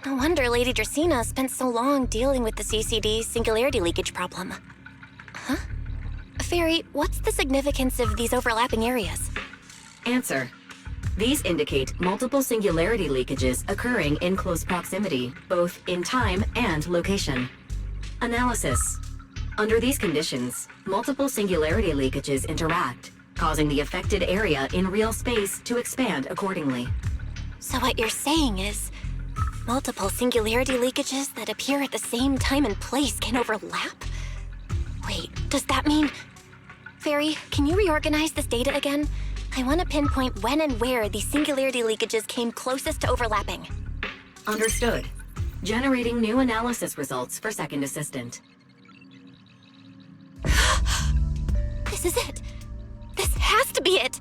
No wonder Lady Dracaena spent so long dealing with the CCD's singularity leakage problem. Huh? Fairy, what's the significance of these overlapping areas? Answer. These indicate multiple singularity leakages occurring in close proximity, both in time and location. Analysis. Under these conditions, multiple singularity leakages interact, causing the affected area in real space to expand accordingly. So what you're saying is, multiple singularity leakages that appear at the same time and place can overlap? Wait, does that mean... Fairy, can you reorganize this data again? I want to pinpoint when and where these singularity leakages came closest to overlapping. Understood. Generating new analysis results for Second Assistant. This is it! This has to be it!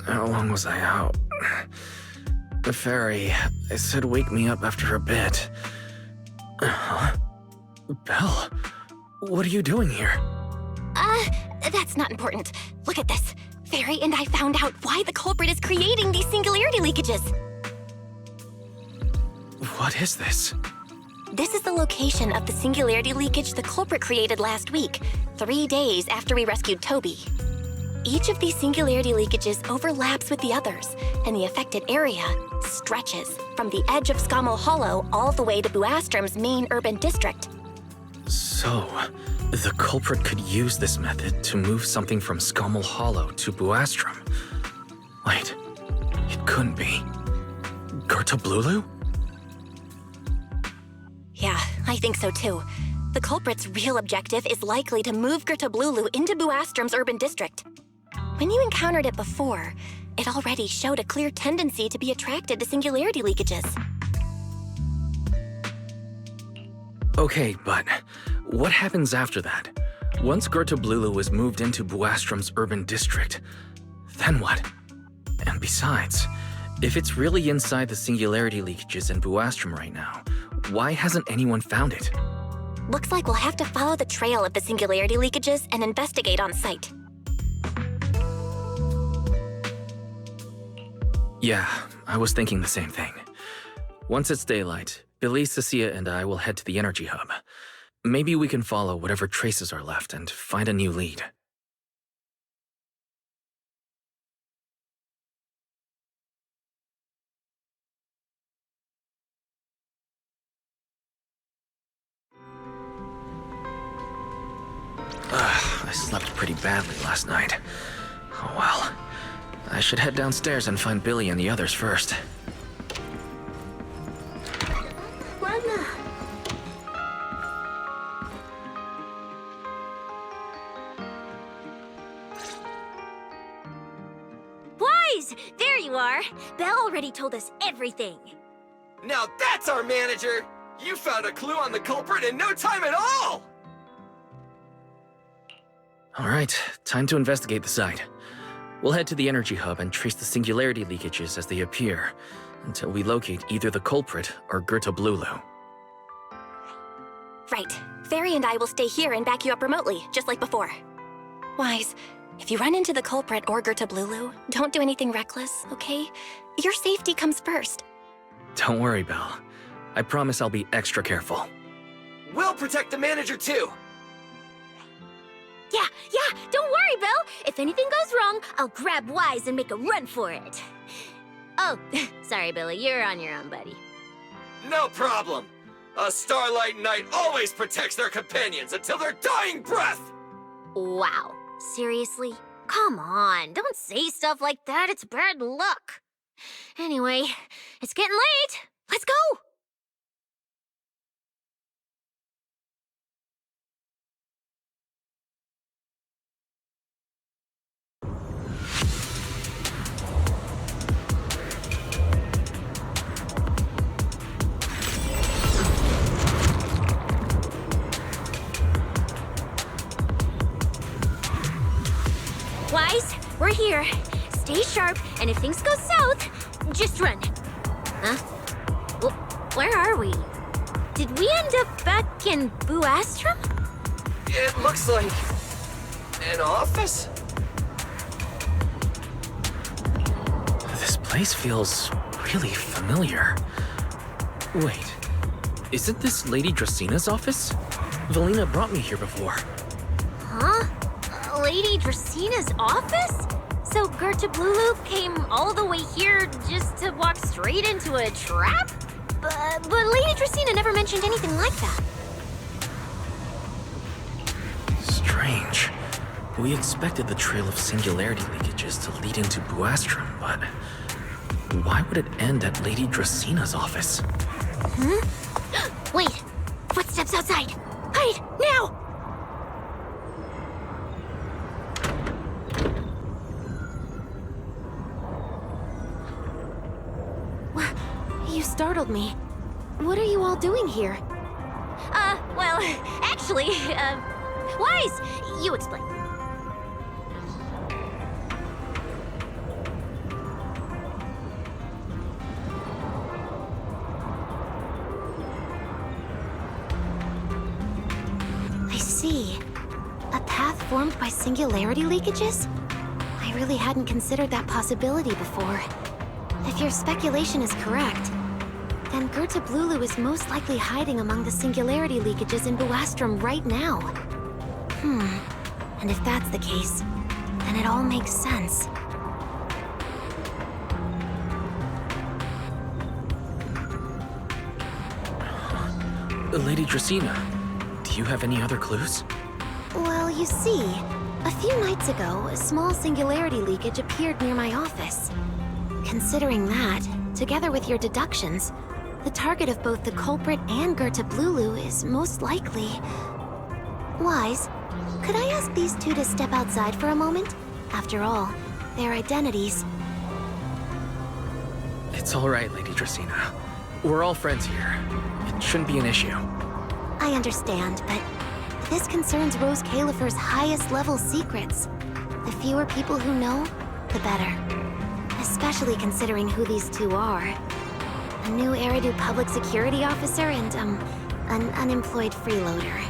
How long was I out? The fairy, I said wake me up after a bit. Belle, what are you doing here? That's not important. Look at this. Fairy and I found out why the culprit is creating these singularity leakages. What is this? This is the location of the singularity leakage the culprit created last week, 3 days after we rescued Toby. each of these singularity leakages overlaps with the others, and the affected area stretches from the edge of Scommel Hollow all the way to Buastrum's main urban district. So, the culprit could use this method to move something from Scommel Hollow to Buastrum. Wait, it couldn't be. Gertablulu? Yeah, I think so too. The culprit's real objective is likely to move Gertablulu into Buastrum's urban district. When you encountered it before, it already showed a clear tendency to be attracted to singularity leakages. Okay, but what happens after that? Once Gertablulu is moved into Buastrum's urban district, then what? And besides, if it's really inside the singularity leakages in Buastrum right now, why hasn't anyone found it? Looks like we'll have to follow the trail of the singularity leakages and investigate on site. Yeah, I was thinking the same thing. Once it's daylight, Billy, Cecilia, and I will head to the energy hub. Maybe we can follow whatever traces are left and find a new lead. I slept pretty badly last night. Oh well. I should head downstairs and find Billy and the others first. Wise! There you are! Belle already told us everything. Now that's our manager! You found a clue on the culprit in no time at all! Alright, time to investigate the site. We'll head to the energy hub and trace the singularity leakages as they appear, until we locate either the culprit or Gertablulu. Right. Fairy and I will stay here and back you up remotely, just like before. Wise, if you run into the culprit or Gertablulu, don't do anything reckless, okay? Your safety comes first. Don't worry, Belle. I promise I'll be extra careful. We'll protect the manager too! Yeah, don't worry, Belle. If anything goes wrong, I'll grab Wise and make a run for it. Oh, sorry, Billy, you're on your own, buddy. No problem. A Starlight Knight always protects their companions until their dying breath! Wow, seriously? Come on, don't say stuff like that, it's bad luck. Anyway, it's getting late. Let's go! Wise, we're here. Stay sharp, and if things go south, just run. Huh? Where are we? Did we end up back in Buastrum? It looks like... an office? This place feels really familiar. Wait, isn't this Lady Dracina's office? Valina brought me here before. Huh? Lady Dracina's office? So Gertablulu came all the way here just to walk straight into a trap? But Lady Dracina never mentioned anything like that. Strange. We expected the trail of singularity leakages to lead into Buastrum, but why would it end at Lady Dracina's office? Wait! Footsteps outside! Hide! Now! You startled me. What are you all doing here? Well, actually, Wise, you explain. I see. A path formed by singularity leakages? I really hadn't considered that possibility before. If your speculation is correct, then Gertablulu is most likely hiding among the singularity leakages in Buastrum right now. And if that's the case, then and it all makes sense. Lady Dracaena, do you have any other clues? Well, you see, a few nights ago, a small singularity leakage appeared near my office. Considering that, together with your deductions, the target of both the culprit and Goethe Blulu is most likely... Wise, could I ask these two to step outside for a moment? After all, their identities... It's all right, Lady Dracaena. We're all friends here. It shouldn't be an issue. I understand, but this concerns Rose Califer's highest level secrets. The fewer people who know, the better. Especially considering who these two are. A Nью-Эриду public security officer and, an unemployed freeloader.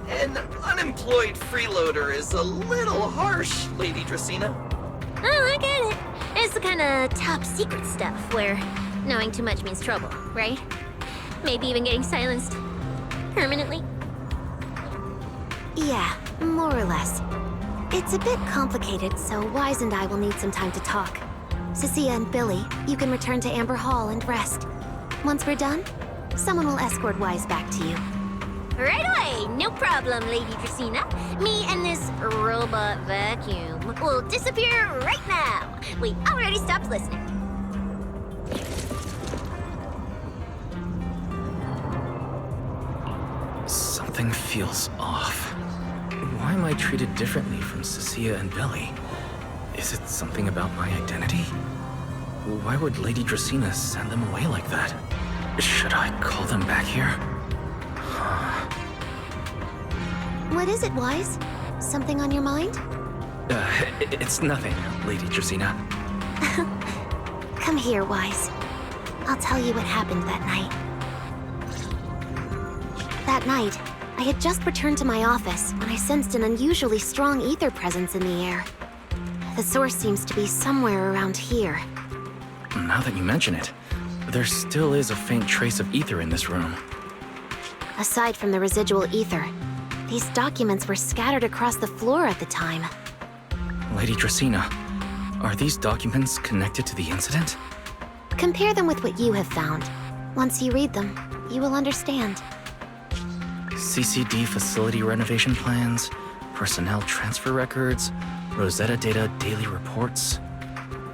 An unemployed freeloader is a little harsh, Lady Dracaena. Oh, I get it. It's the kind of top secret stuff where knowing too much means trouble, right? Maybe even getting silenced permanently? Yeah, more or less. It's a bit complicated, so Wise and I will need some time to talk. Cecilia and Billy, you can return to Amber Hall and rest. Once we're done, someone will escort Wise back to you. Right away, no problem, Lady Dracaena. Me and this robot vacuum will disappear right now. We already stopped listening. Something feels off. Why am I treated differently from Cecilia and Billy? Is it something about my identity? Why would Lady Dracaena send them away like that? Should I call them back here? What is it, Wise? Something on your mind? It's nothing, Lady Dracaena. Come here, Wise. I'll tell you what happened that night. That night, I had just returned to my office when I sensed an unusually strong ether presence in the air. The source seems to be somewhere around here. Now that you mention it, there still is a faint trace of ether in this room. Aside from the residual ether, these documents were scattered across the floor at the time. Lady Dracaena, are these documents connected to the incident? Compare them with what you have found. Once you read them, you will understand. CCD facility renovation plans, personnel transfer records, Rosetta Data daily reports.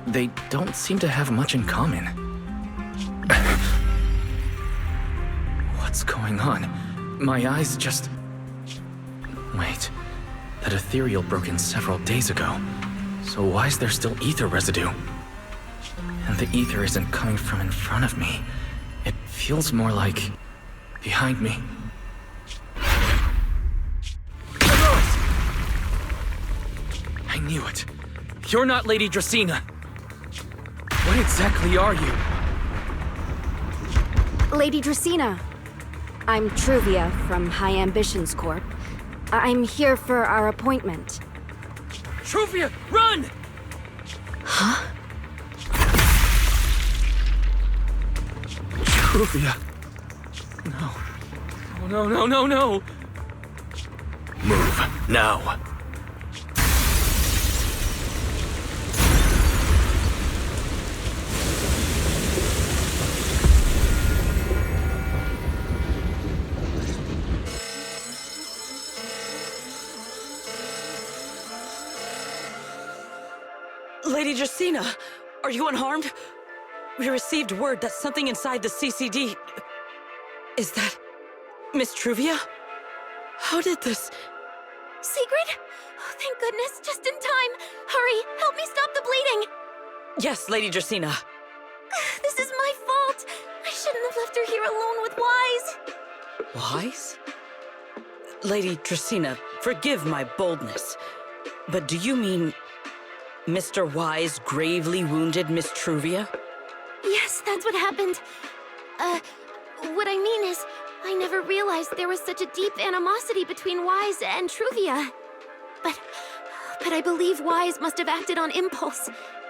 They don't seem to have much in common. What's going on? My eyes just... Wait, that ethereal broke in several days ago. So why is there still ether residue? And the ether isn't coming from in front of me. It feels more like... behind me. I knew it. You're not Lady Dracaena. What exactly are you? Lady Dracaena. I'm Truvia from High Ambitions Corp. I'm here for our appointment. Truvia, run! Huh? Truvia. No. No. Move, now. Lady Dracaena, are you unharmed? We received word that something inside the CCD... Is that... Miss Truvia? How did this... Sigrid? Oh, thank goodness, just in time. Hurry, help me stop the bleeding. Yes, Lady Dracaena. This is my fault. I shouldn't have left her here alone with Wise. Wise? Lady Dracaena, forgive my boldness, but do you mean... Mr. Wise gravely wounded Miss Truvia? Yes, that's what happened. What I mean is, I never realized there was such a deep animosity between Wise and Truvia. But I believe Wise must have acted on impulse.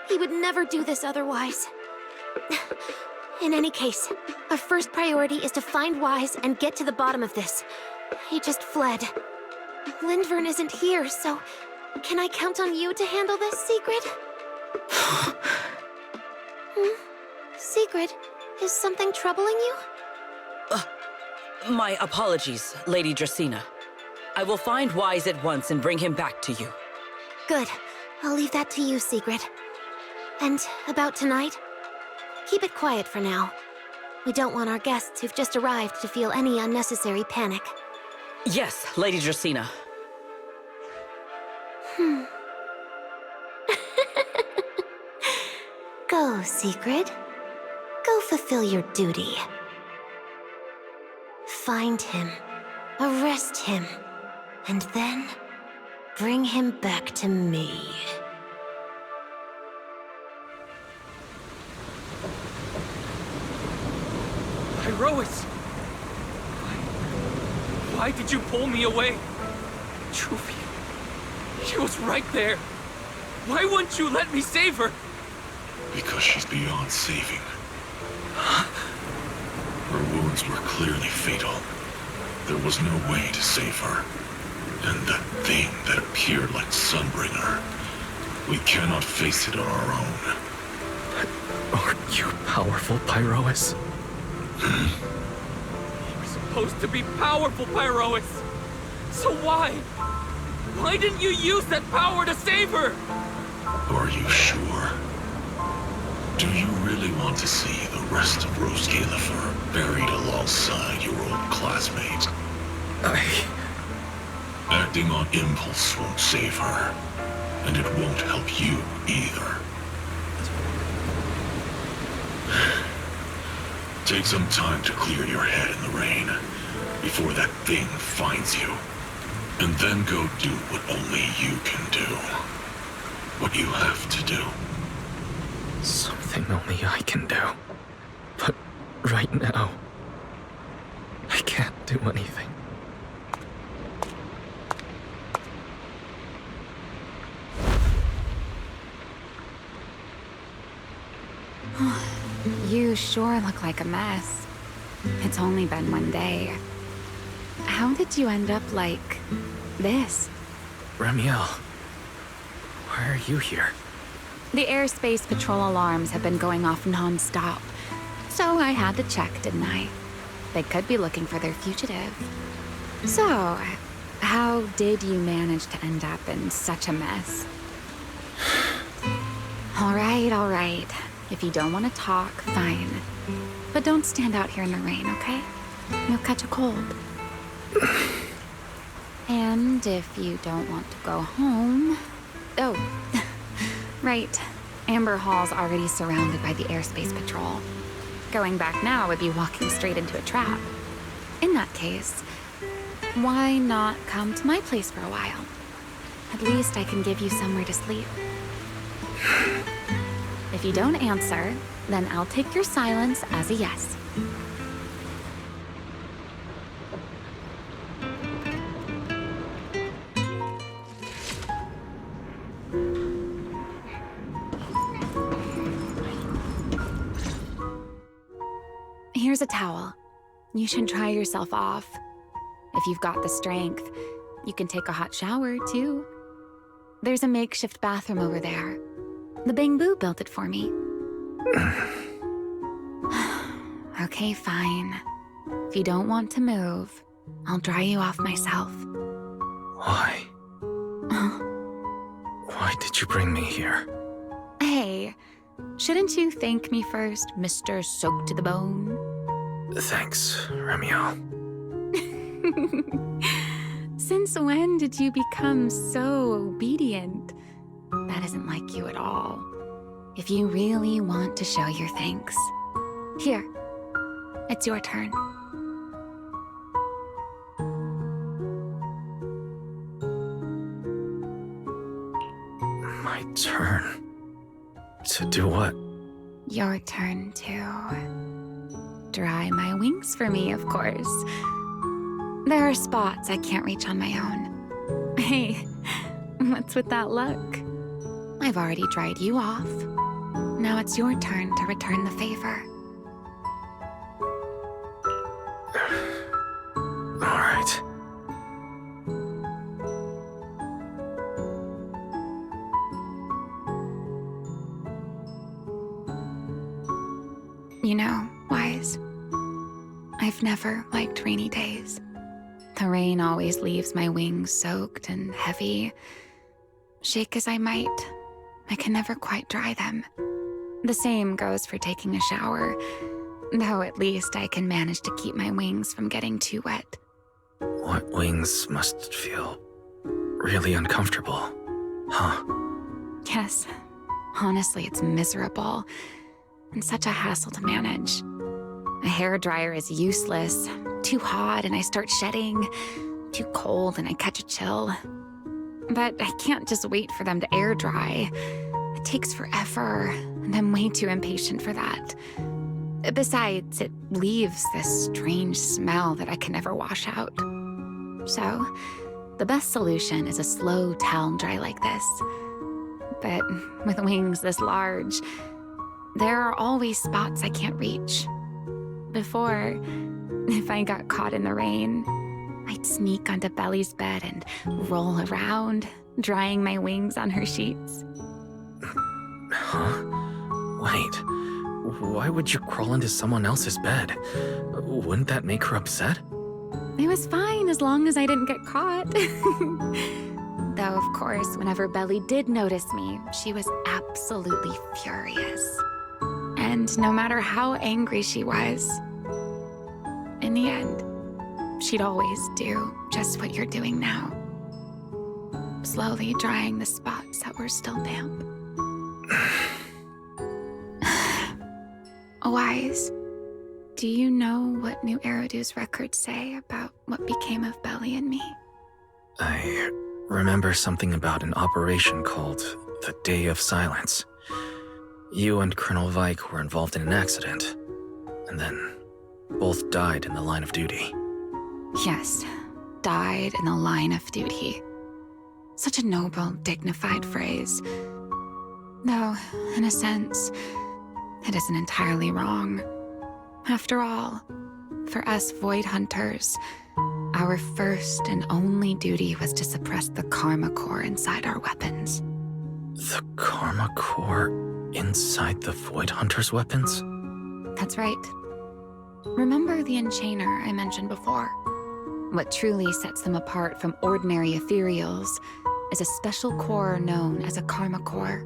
He would never do this otherwise. In any case, our first priority is to find Wise and get to the bottom of this. He just fled. Lindvern isn't here, so can I count on you to handle this, Sigrid? Sigrid, is something troubling you? My apologies, Lady Dracaena. I will find Wise at once and bring him back to you. Good. I'll leave that to you, Sigrid. And about tonight? Keep it quiet for now. We don't want our guests who've just arrived to feel any unnecessary panic. Yes, Lady Dracaena. Go, Sigrid. Go fulfill your duty. Find him, arrest him, and then bring him back to me. Iroas! Why did you pull me away? Truvia, she was right there. Why wouldn't you let me save her? Because she's beyond saving. Her wounds were clearly fatal. There was no way to save her. And that thing that appeared like Sunbringer, we cannot face it on our own. Aren't you powerful, Pyroas? You're supposed to be powerful, Pyroas. So why? Why didn't you use that power to save her? Are you sure? Do you really want to see the rest of Rose Calyfer buried alongside your old classmate? Acting on impulse won't save her, and it won't help you either. Take some time to clear your head in the rain before that thing finds you. And then go do what only you can do. What you have to do. Something only I can do. But right now, I can't do anything. You sure look like a mess. It's only been one day. How did you end up like this? Ramiel, why are you here? The airspace patrol alarms have been going off non-stop, so I had to check, didn't I? They could be looking for their fugitive. So, how did you manage to end up in such a mess? All right. If you don't want to talk, fine. But don't stand out here in the rain, okay? You'll catch a cold. And if you don't want to go home... Oh, right. Amber Hall's already surrounded by the airspace patrol. Going back now would be walking straight into a trap. In that case, why not come to my place for a while? At least I can give you somewhere to sleep. If you don't answer, then I'll take your silence as a yes. Here's a towel. You should dry yourself off. If you've got the strength, you can take a hot shower, too. There's a makeshift bathroom over there. The Bangbu built it for me. Okay, fine. If you don't want to move, I'll dry you off myself. Why? Why did you bring me here? Hey, shouldn't you thank me first, Mr. Soaked to the Bone? Thanks, Ramiel. Since when did you become so obedient? That isn't like you at all. If you really want to show your thanks, here, it's your turn. My turn? To do what? Your turn to dry my wings for me, of course. There are spots I can't reach on my own. Hey, what's with that look? I've already dried you off. Now it's your turn to return the favor. All right. You know, Wise, I've never liked rainy days. The rain always leaves my wings soaked and heavy. Shake as I might, I can never quite dry them. The same goes for taking a shower, though at least I can manage to keep my wings from getting too wet. Wet wings must feel really uncomfortable, huh? Yes, honestly, it's miserable and such a hassle to manage. A hairdryer is useless, too hot and I start shedding, too cold and I catch a chill. But I can't just wait for them to air dry. It takes forever, and I'm way too impatient for that. Besides, it leaves this strange smell that I can never wash out. So, the best solution is a slow towel dry like this. But with wings this large, there are always spots I can't reach. Before, if I got caught in the rain, I'd sneak onto Belly's bed and roll around, drying my wings on her sheets. Huh? Wait, why would you crawl into someone else's bed? Wouldn't that make her upset? It was fine as long as I didn't get caught. Though, of course, whenever Belly did notice me, she was absolutely furious. And no matter how angry she was, in the end, she'd always do just what you're doing now. Slowly drying the spots that were still damp. Wise, do you know what Nью-Эриdu's records say about what became of Belly and me? I remember something about an operation called the Day of Silence. You and Colonel Vike were involved in an accident, and then both died in the line of duty. Yes, died in the line of duty. Such a noble, dignified phrase. Though, in a sense, it isn't entirely wrong. After all, for us Void Hunters, our first and only duty was to suppress the Karma Core inside our weapons. The Karma Core inside the Void Hunter's weapons? That's right. Remember the Enchainer I mentioned before? What truly sets them apart from ordinary ethereals is a special core known as a Karma Core,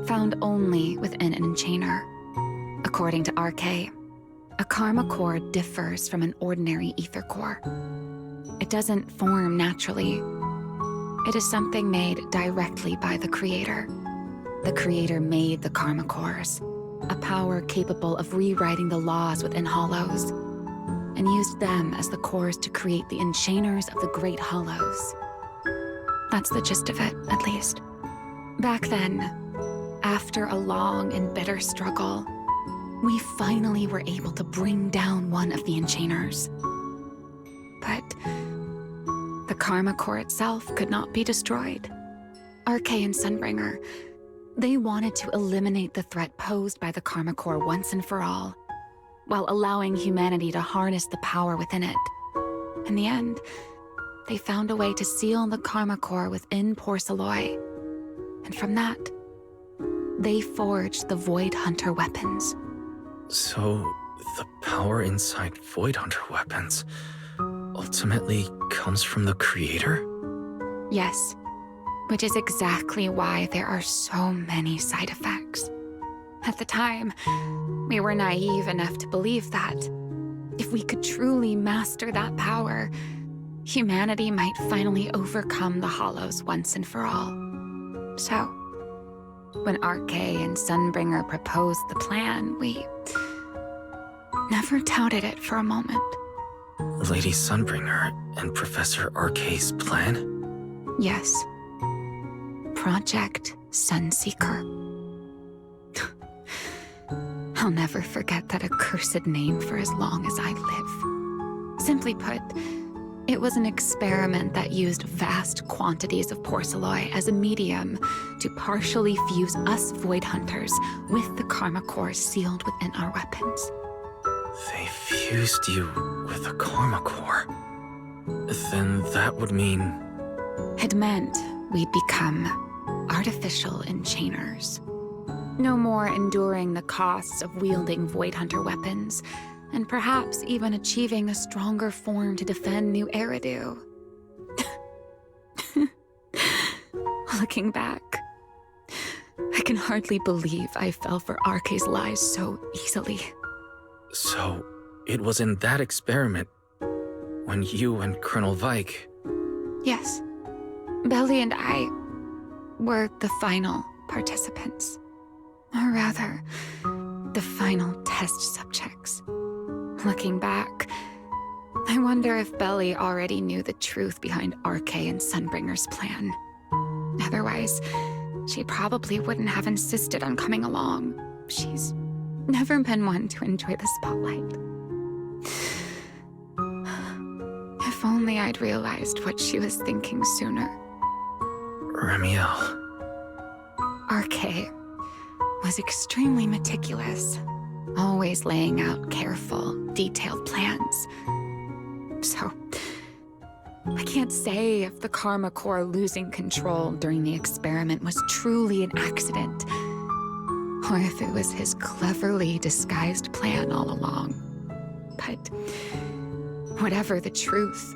found only within an Enchainer. According to RK, a Karma Core differs from an ordinary ether core. It doesn't form naturally. It is something made directly by the Creator. The Creator made the Karma Cores, a power capable of rewriting the laws within Hollows, and used them as the cores to create the Enchainers of the Great Hollows. That's the gist of it, at least. Back then, after a long and bitter struggle, we finally were able to bring down one of the Enchainers. But the Karma Core itself could not be destroyed. RK and Sunbringer, they wanted to eliminate the threat posed by the Karma Core once and for all, while allowing humanity to harness the power within it. In the end, they found a way to seal the Karma Core within Porceloy. And from that, they forged the Void Hunter weapons. So, the power inside Void Hunter weapons ultimately comes from the Creator? Yes, which is exactly why there are so many side effects. At the time, we were naive enough to believe that if we could truly master that power, humanity might finally overcome the Hollows once and for all. So, when RK and Sunbringer proposed the plan, we never doubted it for a moment. Lady Sunbringer and Professor RK's plan? Yes. Project Sunseeker. I'll never forget that accursed name for as long as I live. Simply put, it was an experiment that used vast quantities of Porceloy as a medium to partially fuse us Void Hunters with the Karma Core sealed within our weapons. They fused you with a Karma Core. Then that would mean... It meant we'd become artificial Enchainers. No more enduring the costs of wielding Void Hunter weapons, and perhaps even achieving a stronger form to defend Nью-Эриду. Looking back, I can hardly believe I fell for Arke's lies so easily. So, it was in that experiment when you and Colonel Vike... Yes. Belly and I were the final participants. Or rather, the final test subjects. Looking back, I wonder if Belly already knew the truth behind Arke and Sunbringer's plan. Otherwise, she probably wouldn't have insisted on coming along. She's never been one to enjoy the spotlight. If only I'd realized what she was thinking sooner. Ramiel. Arke was extremely meticulous, always laying out careful, detailed plans. So, I can't say if the Karma Core losing control during the experiment was truly an accident, or if it was his cleverly disguised plan all along. But whatever the truth,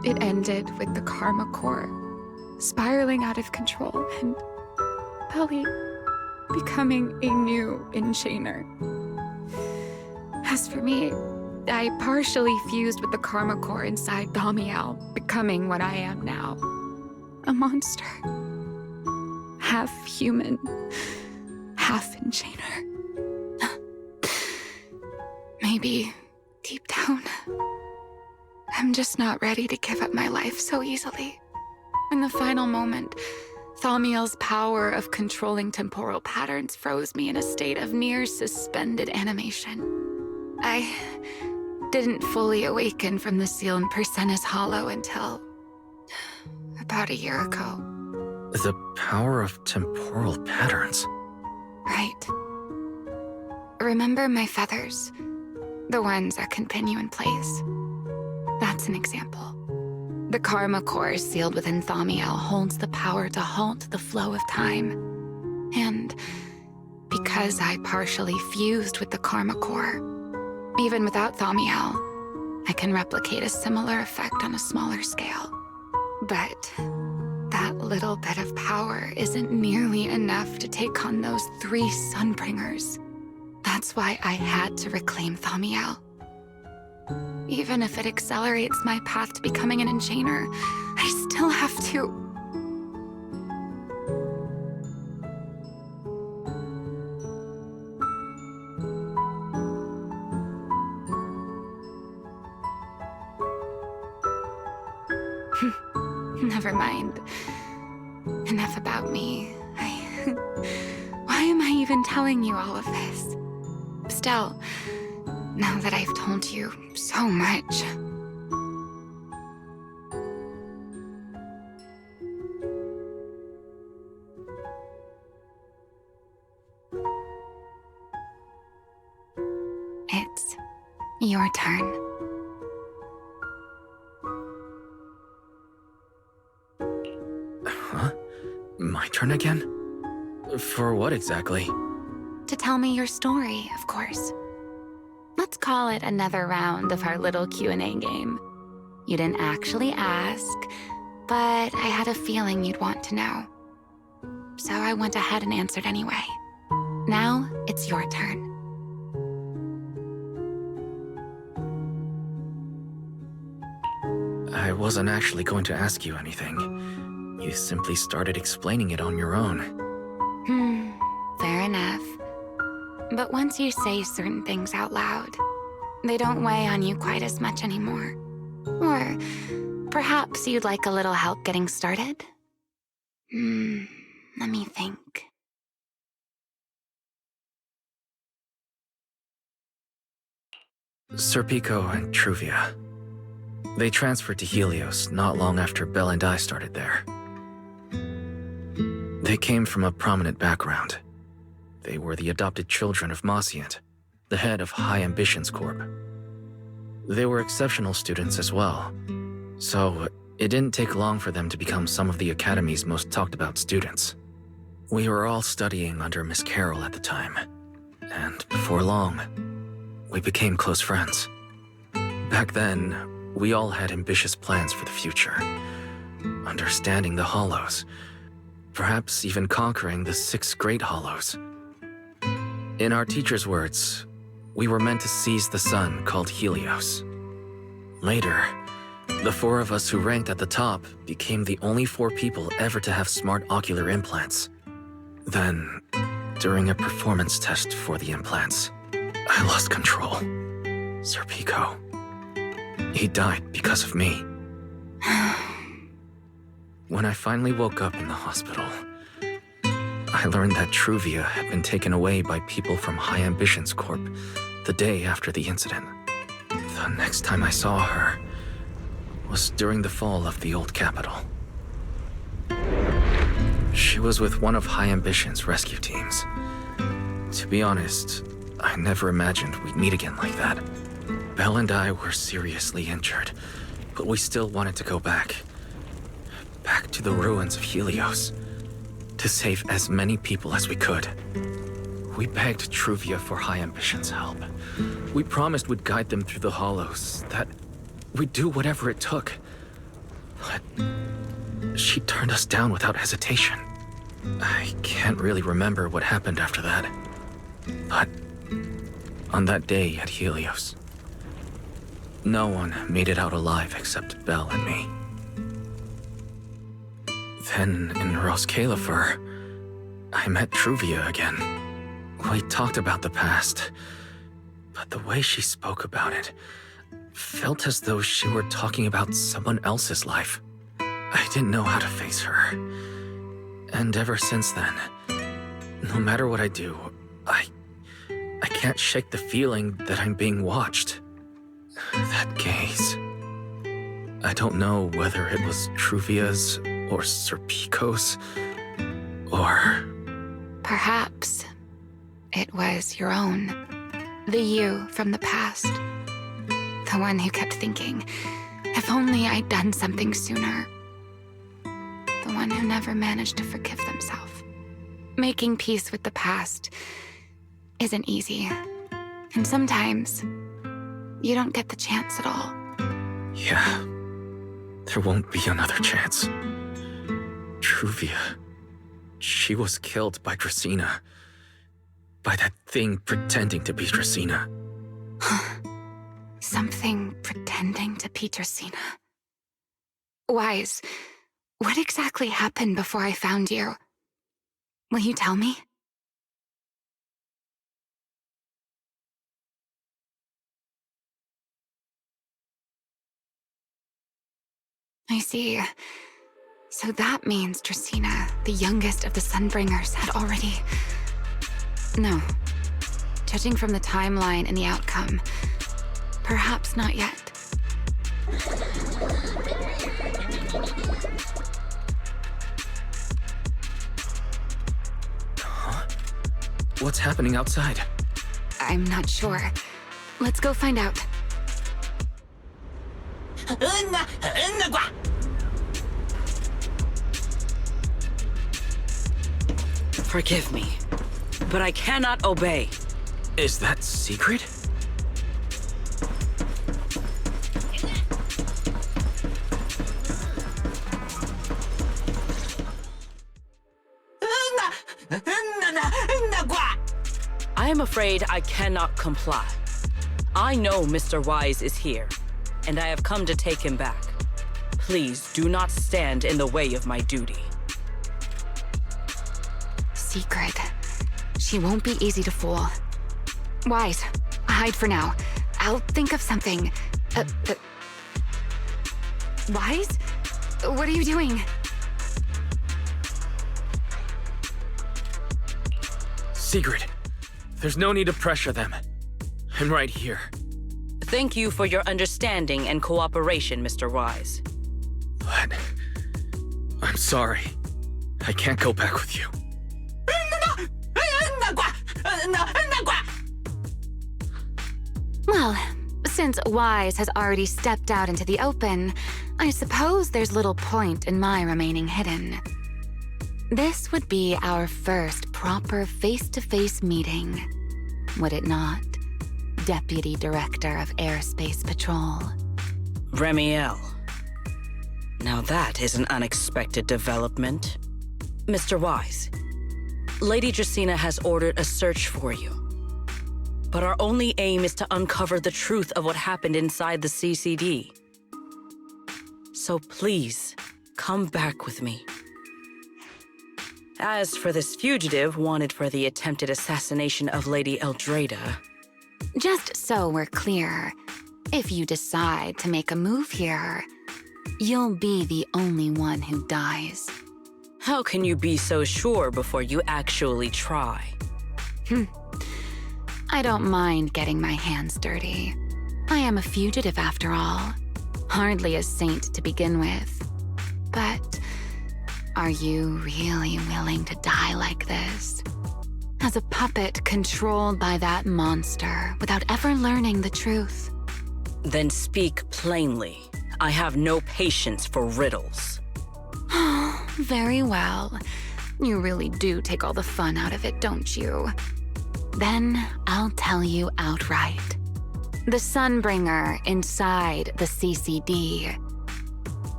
it ended with the Karma Core spiraling out of control and Belly becoming a new enchainer. As for me, I partially fused with the Karma Core inside Thamiel, becoming what I am now. A monster. Half human, half enchainer. Maybe, deep down, I'm just not ready to give up my life so easily. In the final moment, Thamiel's power of controlling temporal patterns froze me in a state of near suspended animation. I didn't fully awaken from the seal in Persena's Hollow until about a year ago. The power of temporal patterns? Right. Remember my feathers? The ones that continue in place? That's an example. The Karma Core sealed within Thamiel holds the power to halt the flow of time. And because I partially fused with the Karma Core, even without Thamiel, I can replicate a similar effect on a smaller scale. But that little bit of power isn't nearly enough to take on those 3 Sunbringers. That's why I had to reclaim Thamiel. Even if it accelerates my path to becoming an enchainer, I still have to... Never mind. Enough about me. Why am I even telling you all of this? Still, now that I've told you so much... It's your turn. Huh? My turn again? For what exactly? To tell me your story, of course. Let's call it another round of our little Q&A game. You didn't actually ask, but I had a feeling you'd want to know. So I went ahead and answered anyway. Now, it's your turn. I wasn't actually going to ask you anything. You simply started explaining it on your own. Fair enough. But once you say certain things out loud, they don't weigh on you quite as much anymore. Or perhaps you'd like a little help getting started? Let me think. Serpico and Truvia. They transferred to Helios not long after Belle and I started there. They came from a prominent background. They were the adopted children of Mosient, the head of High Ambitions Corp. They were exceptional students as well, so it didn't take long for them to become some of the Academy's most talked about students. We were all studying under Miss Carroll at the time, and before long, we became close friends. Back then, we all had ambitious plans for the future, understanding the Hollows, perhaps even conquering the 6 Great Hollows. In our teacher's words, we were meant to seize the sun called Helios. Later, the 4 of us who ranked at the top became the only 4 people ever to have smart ocular implants. Then, during a performance test for the implants, I lost control. Sir Pico. He died because of me. When I finally woke up in the hospital, I learned that Truvia had been taken away by people from High Ambitions Corp the day after the incident. The next time I saw her was during the fall of the old capital. She was with one of High Ambition's rescue teams. To be honest, I never imagined we'd meet again like that. Belle and I were seriously injured, but we still wanted to go back. Back to the ruins of Helios, to save as many people as we could. We begged Truvia for High Ambition's help. We promised we'd guide them through the Hollows, that we'd do whatever it took. But she turned us down without hesitation. I can't really remember what happened after that. But on that day at Helios, no one made it out alive except Belle and me. Then in Rose Califer, I met Truvia again. We talked about the past, but the way she spoke about it felt as though she were talking about someone else's life. I didn't know how to face her. And ever since then, no matter what I do, I can't shake the feeling that I'm being watched. That gaze. I don't know whether it was Truvia's or Sir Pico's, or... Perhaps it was your own. The you from the past. The one who kept thinking, if only I'd done something sooner. The one who never managed to forgive themselves. Making peace with the past isn't easy. And sometimes, you don't get the chance at all. Yeah. There won't be another chance. Truvia. She was killed by Dracena. By that thing pretending to be Dracena. Something pretending to be Dracena. Wise, what exactly happened before I found you? Will you tell me? I see. So that means Dracena, the youngest of the Sunbringers, had already... No. Judging from the timeline and the outcome, perhaps not yet. Huh? What's happening outside? I'm not sure. Let's go find out. Forgive me, but I cannot obey. Is that secret? I am afraid I cannot comply. I know Mr. Wise is here, and I have come to take him back. Please do not stand in the way of my duty. Secret. She won't be easy to fool. Wise, hide for now. I'll think of something. Wise? What are you doing? Secret. There's no need to pressure them. I'm right here. Thank you for your understanding and cooperation, Mr. Wise. But... I'm sorry. I can't go back with you. Well, since Wise has already stepped out into the open, I suppose there's little point in my remaining hidden. This would be our first proper face-to-face meeting, would it not, Deputy Director of Airspace Patrol? Remiel. Now that is an unexpected development. Mr. Wise, Lady Dracaena has ordered a search for you. But our only aim is to uncover the truth of what happened inside the CCD. So please, come back with me. As for this fugitive wanted for the attempted assassination of Lady Eldrada... Just so we're clear, if you decide to make a move here, you'll be the only one who dies. How can you be so sure before you actually try? I don't mind getting my hands dirty. I am a fugitive after all. Hardly a saint to begin with. But are you really willing to die like this? As a puppet controlled by that monster without ever learning the truth? Then speak plainly. I have no patience for riddles. Very well. You really do take all the fun out of it, don't you? Then I'll tell you outright. The Sunbringer inside the CCD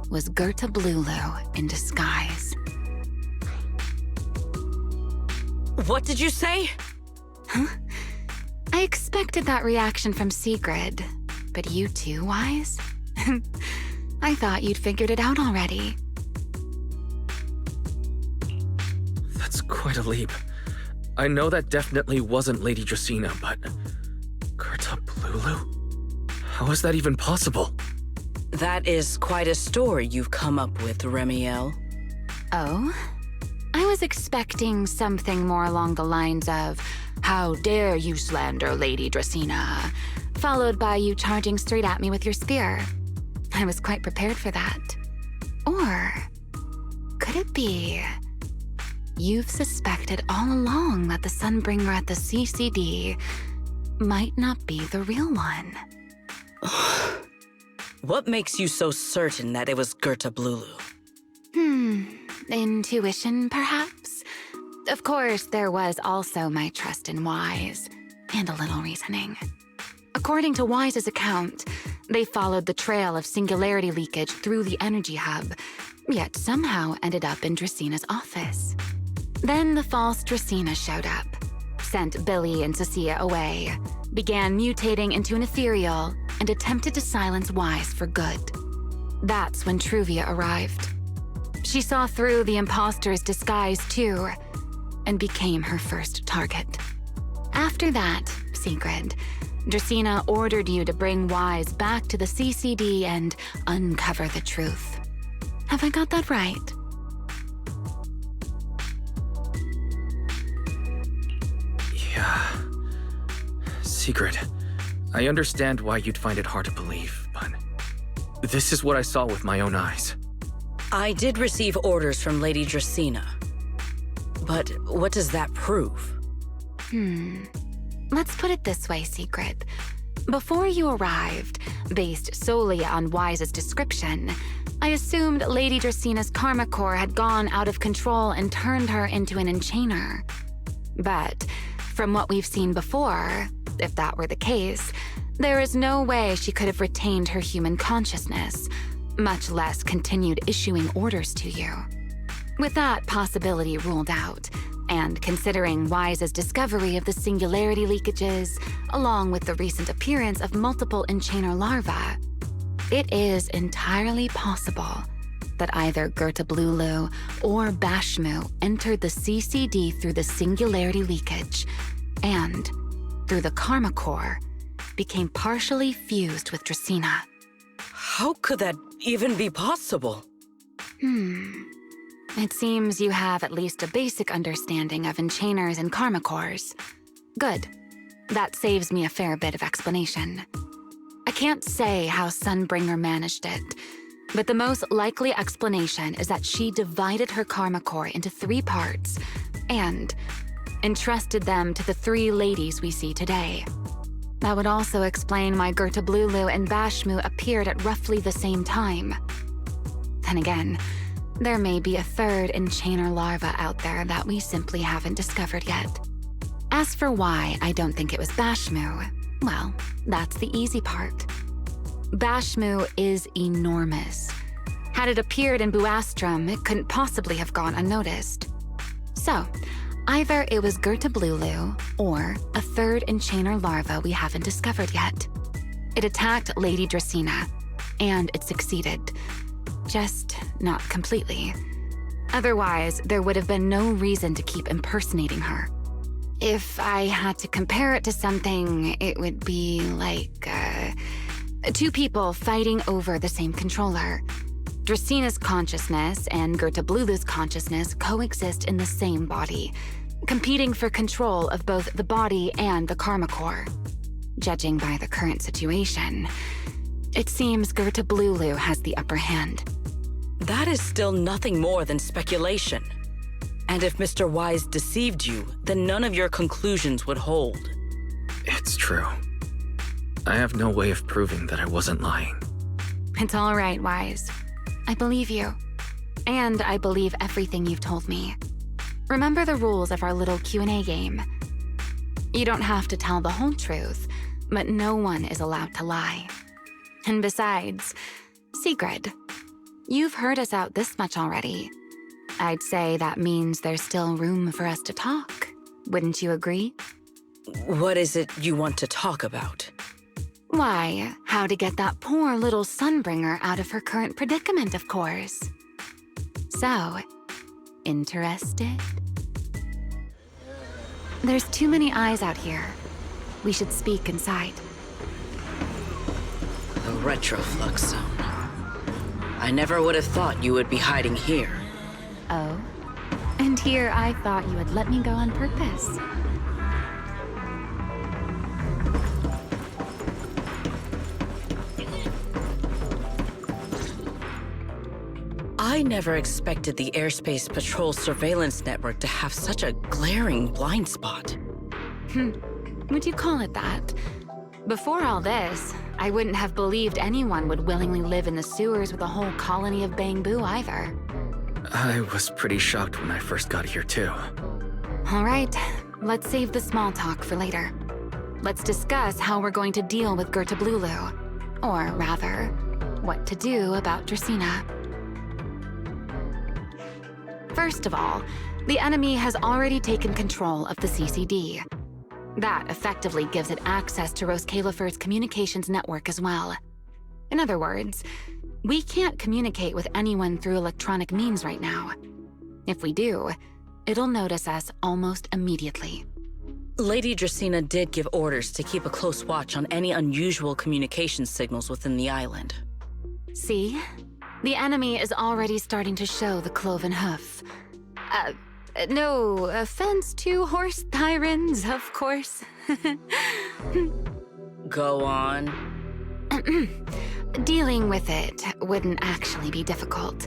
was Gerta Blulu in disguise. What did you say? Huh? I expected that reaction from Sigrid, but you too, Wise? I thought you'd figured it out already. That's quite a leap. I know that definitely wasn't Lady Dracaena, but... Gerta Blulu? How is that even possible? That is quite a story you've come up with, Remiel. Oh? I was expecting something more along the lines of, "How dare you slander Lady Dracaena?" followed by you charging straight at me with your spear. I was quite prepared for that. Or could it be you've suspected all along that the Sunbringer at the CCD might not be the real one? What makes you so certain that it was Gerta Blulu? Intuition, perhaps? Of course, there was also my trust in Wise, and a little reasoning. According to Wise's account, they followed the trail of singularity leakage through the energy hub, yet somehow ended up in Draceena's office. Then the false Dracaena showed up, sent Billy and Cecilia away, began mutating into an ethereal, and attempted to silence Wise for good. That's when Truvia arrived. She saw through the imposter's disguise too, and became her first target. After that, Sigrid, Dracaena ordered you to bring Wise back to the CCD and uncover the truth. Have I got that right? Yeah. Sigrid, I understand why you'd find it hard to believe, but this is what I saw with my own eyes. I did receive orders from Lady Dracaena. But what does that prove? Let's put it this way, Sigrid. Before you arrived, based solely on Wise's description, I assumed Lady Draceena's karma core had gone out of control and turned her into an enchainer. But from what we've seen before, if that were the case, there is no way she could have retained her human consciousness, much less continued issuing orders to you. With that possibility ruled out, and considering Wise's discovery of the singularity leakages, along with the recent appearance of multiple enchainer larvae, it is entirely possible that either Gerta Blulu or Bashmu entered the CCD through the singularity leakage, and, through the karma core, became partially fused with Dracaena. How could that even be possible? It seems you have at least a basic understanding of enchainers and karma cores. Good. That saves me a fair bit of explanation. I can't say how Sunbringer managed it, but the most likely explanation is that she divided her karma core into 3 parts and entrusted them to the 3 ladies we see today. That would also explain why Gerta Blulu and Bashmu appeared at roughly the same time. Then again, There may be a third enchainer larva out there that we simply haven't discovered yet. As for why I don't think it was Bashmu, well, that's the easy part. Bashmu is enormous. Had it appeared in Buastrum, it couldn't possibly have gone unnoticed. So, either it was Gertablulu or a third enchainer larva we haven't discovered yet. It attacked Lady Dracena, and it succeeded. Just not completely. Otherwise, there would have been no reason to keep impersonating her. If I had to compare it to something, it would be like, two people fighting over the same controller. Dracena's consciousness and Gertablulu's consciousness coexist in the same body, competing for control of both the body and the karma core. Judging by the current situation, it seems Gertablulu has the upper hand. That is still nothing more than speculation. And if Mr. Wise deceived you, then none of your conclusions would hold. It's true. I have no way of proving that I wasn't lying. It's all right, Wise. I believe you. And I believe everything you've told me. Remember the rules of our little Q&A game. You don't have to tell the whole truth, but no one is allowed to lie. And besides, Sigrid, you've heard us out this much already. I'd say that means there's still room for us to talk. Wouldn't you agree? What is it you want to talk about? Why, how to get that poor little Sunbringer out of her current predicament, of course. So, interested? There's too many eyes out here. We should speak inside. The Retroflux Zone. I never would have thought you would be hiding here. Oh? And here I thought you would let me go on purpose. I never expected the Airspace Patrol surveillance network to have such a glaring blind spot. Would you call it that? Before all this, I wouldn't have believed anyone would willingly live in the sewers with a whole colony of Bangbu either. I was pretty shocked when I first got here too. All right, let's save the small talk for later. Let's discuss how we're going to deal with Gertablulu. Or rather, what to do about Dracena. First of all, the enemy has already taken control of the CCD. That effectively gives it access to Roskalefer's communications network as well. In other words, we can't communicate with anyone through electronic means right now. If we do, it'll notice us almost immediately. Lady Dracena did give orders to keep a close watch on any unusual communication signals within the island. See? The enemy is already starting to show the cloven hoof. No offense to horse tyrants, of course. Go on. Dealing with it wouldn't actually be difficult.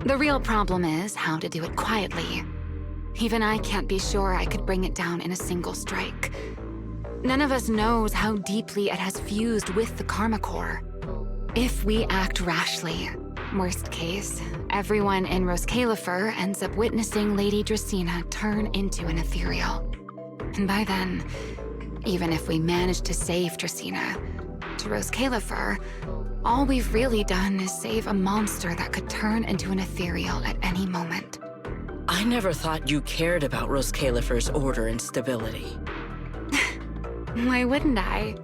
The real problem is how to do it quietly. Even I can't be sure I could bring it down in a single strike. None of us knows how deeply it has fused with the Karma Core. If we act rashly, worst case, everyone in Roskalefer ends up witnessing Lady Dracena turn into an ethereal. And by then, even if we manage to save Dracena, to Roskalefer, all we've really done is save a monster that could turn into an ethereal at any moment. I never thought you cared about Roskalefer's order and stability. Why wouldn't I?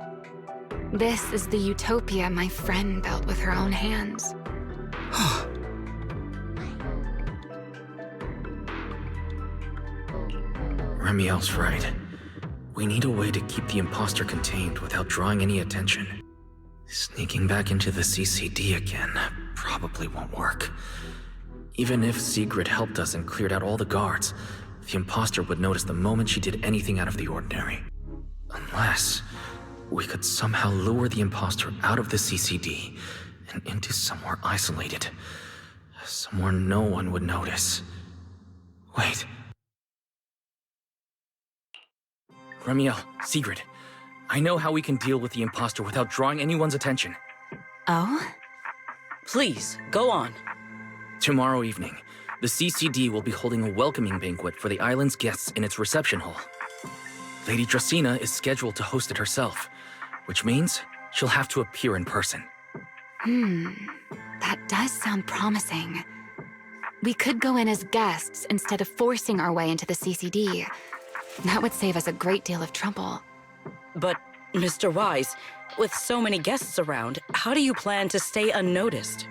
This is the utopia my friend built with her own hands. Remiel's right. We need a way to keep the imposter contained without drawing any attention. Sneaking back into the CCD again probably won't work. Even if Sigrid helped us and cleared out all the guards, the imposter would notice the moment she did anything out of the ordinary. Unless we could somehow lure the imposter out of the CCD and into somewhere isolated. Somewhere no one would notice. Wait. Remiel, Sigrid, I know how we can deal with the imposter without drawing anyone's attention. Oh? Please, go on. Tomorrow evening, the CCD will be holding a welcoming banquet for the island's guests in its reception hall. Lady Dracaena is scheduled to host it herself, which means she'll have to appear in person. That does sound promising. We could go in as guests instead of forcing our way into the CCD. That would save us a great deal of trouble. But, Mr. Wise, with so many guests around, how do you plan to stay unnoticed?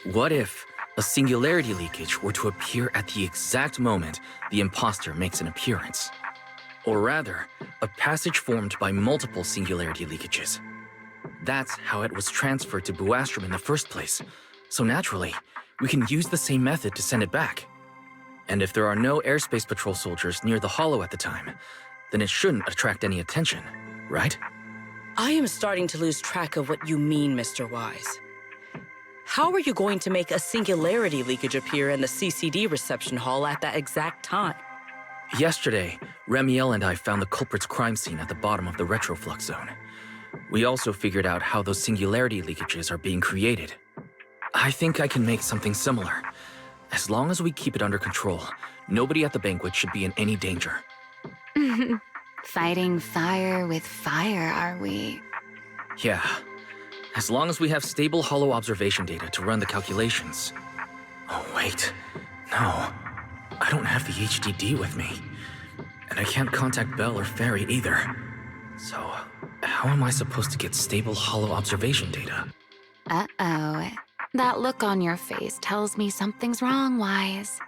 What if a singularity leakage were to appear at the exact moment the imposter makes an appearance? Or rather, a passage formed by multiple singularity leakages. That's how it was transferred to Buastrom in the first place. So naturally, we can use the same method to send it back. And if there are no airspace patrol soldiers near the hollow at the time, then it shouldn't attract any attention, right? I am starting to lose track of what you mean, Mr. Wise. How are you going to make a singularity leakage appear in the CCD reception hall at that exact time? Yesterday, Remiel and I found the culprit's crime scene at the bottom of the retroflux zone. We also figured out how those singularity leakages are being created. I think I can make something similar. As long as we keep it under control, nobody at the banquet should be in any danger. Fighting fire with fire, are we? Yeah. As long as we have stable hollow observation data to run the calculations. Oh, wait. No. I don't have the HDD with me. And I can't contact Bell or Ferry either. So, how am I supposed to get stable hollow observation data? Uh-oh. That look on your face tells me something's wrong, Wise.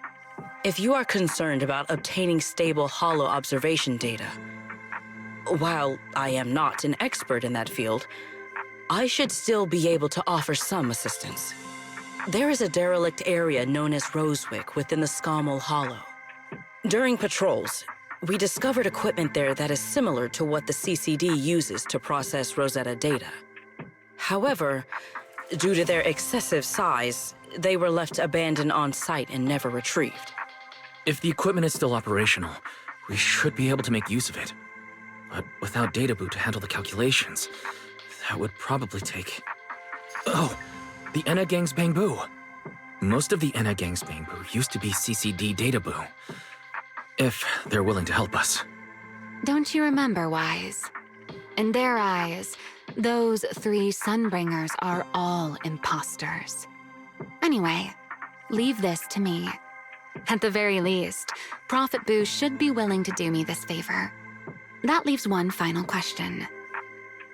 If you are concerned about obtaining stable hollow observation data, while I am not an expert in that field, I should still be able to offer some assistance. There is a derelict area known as Rosewick within the Scommel Hollow. During patrols, we discovered equipment there that is similar to what the CCD uses to process Rosetta data. However, due to their excessive size, they were left abandoned on site and never retrieved. If the equipment is still operational, we should be able to make use of it. But without data boot to handle the calculations, that would probably take... Oh, the Enna Gang's Bangbu. Most of the Enna Gang's Bangbu used to be CCD data boo. If they're willing to help us. Don't you remember, Wise? In their eyes, those 3 Sunbringers are all imposters. Anyway, leave this to me. At the very least, Prophet Boo should be willing to do me this favor. That leaves one final question.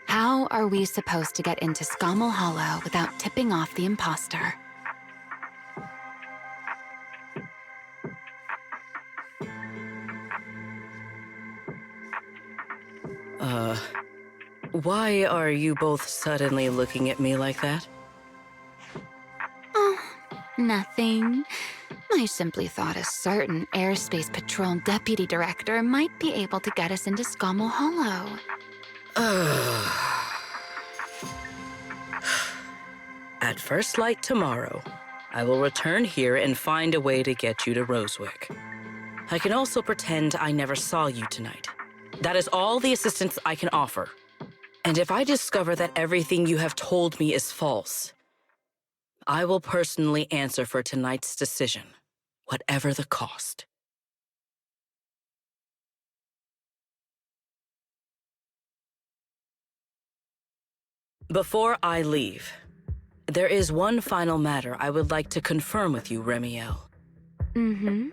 How are we supposed to get into Scommel Hollow without tipping off the imposter? Why are you both suddenly looking at me like that? Oh, nothing. I simply thought a certain Airspace Patrol Deputy Director might be able to get us into Scommel Hollow. At first light tomorrow, I will return here and find a way to get you to Rosewick. I can also pretend I never saw you tonight. That is all the assistance I can offer. And if I discover that everything you have told me is false, I will personally answer for tonight's decision, whatever the cost. Before I leave, there is one final matter I would like to confirm with you, Remiel. Mm-hmm.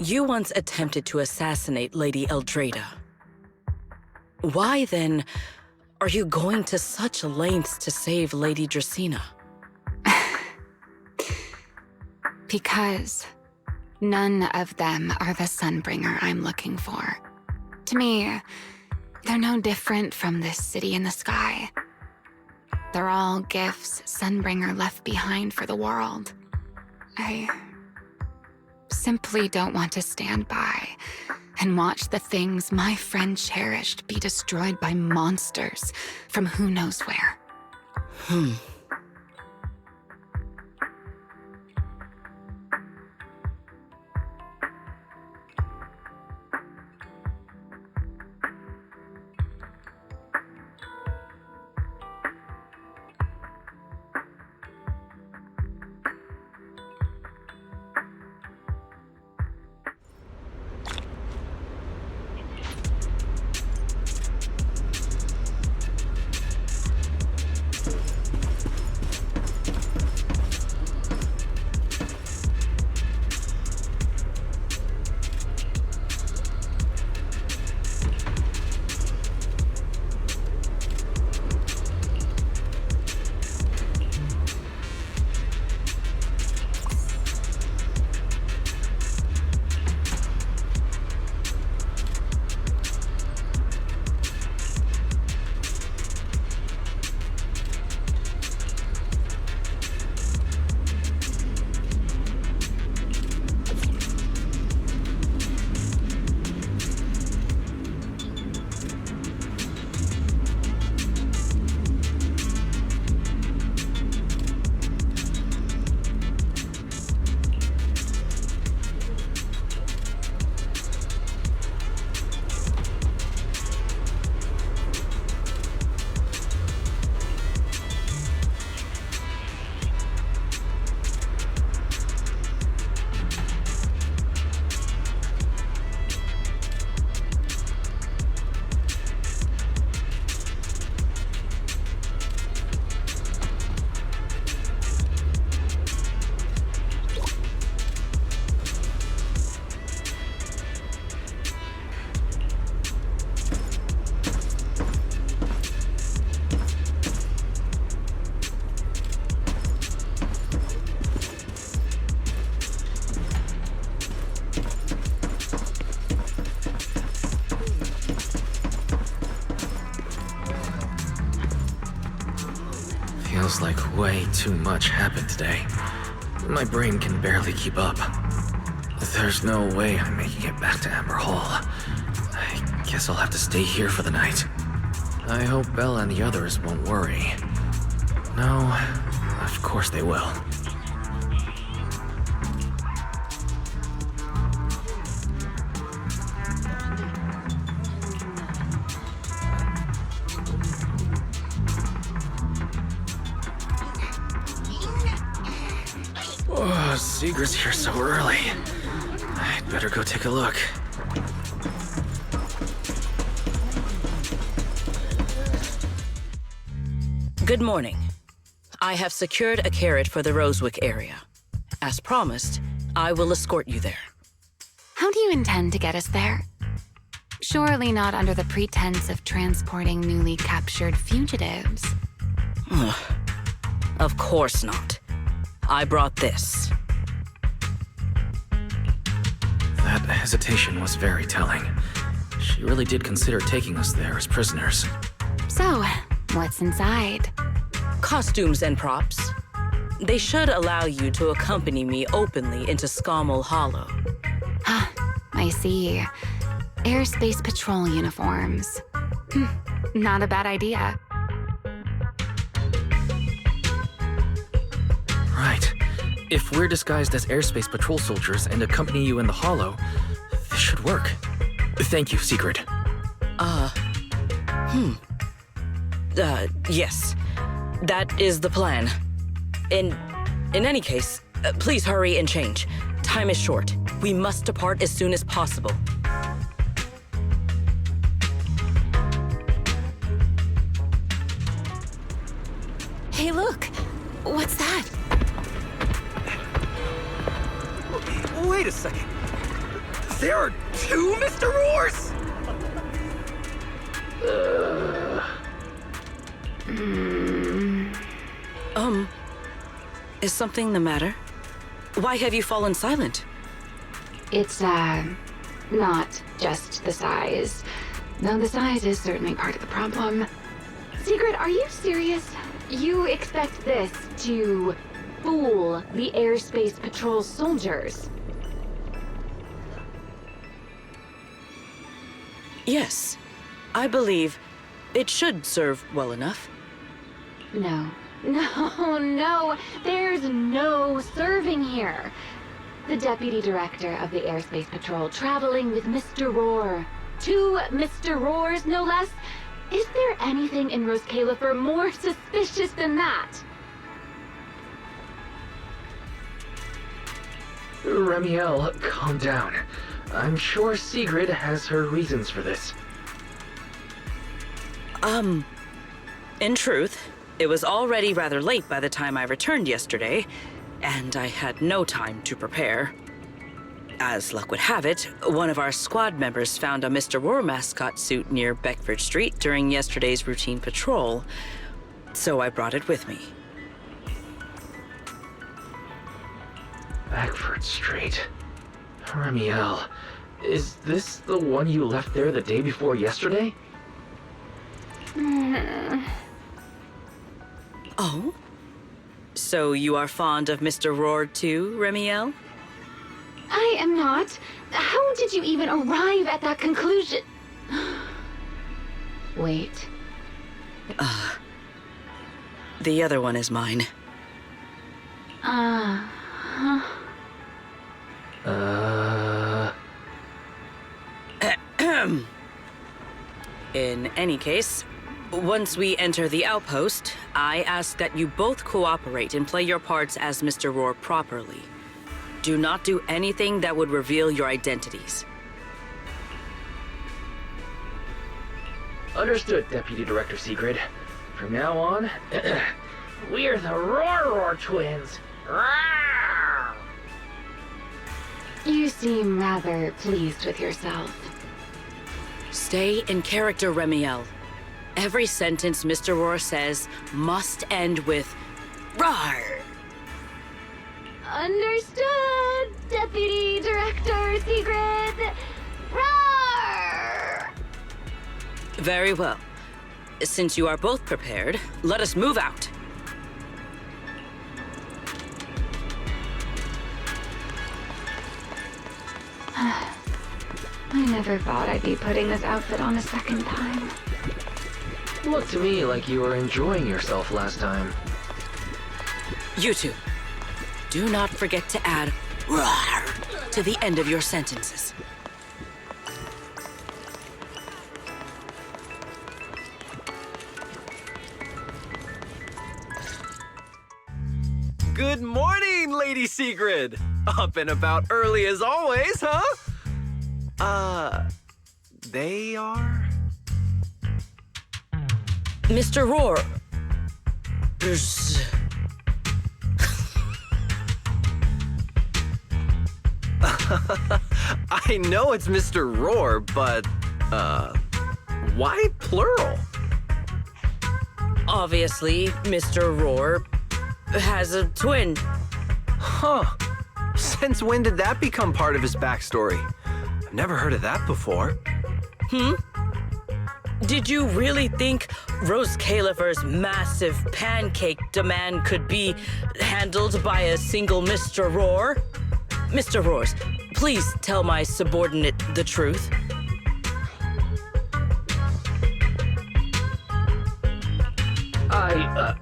You once attempted to assassinate Lady Eldrada. Why, then, are you going to such lengths to save Lady Dracaena? Because none of them are the Sunbringer I'm looking for. To me, they're no different from this city in the sky. They're all gifts Sunbringer left behind for the world. I simply don't want to stand by and watch the things my friend cherished be destroyed by monsters from who knows where. Feels like way too much happened today. My brain can barely keep up. There's no way I'm making it back to Amber Hall. I guess I'll have to stay here for the night. I hope Bella and the others won't worry. No, of course they will. Oh, Sigrid's here so early. I'd better go take a look. Good morning. I have secured a carrot for the Rosewick area. As promised, I will escort you there. How do you intend to get us there? Surely not under the pretense of transporting newly captured fugitives. Of course not. I brought this. That hesitation was very telling. She really did consider taking us there as prisoners. So, what's inside? Costumes and props. They should allow you to accompany me openly into Scommel Hollow. I see. Airspace patrol uniforms. Not a bad idea. Right. If we're disguised as airspace patrol soldiers and accompany you in the Hollow, this should work. Thank you, Sigrid. Yes. That is the plan. In any case, please hurry and change. Time is short. We must depart as soon as possible. Hey, look! What's that? Wait a second. There are two Mr. Roars? Is something the matter? Why have you fallen silent? It's, not just the size. Though the size is certainly part of the problem. Sigrid, are you serious? You expect this to fool the airspace patrol soldiers? Yes. I believe it should serve well enough. No. No, there's no serving here. The Deputy Director of the Airspace Patrol traveling with Mr. Roar. 2 Mr. Roars, no less. Is there anything in Rose Califer more suspicious than that? Remiel, calm down. I'm sure Sigrid has her reasons for this. In truth, it was already rather late by the time I returned yesterday, and I had no time to prepare. As luck would have it, one of our squad members found a Mr. Roar mascot suit near Beckford Street during yesterday's routine patrol, so I brought it with me. Beckford Street. Remiel, is this the one you left there the day before yesterday? Oh? So you are fond of Mr. Roar too, Remiel? I am not. How did you even arrive at that conclusion? Wait. The other one is mine. In any case, once we enter the outpost, I ask that you both cooperate and play your parts as Mr. Roar properly. Do not do anything that would reveal your identities. Understood, Deputy Director Sigrid. From now on, we're the Roar twins. You seem rather pleased with yourself. Stay in character, Remiel. Every sentence Mr. Roar says must end with "Rawr." Understood, Deputy Director Sigrid. Roar! Very well. Since you are both prepared, let us move out. I never thought I'd be putting this outfit on a second time. Looked to me like you were enjoying yourself last time. You two, do not forget to add "rawr" to the end of your sentences. Good morning, Lady Sigrid! Up and about early as always, huh? They are? Mr. Roar. I know it's Mr. Roar, but, why plural? Obviously, Mr. Roar has a twin. Huh. Since when did that become part of his backstory? I've never heard of that before. Did you really think Rose Califer's massive pancake demand could be handled by a single Mr. Roar? Mr. Roars, please tell my subordinate the truth. I'm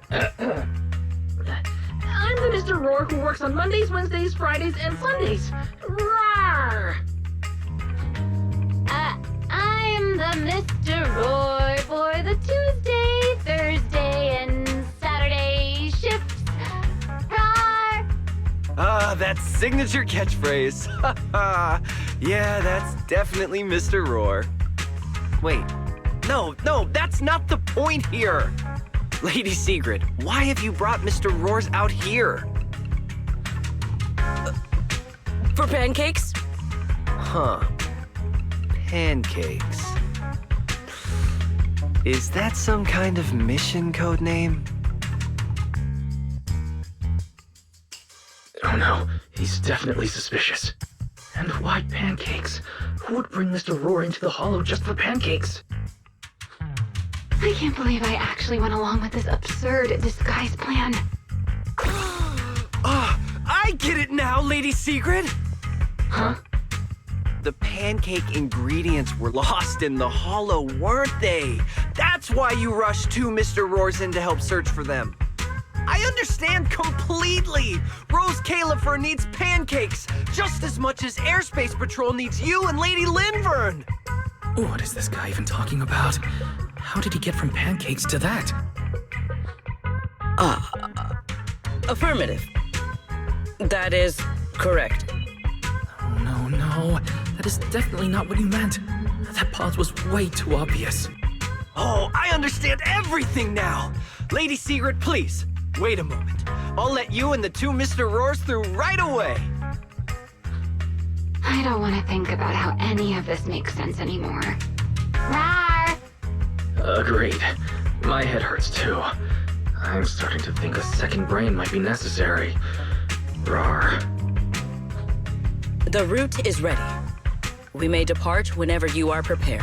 the Mr. Roar who works on Mondays, Wednesdays, Fridays, and Sundays. Rawr! I'm the Mr. Roar for the Tuesday, Thursday, and Saturday shifts. Rawr! That signature catchphrase. Yeah, that's definitely Mr. Roar. Wait, no, that's not the point here. Lady Sigrid, why have you brought Mr. Roars out here? For pancakes? Huh. Pancakes. Is that some kind of mission code name? Oh no, he's definitely suspicious. And why pancakes? Who would bring Mr. Roar into the hollow just for pancakes? I can't believe I actually went along with this absurd disguise plan. I get it now, Lady Sigrid! Huh? The pancake ingredients were lost in the hollow, weren't they? That's why you rushed two Mr. Roars in to help search for them. I understand completely! Rose Califer needs pancakes just as much as Airspace Patrol needs you and Lady Linvern! What is this guy even talking about? How did he get from pancakes to that? Affirmative. That is correct. Oh, no. That is definitely not what you meant. That pause was way too obvious. Oh, I understand everything now! Lady Sigrid, please, wait a moment. I'll let you and the two Mr. Roars through right away. I don't want to think about how any of this makes sense anymore. Rawr! Agreed. My head hurts too. I'm starting to think a second brain might be necessary. Rawr. The route is ready. We may depart whenever you are prepared.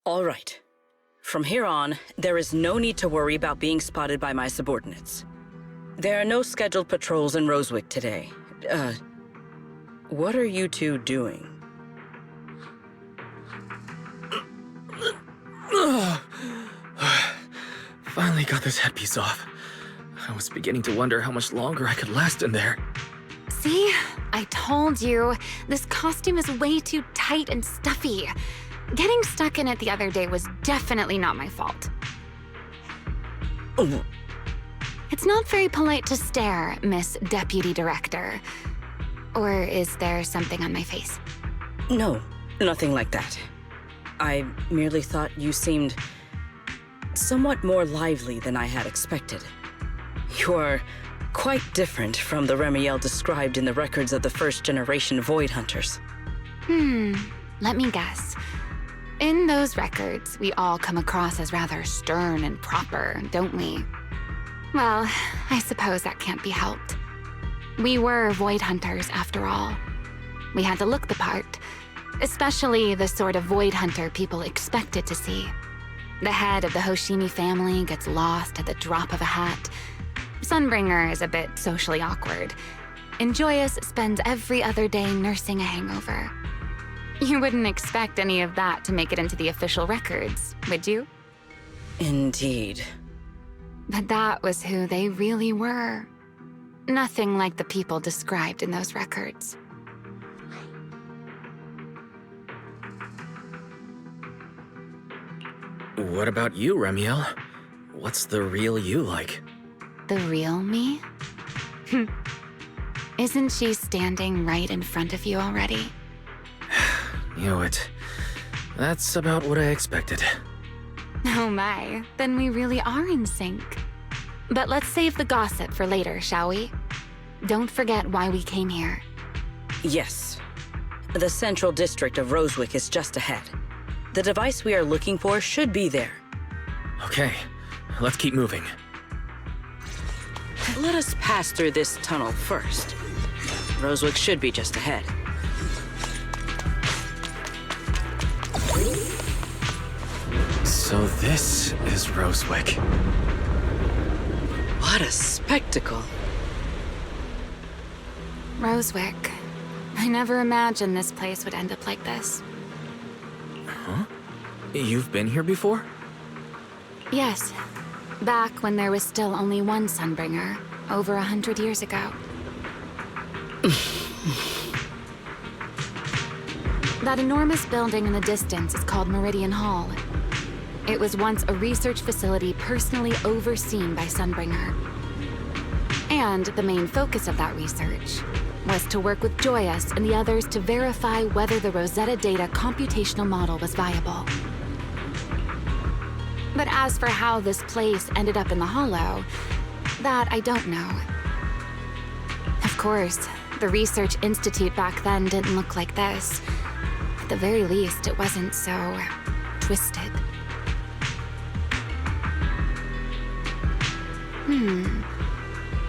All right. From here on, there is no need to worry about being spotted by my subordinates. There are no scheduled patrols in Rosewick today. What are you two doing? Finally got this headpiece off. I was beginning to wonder how much longer I could last in there. See? I told you. This costume is way too tight and stuffy. Getting stuck in it the other day was definitely not my fault. Oh. It's not very polite to stare, Miss Deputy Director. Or is there something on my face? No, nothing like that. I merely thought you seemed somewhat more lively than I had expected. You are quite different from the Remiel described in the records of the first-generation Void Hunters. Let me guess. In those records, we all come across as rather stern and proper, don't we? Well, I suppose that can't be helped. We were Void Hunters, after all. We had to look the part, especially the sort of void hunter people expected to see. The head of the Hoshimi family gets lost at the drop of a hat. Sunbringer is a bit socially awkward. And Joyous spends every other day nursing a hangover. You wouldn't expect any of that to make it into the official records, would you? Indeed. But that was who they really were. Nothing like the people described in those records. What about you, Remiel? What's the real you like? The real me? Isn't she standing right in front of you already? Knew it. That's about what I expected. Oh my, then we really are in sync. But let's save the gossip for later, shall we? Don't forget why we came here. Yes. The central district of Rosewick is just ahead. The device we are looking for should be there. Okay, let's keep moving. Let us pass through this tunnel first. Rosewick should be just ahead. So this is Rosewick. What a spectacle. Rosewick. I never imagined this place would end up like this. Huh? You've been here before? Yes. Back when there was still only one Sunbringer, over 100 years ago. That enormous building in the distance is called Meridian Hall. It was once a research facility personally overseen by Sunbringer. And the main focus of that research was to work with Joyous and the others to verify whether the Rosetta Data computational model was viable. But as for how this place ended up in the Hollow, that I don't know. Of course, the Research Institute back then didn't look like this. At the very least, it wasn't so twisted.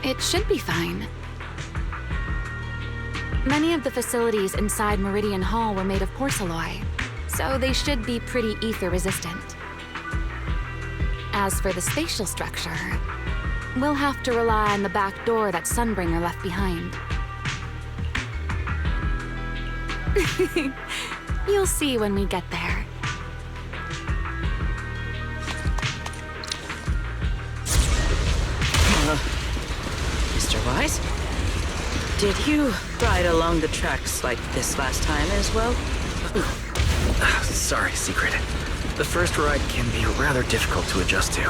It should be fine. Many of the facilities inside Meridian Hall were made of porcelain, so they should be pretty ether-resistant. As for the spatial structure, we'll have to rely on the back door that Sunbringer left behind. You'll see when we get there. Mr. Wise? Did you ride along the tracks like this last time as well? Sorry, Secret. The first ride can be rather difficult to adjust to.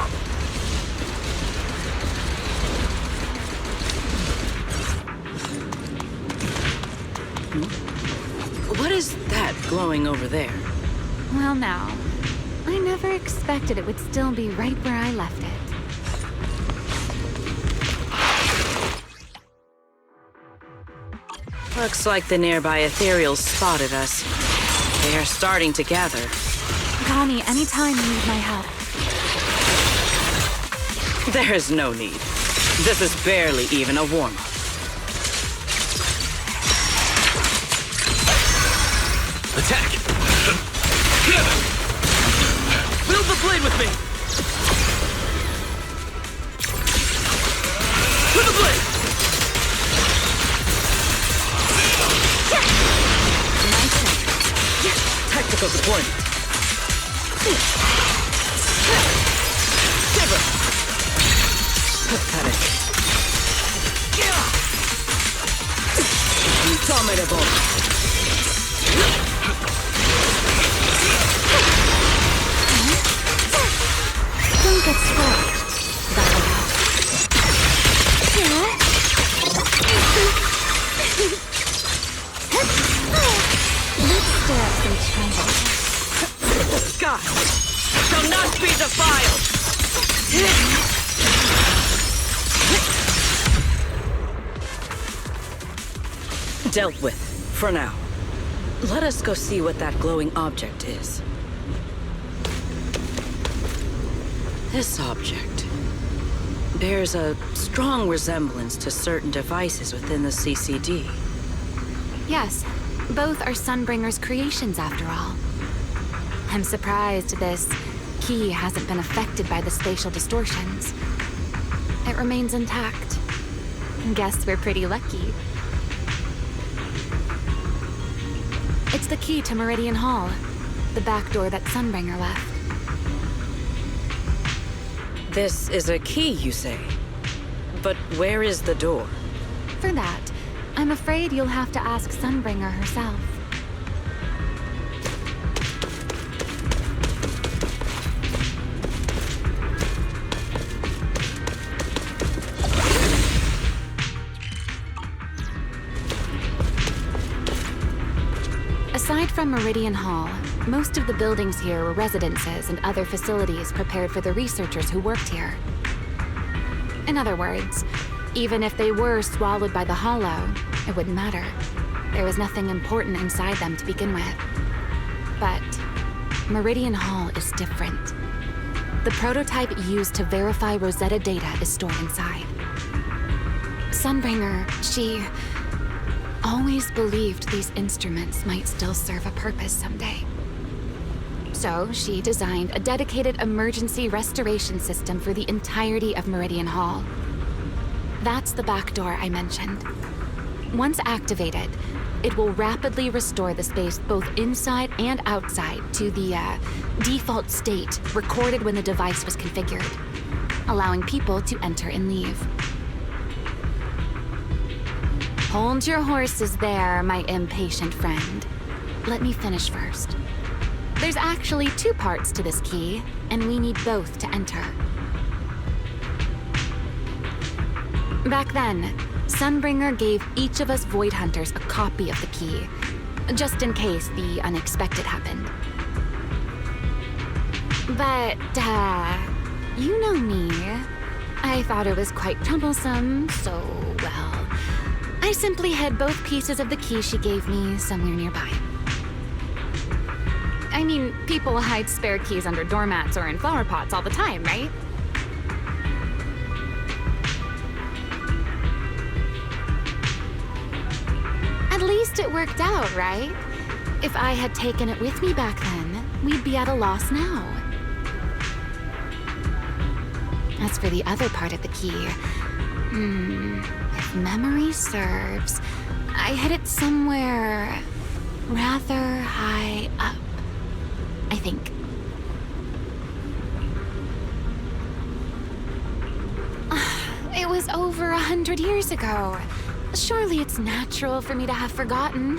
What is that glowing over there? Well now, I never expected it would still be right where I left it. Looks like the nearby ethereals spotted us. They are starting to gather. Call me anytime you need my help. There is no need. This is barely even a warm-up. Attack! Wield the blade with me! With the blade! Tactical deployment. Shiver! Pathetic. Indomitable. Don't get spoiled. Let's stir up some trouble. The sky shall not be defiled! Dealt with, for now. Let us go see what that glowing object is. This object bears a strong resemblance to certain devices within the CCD. Yes, Both are Sunbringer's creations, after all. I'm surprised this key hasn't been affected by the spatial distortions. It remains intact. Guess we're pretty lucky. It's the key to Meridian Hall, the back door that Sunbringer left. This is a key, you say? But where is the door? For that, I'm afraid you'll have to ask Sunbringer herself. Aside from Meridian Hall, most of the buildings here were residences and other facilities prepared for the researchers who worked here. In other words, even if they were swallowed by the Hollow, it wouldn't matter. There was nothing important inside them to begin with. But Meridian Hall is different. The prototype used to verify Rosetta data is stored inside. Sunbringer, she always believed these instruments might still serve a purpose someday. So she designed a dedicated emergency restoration system for the entirety of Meridian Hall. That's the back door I mentioned. Once activated, it will rapidly restore the space both inside and outside to the default state recorded when the device was configured, allowing people to enter and leave. Hold your horses there, my impatient friend. Let me finish first. There's actually two parts to this key, and we need both to enter. Back then, Sunbringer gave each of us Void Hunters a copy of the key, just in case the unexpected happened. But, you know me. I thought it was quite troublesome, so, well, I simply hid both pieces of the key she gave me somewhere nearby. I mean, people hide spare keys under doormats or in flower pots all the time, right? At least it worked out, right? If I had taken it with me back then, we'd be at a loss now. As for the other part of the key, if memory serves, I hid it somewhere rather high up, I think. It was over 100 years ago. Surely it's natural for me to have forgotten.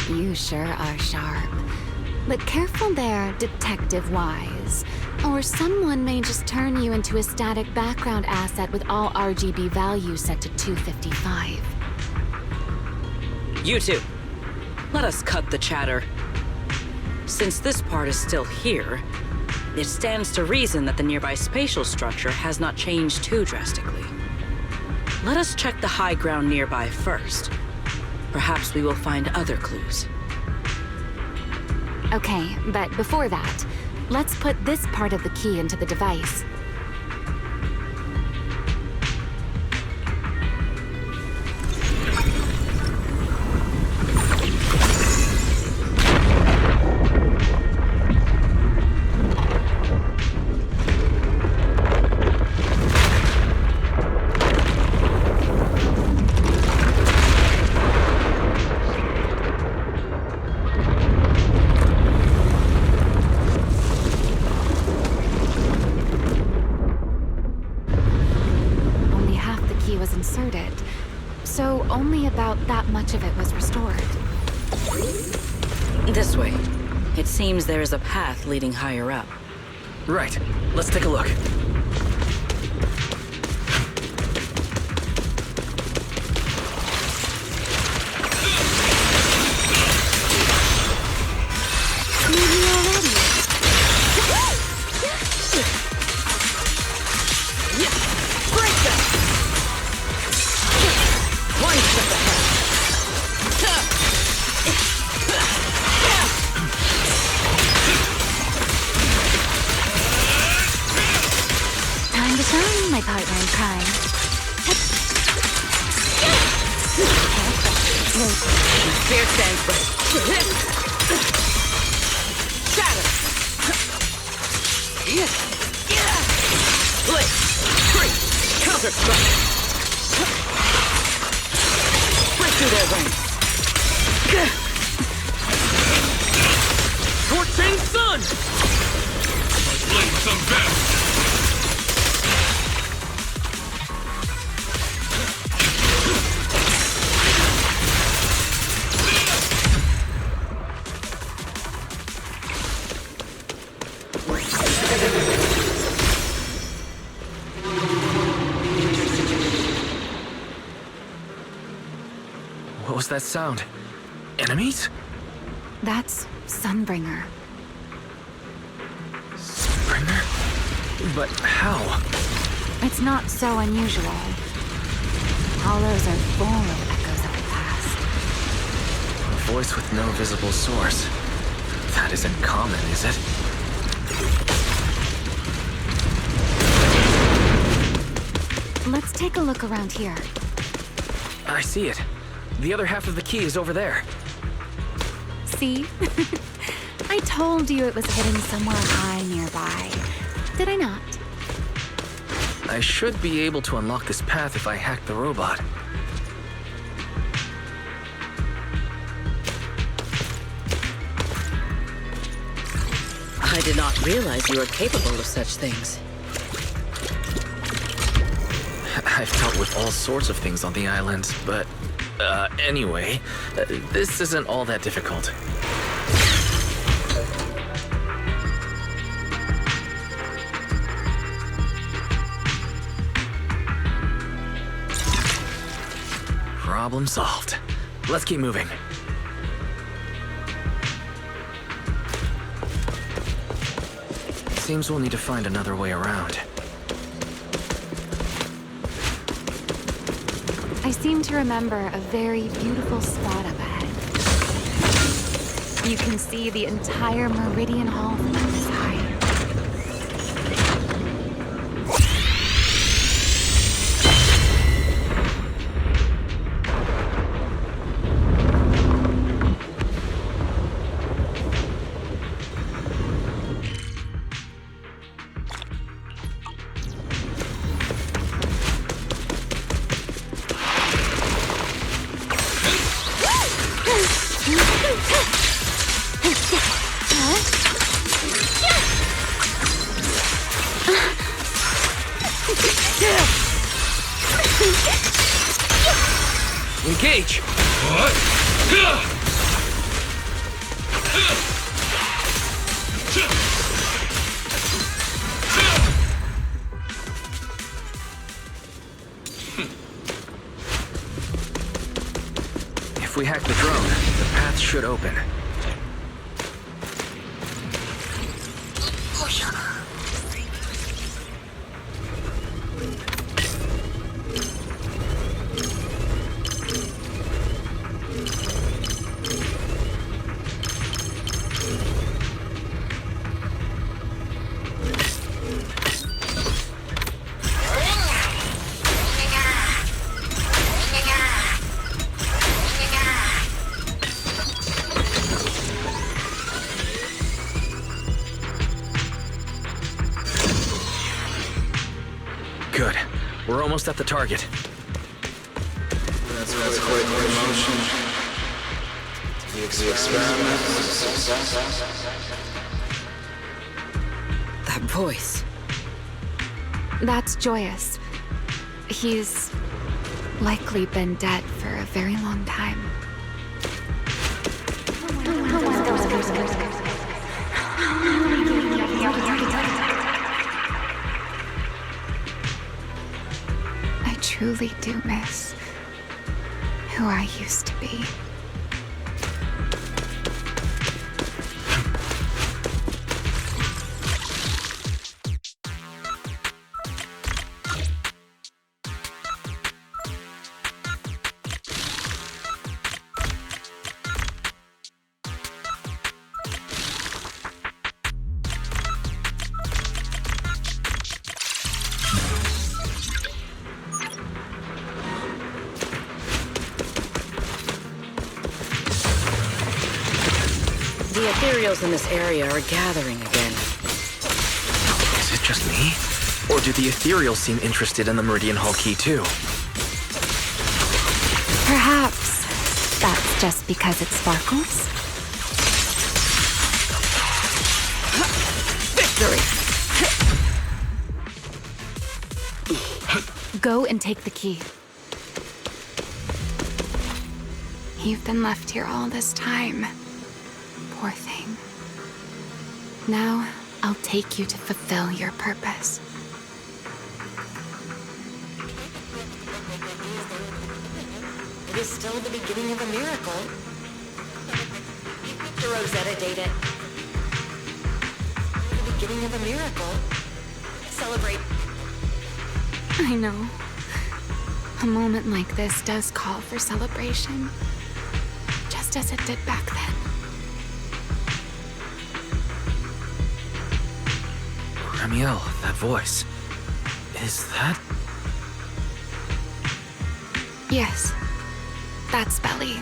You sure are sharp. But careful there, Detective Wise. Or someone may just turn you into a static background asset with all RGB values set to 255. You two, let us cut the chatter. Since this part is still here, it stands to reason that the nearby spatial structure has not changed too drastically. Let us check the high ground nearby first. Perhaps we will find other clues. Okay, but before that, let's put this part of the key into the device. So only about that much of it was restored. This way. It seems there is a path leading higher up. Right. Let's take a look. time. Fear stands ready. Shatter! Blitz! Free! Counter strike! Break through their ranks! Scorching sun! Blame some best! What was that sound? Enemies? That's Sunbringer. Sunbringer? But how? It's not so unusual. Hollows are full of echoes of the past. A voice with no visible source. That isn't common, is it? Let's take a look around here. I see it. The other half of the key is over there. See? I told you it was hidden somewhere high nearby. Did I not? I should be able to unlock this path if I hack the robot. I did not realize you were capable of such things. I've dealt with all sorts of things on the island, but... anyway, this isn't all that difficult. Problem solved. Let's keep moving. Seems we'll need to find another way around. I seem to remember a very beautiful spot up ahead. You can see the entire Meridian Hall from this high. Engage! What? If we hack the drone, the path should open. Good. We're almost at the target. That's quite the emotion. The experiment was a success. That voice. That's Joyous. He's likely been dead for a very long time. I truly do miss who I used to be. ethereals in this area are gathering again. Is it just me? Or do the ethereals seem interested in the Meridian Hall key too? Perhaps that's just because it sparkles? Victory! Go and take the key. You've been left here all this time. Poor thing. Now, I'll take you to fulfill your purpose. It is still the beginning of a miracle. The Rosetta data. The beginning of a miracle. Celebrate. I know. A moment like this does call for celebration. Just as it did back then. Ramiel, that voice. Is that... Yes. That's Belly.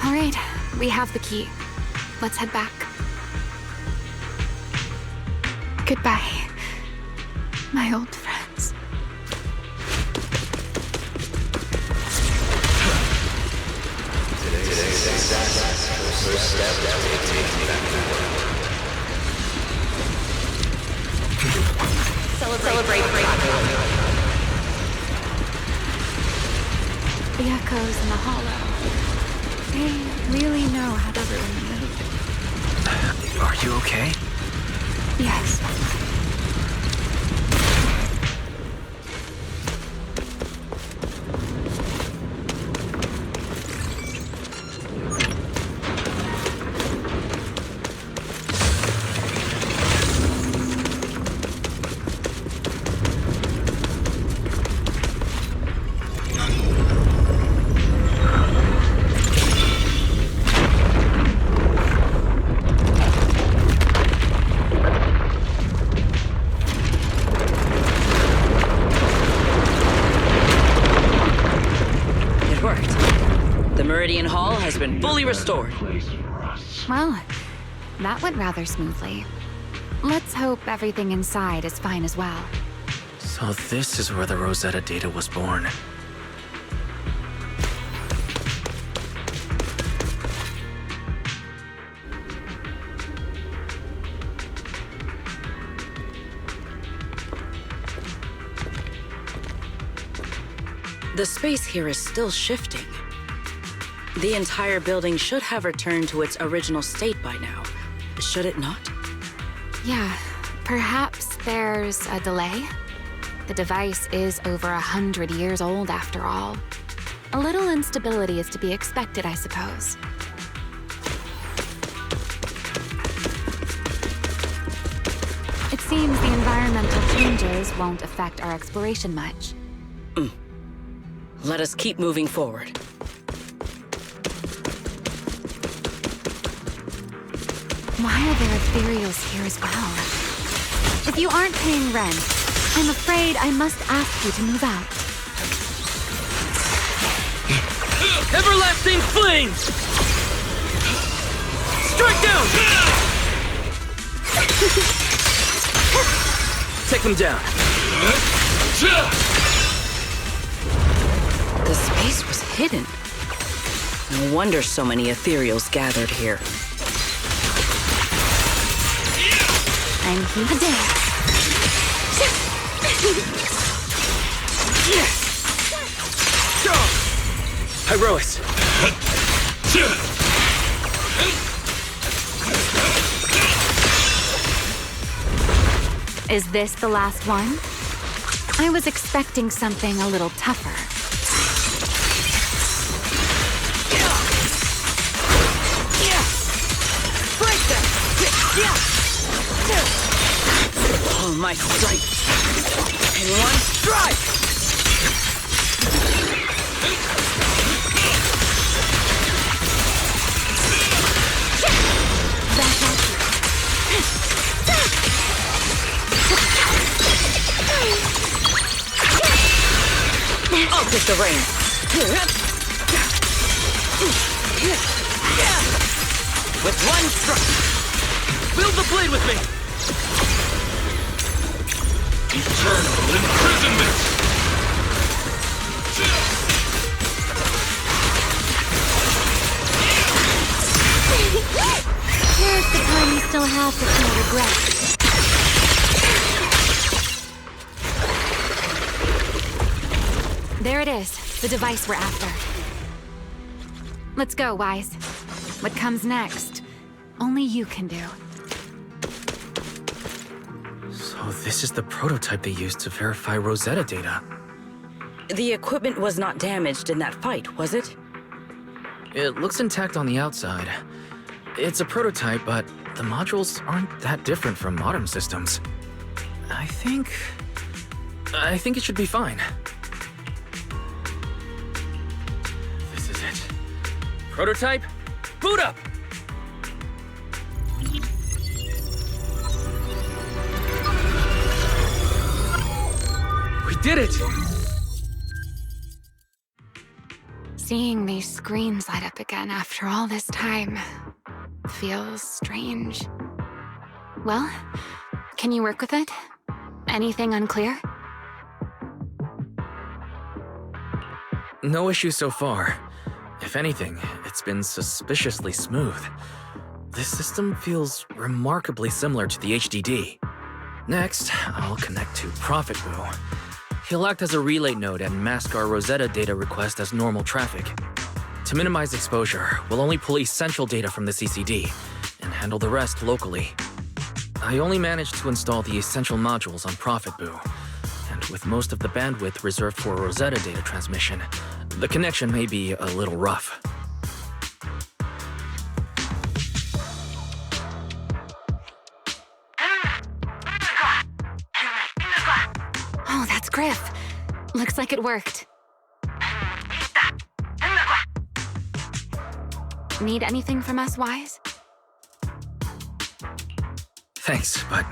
All right, we have the key. Let's head back. Goodbye, my old friends. Today's first step toward taking back the world. Celebrate The echoes in the hollow. They really know how to ruin the mood. Are you okay? Yes. Has been fully restored. Well, that went rather smoothly. Let's hope everything inside is fine as well. So this is where the Rosetta data was born. The space here is still shifting. The entire building should have returned to its original state by now, should it not? Yeah, perhaps there's a delay. The device is over 100 years old after all. A little instability is to be expected, I suppose. It seems the environmental changes won't affect our exploration much. Let us keep moving forward. Why are there ethereals here as well? If you aren't paying rent, I'm afraid I must ask you to move out. Everlasting flames! Strike down! Take them down. The space was hidden. No wonder so many ethereals gathered here. I'm here to dance. Hyrois. Is this the last one? I was expecting something a little tougher. Break them! All my strength in one strike! I'll take the reins. with one stroke. Build the blade with me. Eternal imprisonment. Here's the time you still have to feel regret. There it is, the device we're after. Let's go, Wise. What comes next, only you can do. So this is the prototype they used to verify Rosetta data. The equipment was not damaged in that fight, was it? It looks intact on the outside. It's a prototype, but the modules aren't that different from modern systems. I think it should be fine. This is it. Prototype, boot up! We did it! Seeing these screens light up again after all this time feels strange. Well, can you work with it? Anything unclear? No issue so far. If anything, it's been suspiciously smooth. This system feels remarkably similar to the HDD. Next, I'll connect to Prophet Boo. He'll act as a relay node and mask our Rosetta data request as normal traffic. To minimize exposure, we'll only pull essential data from the CCD and handle the rest locally. I only managed to install the essential modules on Prophet Boo, and with most of the bandwidth reserved for Rosetta data transmission, the connection may be a little rough. Oh, that's Griff. Looks like it worked. Need anything from us, Wise? Thanks, but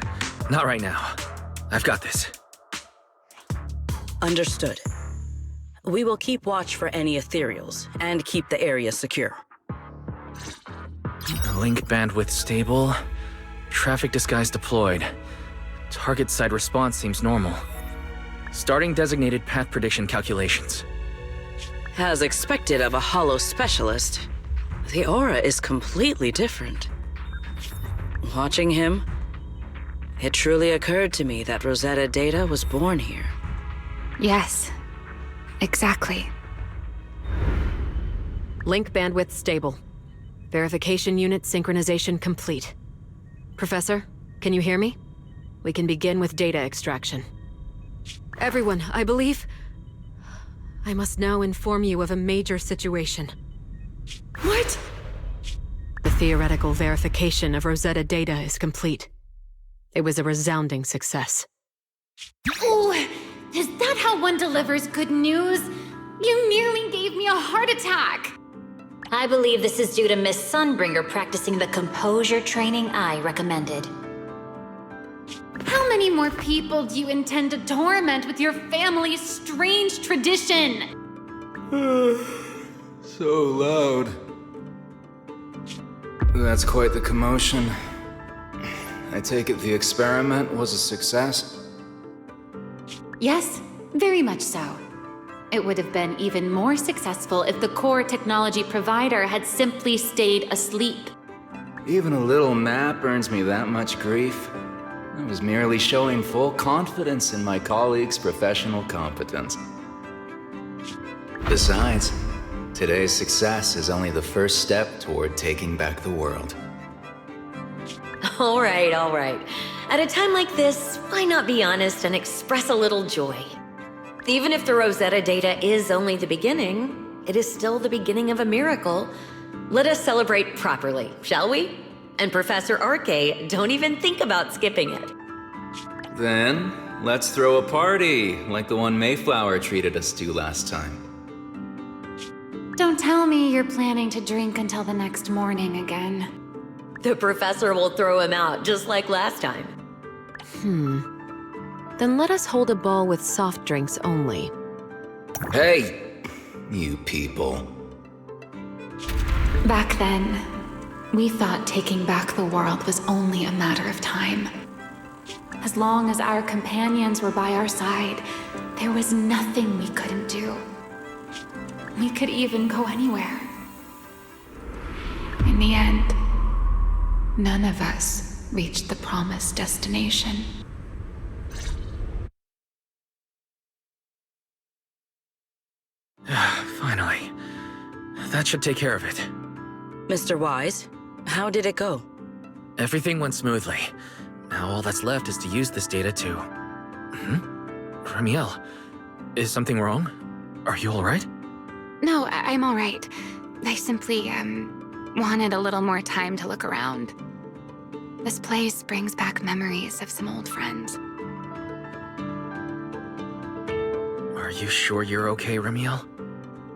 not right now. I've got this. Understood. We will keep watch for any ethereals and keep the area secure. Link bandwidth stable. Traffic disguise deployed. Target side response seems normal. Starting designated path prediction calculations. As expected of a holo specialist, the aura is completely different. Watching him, it truly occurred to me that Rosetta data was born here. Yes, exactly. Link bandwidth stable. Verification unit synchronization complete. Professor, can you hear me? We can begin with data extraction. Everyone, I believe... I must now inform you of a major situation. What? The theoretical verification of Rosetta data is complete. It was a resounding success. Oh, is that how one delivers good news? You nearly gave me a heart attack! I believe this is due to Miss Sunbringer practicing the composure training I recommended. How many more people do you intend to torment with your family's strange tradition? So loud. That's quite the commotion. I take it the experiment was a success? Yes, very much so. It would have been even more successful if the core technology provider had simply stayed asleep. Even a little nap earns me that much grief. I was merely showing full confidence in my colleagues' professional competence. Besides, today's success is only the first step toward taking back the world. All right. At a time like this, why not be honest and express a little joy? Even if the Rosetta data is only the beginning, it is still the beginning of a miracle. Let us celebrate properly, shall we? And Professor Arke, don't even think about skipping it. Then, let's throw a party, like the one Mayflower treated us to last time. Don't tell me you're planning to drink until the next morning again. The professor will throw him out, just like last time. Then let us hold a ball with soft drinks only. Hey, you people. Back then, We thought taking back the world was only a matter of time. As long as our companions were by our side, there was nothing we couldn't do. We could even go anywhere. In the end, none of us reached the promised destination. Finally. That should take care of it. Mr. Wise, how did it go? Everything went smoothly. Now all that's left is to use this data to... Ramiel, is something wrong? Are you alright? No, I'm all right. I simply, wanted a little more time to look around. This place brings back memories of some old friends. Are you sure you're okay, Ramiel?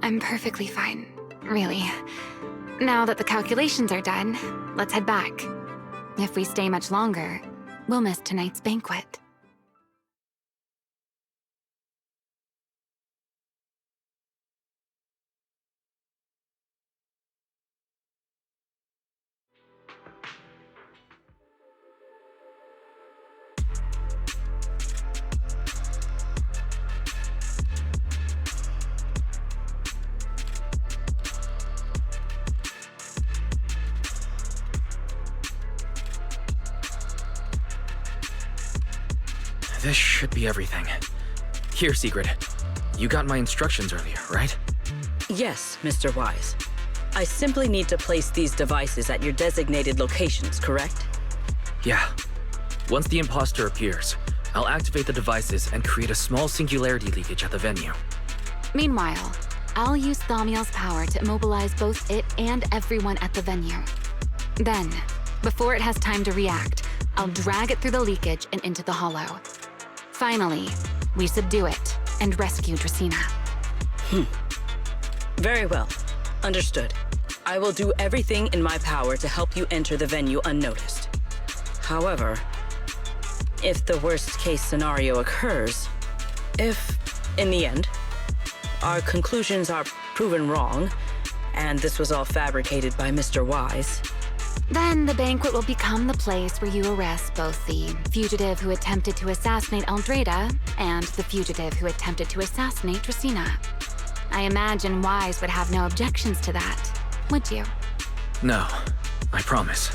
I'm perfectly fine, really. Now that the calculations are done, let's head back. If we stay much longer, we'll miss tonight's banquet. This should be everything. Here, Secret. You got my instructions earlier, right? Yes, Mr. Wise. I simply need to place these devices at your designated locations, correct? Yeah. Once the imposter appears, I'll activate the devices and create a small singularity leakage at the venue. Meanwhile, I'll use Thaumiel's power to immobilize both it and everyone at the venue. Then, before it has time to react, I'll drag it through the leakage and into the hollow. Finally, we subdue it and rescue Dracaena. Very well. Understood. I will do everything in my power to help you enter the venue unnoticed. However, if the worst-case scenario occurs, if, in the end, our conclusions are proven wrong, and this was all fabricated by Mr. Wise, then the banquet will become the place where you arrest both the fugitive who attempted to assassinate Aldreda and the fugitive who attempted to assassinate Dracaena. I imagine Wise would have no objections to that, would you? No, I promise.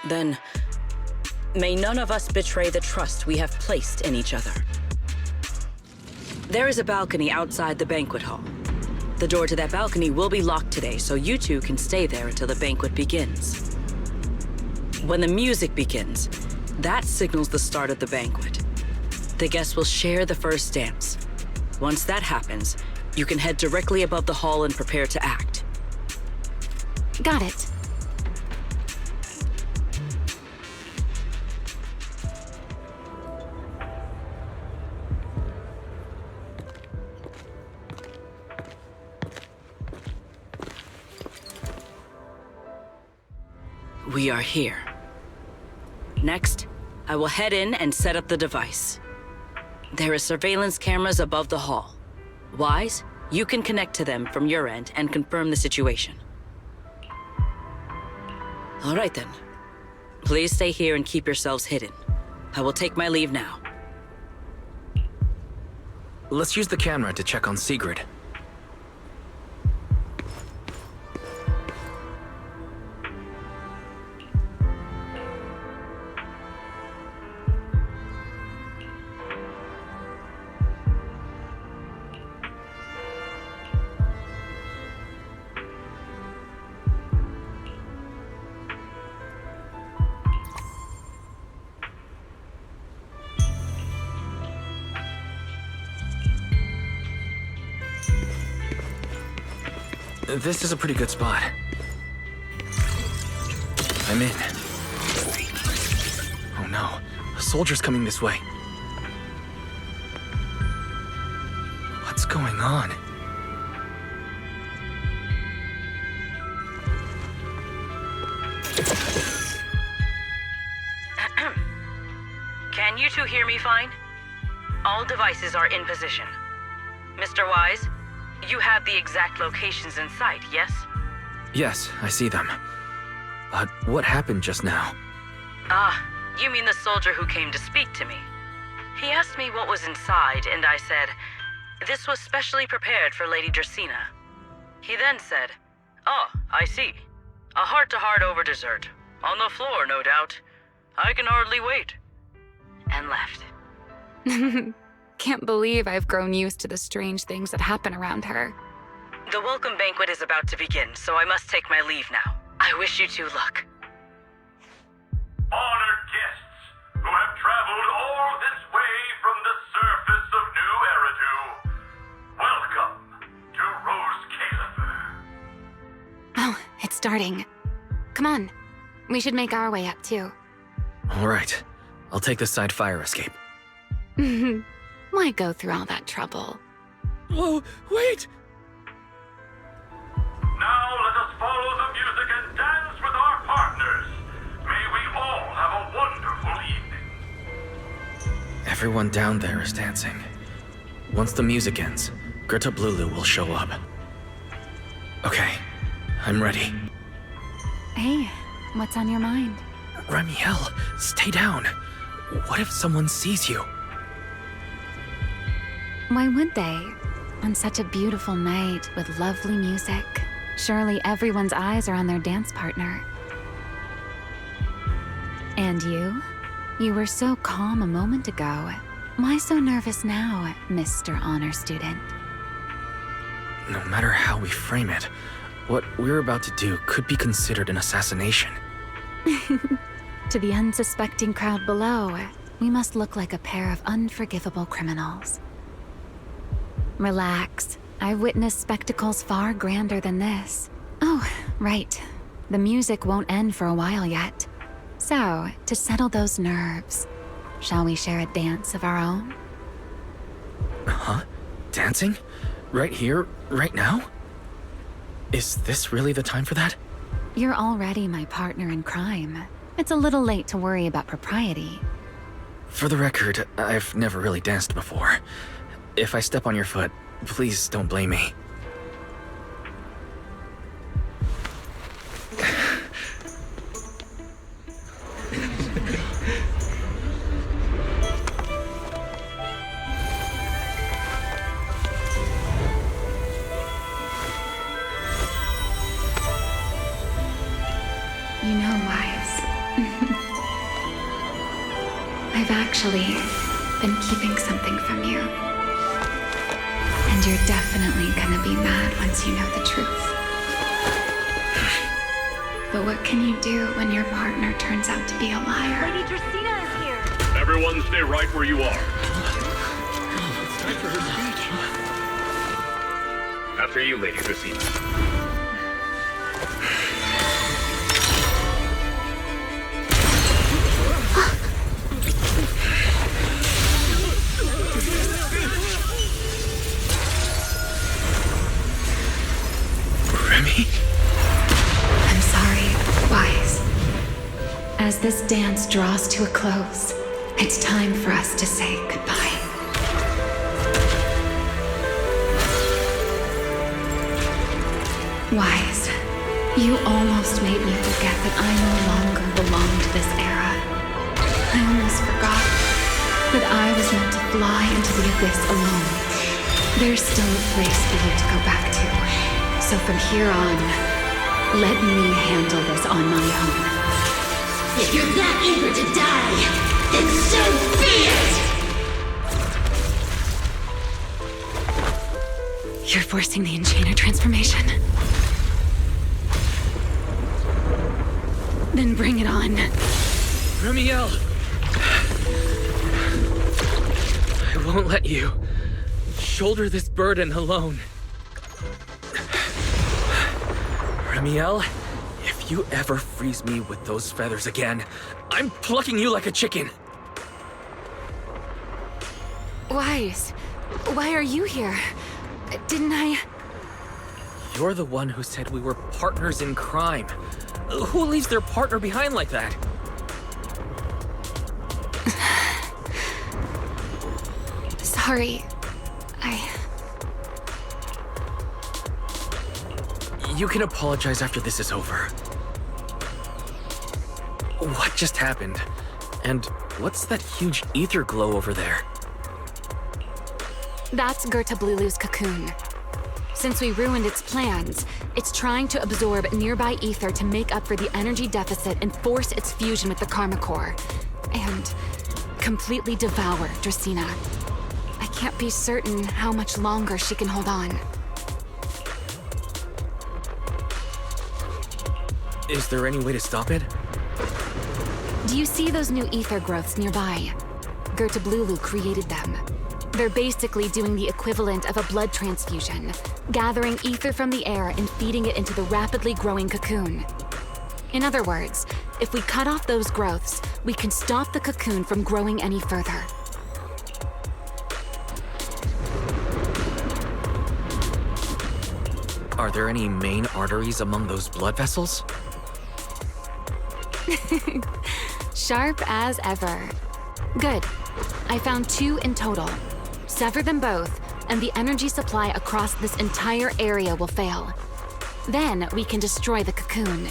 Then, may none of us betray the trust we have placed in each other. There is a balcony outside the banquet hall. The door to that balcony will be locked today, so you two can stay there until the banquet begins. When the music begins, that signals the start of the banquet. The guests will share the first dance. Once that happens, you can head directly above the hall and prepare to act. Got it. We are here. Next, I will head in and set up the device. There are surveillance cameras above the hall. Wise, you can connect to them from your end and confirm the situation. All right then. Please stay here and keep yourselves hidden. I will take my leave now. Let's use the camera to check on Sigrid. This is a pretty good spot. I'm in. Oh no, a soldier's coming this way. What's going on? Can you two hear me fine? All devices are in position. Mr. Wise, you have the exact locations in sight, yes? Yes, I see them. But what happened just now? Ah, you mean the soldier who came to speak to me? He asked me what was inside, and I said, "This was specially prepared for Lady Dracaena." He then said, "Oh, I see. A heart-to-heart over dessert. On the floor, no doubt. I can hardly wait." And left. Can't believe I've grown used to the strange things that happen around her. The welcome banquet is about to begin, so I must take my leave now. I wish you two luck. Honored guests who have traveled all this way from the surface of Nью-Эриду, welcome to Rose Califer. Oh, it's starting. Come on. We should make our way up, too. All right. I'll take the side fire escape. Why go through all that trouble? Whoa, wait! Now let us follow the music and dance with our partners. May we all have a wonderful evening. Everyone down there is dancing. Once the music ends, Greta Blulu will show up. Okay, I'm ready. Hey, what's on your mind? Ramiel, stay down. What if someone sees you? Why would they? On such a beautiful night with lovely music, surely everyone's eyes are on their dance partner. And you? You were so calm a moment ago. Why so nervous now, Mr. Honor Student? No matter how we frame it, what we're about to do could be considered an assassination. To the unsuspecting crowd below, we must look like a pair of unforgivable criminals. Relax. I've witnessed spectacles far grander than this. Oh, right. The music won't end for a while yet. So, to settle those nerves, shall we share a dance of our own? Huh? Dancing? Right here, right now? Is this really the time for that? You're already my partner in crime. It's a little late to worry about propriety. For the record, I've never really danced before. If I step on your foot, please don't blame me. You know, Wise. I've actually been keeping something from you. And you're definitely gonna be mad once you know the truth. But what can you do when your partner turns out to be a liar? Lady Dracaena is here! Everyone stay right where you are. It's time for her speech. After you, Lady Dracaena. I'm sorry, Wise. As this dance draws to a close, it's time for us to say goodbye. Wise, you almost made me forget that I no longer belong to this era. I almost forgot that I was meant to fly into the abyss alone. There's still a place for you to go back to. So from here on, let me handle this on my own. If you're that eager to die, then so be it! You're forcing the Enchainer transformation. Then bring it on. Ramiel! I won't let you shoulder this burden alone. Ramiel, if you ever freeze me with those feathers again, I'm plucking you like a chicken. Wise, why are you here? Didn't I? You're the one who said we were partners in crime. Who leaves their partner behind like that? Sorry. You can apologize after this is over. What just happened? And what's that huge ether glow over there? That's Gertablulu's cocoon. Since we ruined its plans, it's trying to absorb nearby ether to make up for the energy deficit and force its fusion with the Karma Core. And completely devour Dracaena. I can't be certain how much longer she can hold on. Is there any way to stop it? Do you see those new ether growths nearby? Gertablulu created them. They're basically doing the equivalent of a blood transfusion, gathering ether from the air and feeding it into the rapidly growing cocoon. In other words, if we cut off those growths, we can stop the cocoon from growing any further. Are there any main arteries among those blood vessels? Sharp as ever. Good. I found 2 in total. Sever them both, and the energy supply across this entire area will fail. Then we can destroy the cocoon.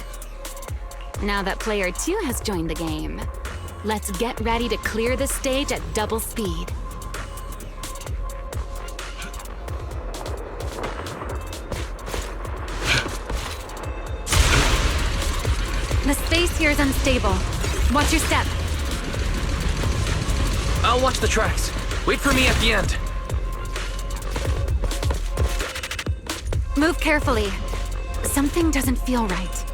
Now that player 2 has joined the game, let's get ready to clear the stage at double speed. The space here is unstable. Watch your step. I'll watch the tracks. Wait for me at the end. Move carefully. Something doesn't feel right.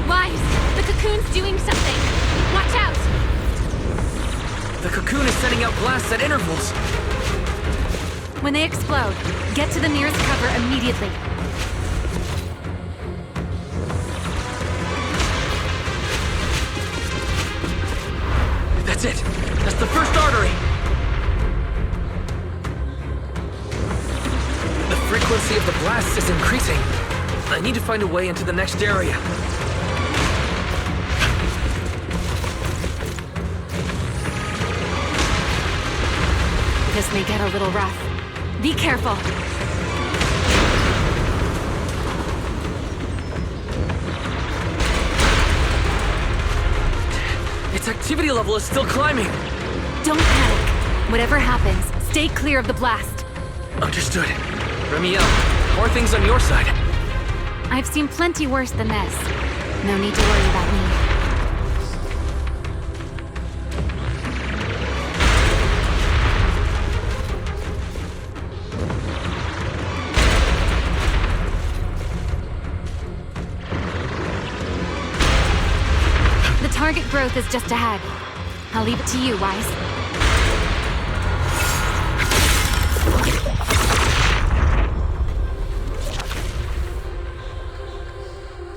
Wise, the cocoon's doing something. Watch out! The cocoon is sending out blasts at intervals. When they explode, get to the nearest cover immediately. That's it. That's the first artery. The frequency of the blasts is increasing. I need to find a way into the next area. This may get a little rough. Be careful. Its activity level is still climbing. Don't panic. Whatever happens, stay clear of the blast. Understood. Remiel, how are things on your side? I've seen plenty worse than this. No need to worry about me. The target growth is just ahead. I'll leave it to you, Wise.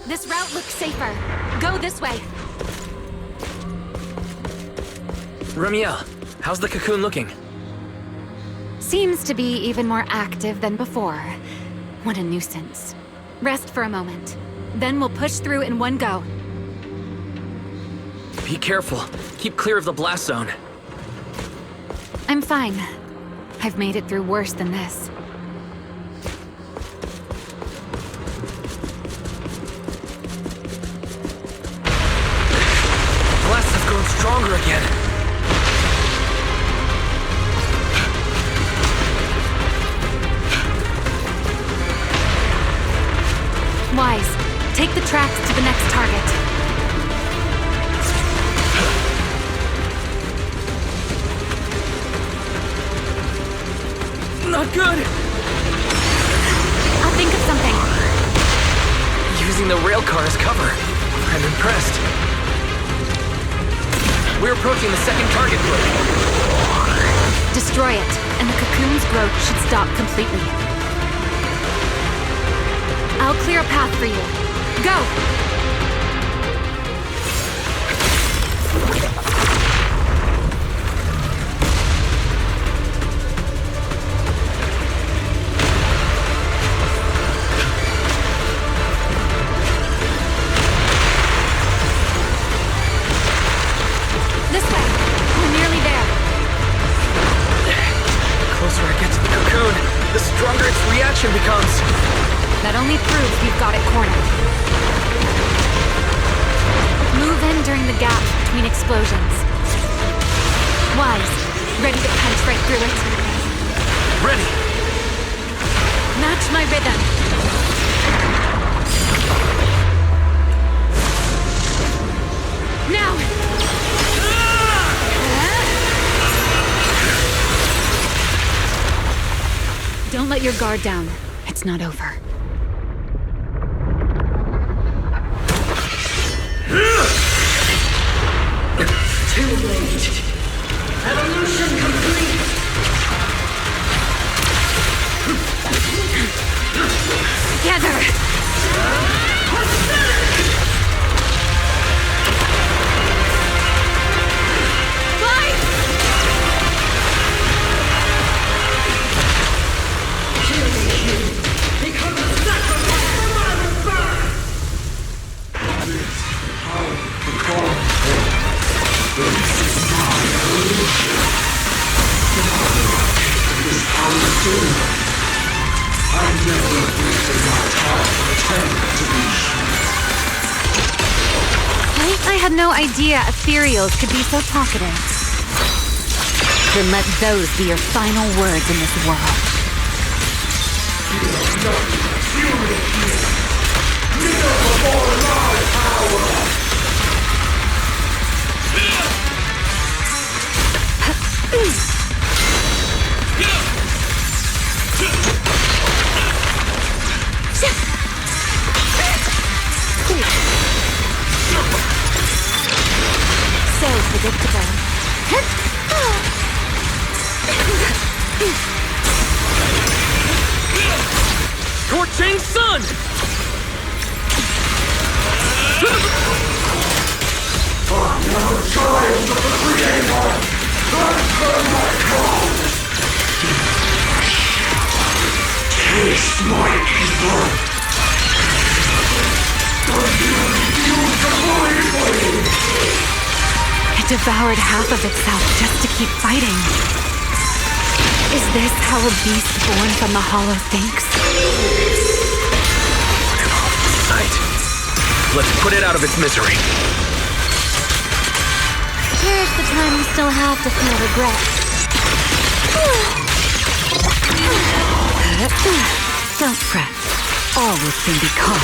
This route looks safer. Go this way. Remiel, how's the cocoon looking? Seems to be even more active than before. What a nuisance. Rest for a moment. Then we'll push through in one go. Be careful. Keep clear of the blast zone. I'm fine. I've made it through worse than this. Blasts have grown stronger again. Wise, take the tracks to the next target. Not good! I'll think of something. Using the rail car as cover. I'm impressed. We're approaching the second target group. Destroy it, and the cocoon's growth should stop completely. I'll clear a path for you. Go! This way. We're nearly there. The closer I get to the cocoon, the stronger That only proves we've got it cornered. Move in during the gap between explosions. Wise, ready to punch right through it? Ready! Match my rhythm. Now! Don't let your guard down. It's not over. Too late. Evolution complete. Together! I had no idea ethereals could be so talkative. Then let those be your final words in this world. So predictable. Scorching sun! I'm now a child of the Creator. Transfer my code. Taste my ether. It devoured half of itself just to keep fighting. Is this how a beast born from the hollow thinks? Put it off sight. Let's put it out of its misery. Here's the time you still have to feel regret. Don't fret. All will soon be calm.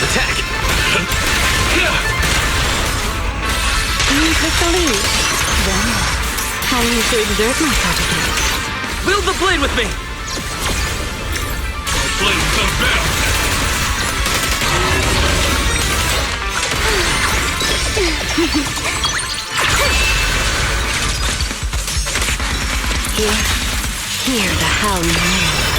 Attack! You take the lead. Then, I need to exert myself again. Wield the blade with me! Blade comes back! Hear the howling wind.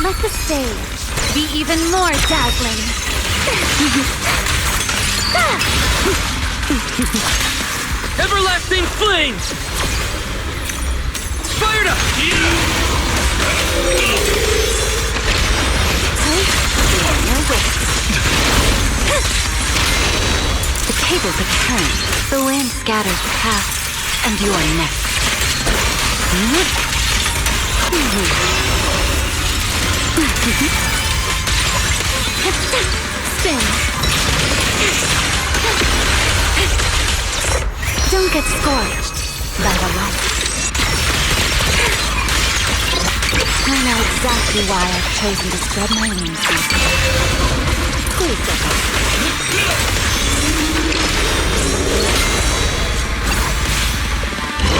Let the stage be even more dazzling. Everlasting flames! Fired up! The tables have turned. The wind scatters the path, and you are next. Spin. Don't get scorched by the light. I know exactly why I've chosen to spread my wings these days. Please step up.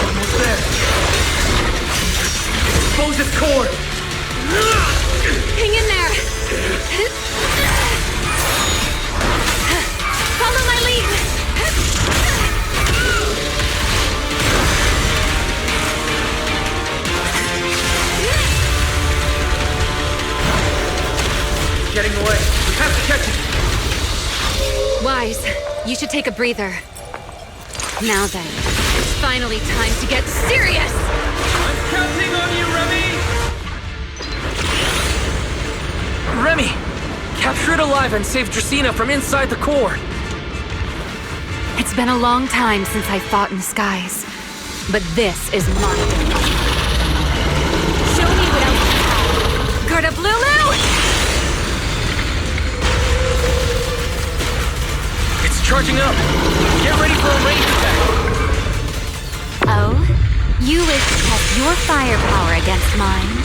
Almost there. Expose its core! Hang in there! Follow my lead! Getting away. We have to catch it. Wise, you should take a breather. Now then, it's finally time to get serious! I'm counting on you, Remy! Remy! Capture it alive and save Dracena from inside the core! It's been a long time since I fought in the skies, but this is my day. Show me what else you have. Gerda Blulu! It's charging up! Get ready for a range attack! Oh? You wish to test your firepower against mine?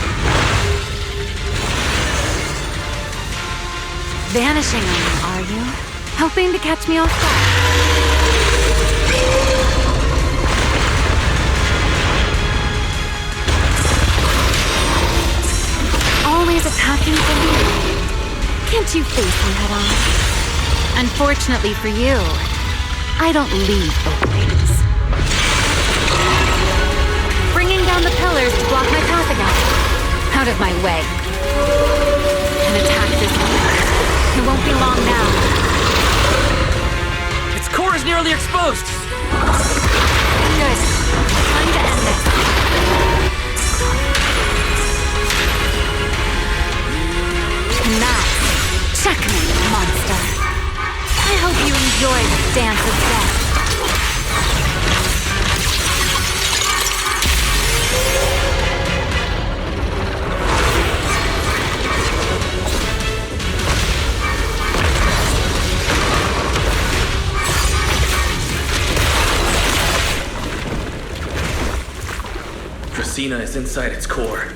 Vanishing on me, are you? Hoping to catch me off guard? Always attacking for me. Can't you face me head on? Unfortunately for you, I don't leave openings. Bringing down the pillars to block my path again. Out of my way. An attack this way. It won't be long now. Its core is nearly exposed! Good. Time to end this. And that's checkmate, monster. I hope you enjoy the dance of death. Dracena is inside its core.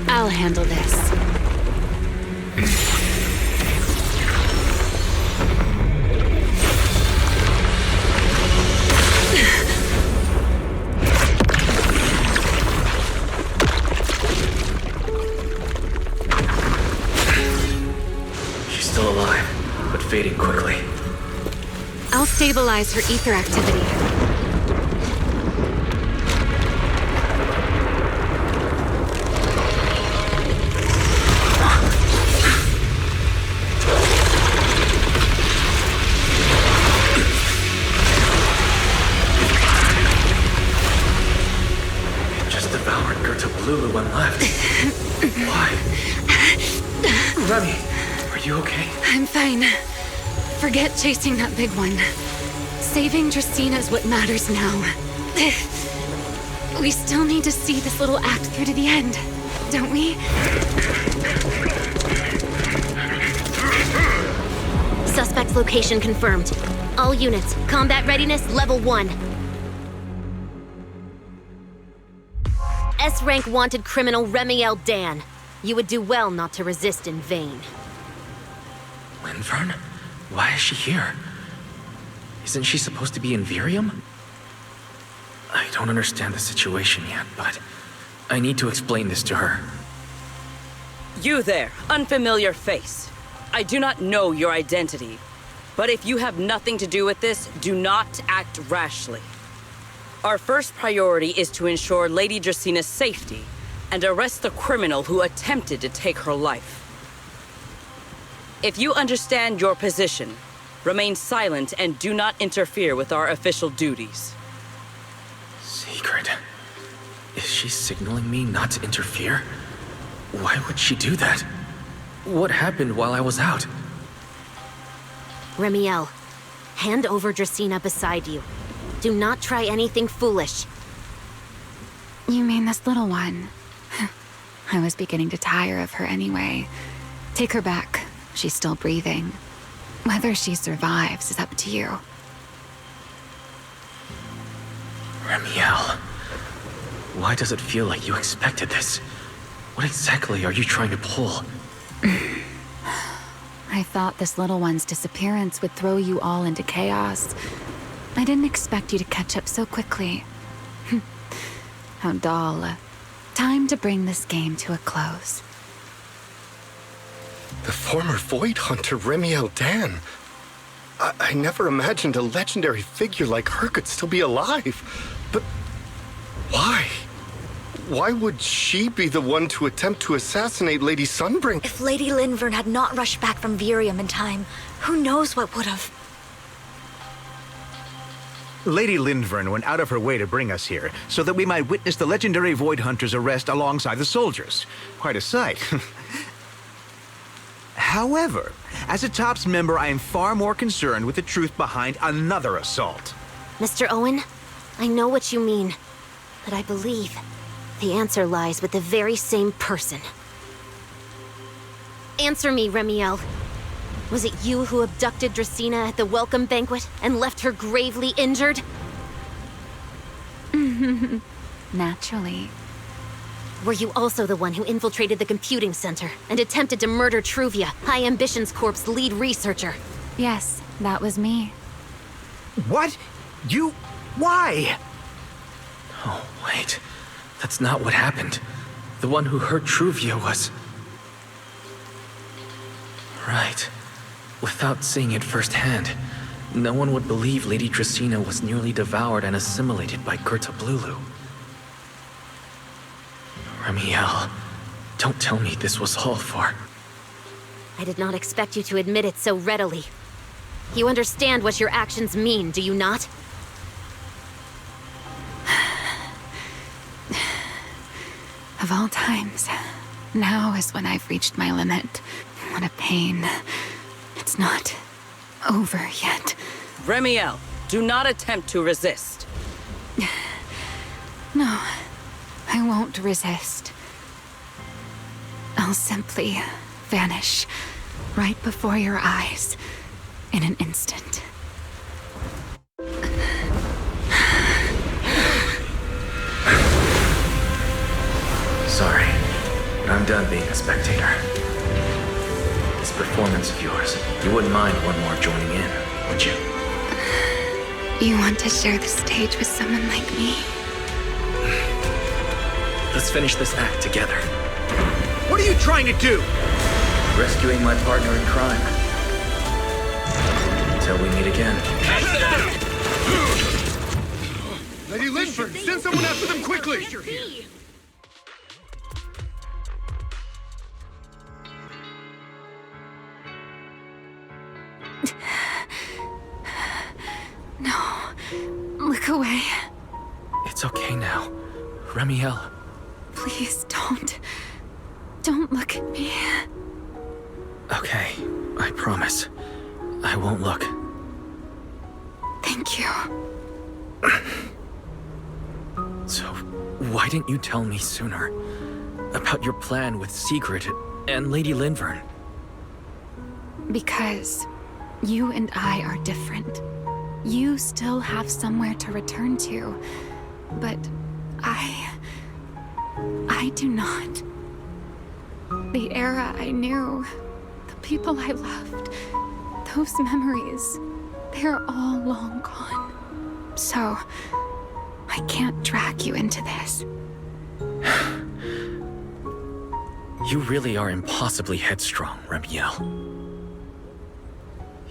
I'll handle this. She's still alive, but fading quickly. I'll stabilize her ether activity. Lulu when left. Why? Remy, are you okay? I'm fine. Forget chasing that big one. Saving Dracena's what matters now. We still need to see this little act through to the end, don't we? Suspect's location confirmed. All units, combat readiness level 1. S-rank wanted criminal Remiel Dan. You would do well not to resist in vain. Linvern? Why is she here? Isn't she supposed to be in Virium? I don't understand the situation yet, but I need to explain this to her. You there, unfamiliar face. I do not know your identity, but if you have nothing to do with this, do not act rashly. Our first priority is to ensure Lady Dracena's safety and arrest the criminal who attempted to take her life. If you understand your position, remain silent and do not interfere with our official duties. Secret? Is she signaling me not to interfere? Why would she do that? What happened while I was out? Remiel, hand over Dracena beside you. Do not try anything foolish. You mean this little one? I was beginning to tire of her anyway. Take her back. She's still breathing. Whether she survives is up to you. Remiel, why does it feel like you expected this? What exactly are you trying to pull? I thought this little one's disappearance would throw you all into chaos. I didn't expect you to catch up so quickly. How dull. Time to bring this game to a close. The former Void Hunter Remiel Dan. I never imagined a legendary figure like her could still be alive. But why? Why would she be the one to attempt to assassinate Lady Sunbring? If Lady Linvern had not rushed back from Virium in time, who knows what would have... Lady Linvern went out of her way to bring us here, so that we might witness the legendary Void Hunter's arrest alongside the soldiers. Quite a sight. However, as a TOPS member, I am far more concerned with the truth behind another assault. Mr. Owen, I know what you mean, but I believe the answer lies with the very same person. Answer me, Remiel. Was it you who abducted Dracaena at the welcome banquet and left her gravely injured? Naturally. Were you also the one who infiltrated the computing center and attempted to murder Truvia, High Ambitions Corp's lead researcher? Yes, that was me. What? You... why? Oh, wait. That's not what happened. The one who hurt Truvia was... Right. Without seeing it firsthand, no one would believe Lady Dracaena was nearly devoured and assimilated by Gerta Blulu. Remiel, don't tell me this was all for... I did not expect you to admit it so readily. You understand what your actions mean, do you not? Of all times, now is when I've reached my limit. What a pain. It's not over yet. Remiel, do not attempt to resist. No, I won't resist. I'll simply vanish right before your eyes in an instant. Sorry, but I'm done being a spectator. This performance of yours, you wouldn't mind one more joining in, would you? You want to share the stage with someone like me? Let's finish this act together. What are you trying to do? Rescuing my partner in crime. Until we meet again. Lady Linford, send someone after them quickly! No, look away. It's okay now. Remiel. Please don't. Don't look at me. Okay, I promise. I won't look. Thank you. So, why didn't you tell me sooner about your plan with Sigrid and Lady Linvern? Because you and I are different. You still have somewhere to return to, but I do not. The era I knew, the people I loved, those memories, they're all long gone. So, I can't drag you into this. You really are impossibly headstrong, Remiel.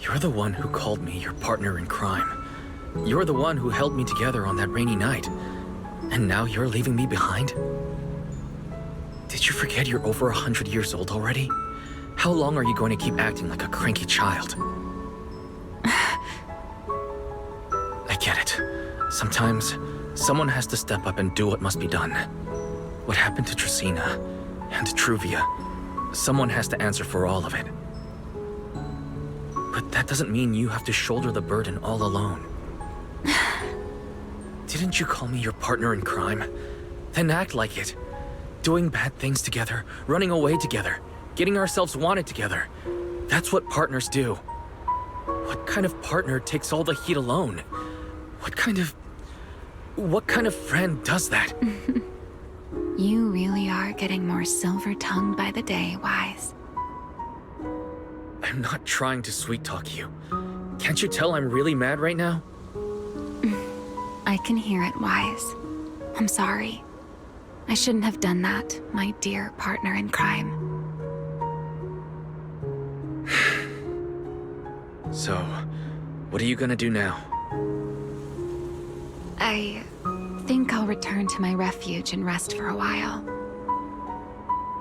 You're the one who called me your partner in crime. You're the one who held me together on that rainy night. And now you're leaving me behind? Did you forget you're over 100 years old already? How long are you going to keep acting like a cranky child? I get it. Sometimes, someone has to step up and do what must be done. What happened to Dracaena and to Truvia, someone has to answer for all of it. But that doesn't mean you have to shoulder the burden all alone. Didn't you call me your partner in crime? Then act like it. Doing bad things together, running away together, getting ourselves wanted together. That's what partners do. What kind of partner takes all the heat alone? What kind of friend does that? You really are getting more silver-tongued by the day, Wise. I'm not trying to sweet-talk you. Can't you tell I'm really mad right now? I can hear it, Wise. I'm sorry. I shouldn't have done that, my dear partner in crime. So, what are you gonna do now? I think I'll return to my refuge and rest for a while.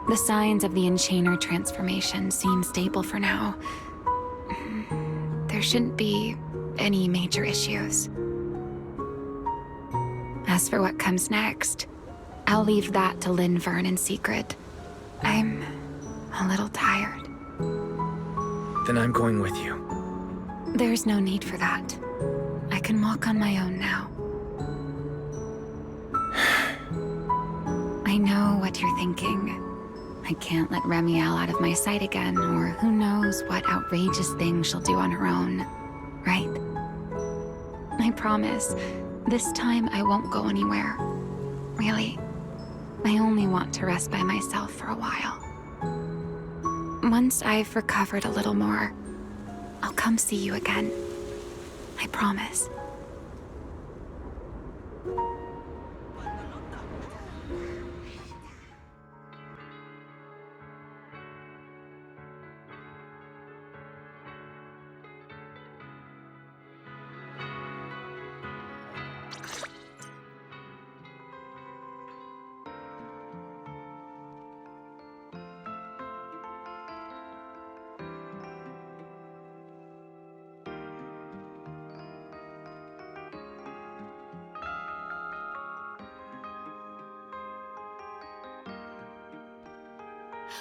The signs of the Enchainer transformation seem stable for now. There shouldn't be any major issues. As for what comes next, I'll leave that to Linvern and Sigrid. I'm a little tired. Then I'm going with you. There's no need for that. I can walk on my own now. I know what you're thinking. I can't let Remiel out of my sight again, or who knows what outrageous thing she'll do on her own, right? I promise, this time I won't go anywhere. Really. I only want to rest by myself for a while. Once I've recovered a little more, I'll come see you again. I promise.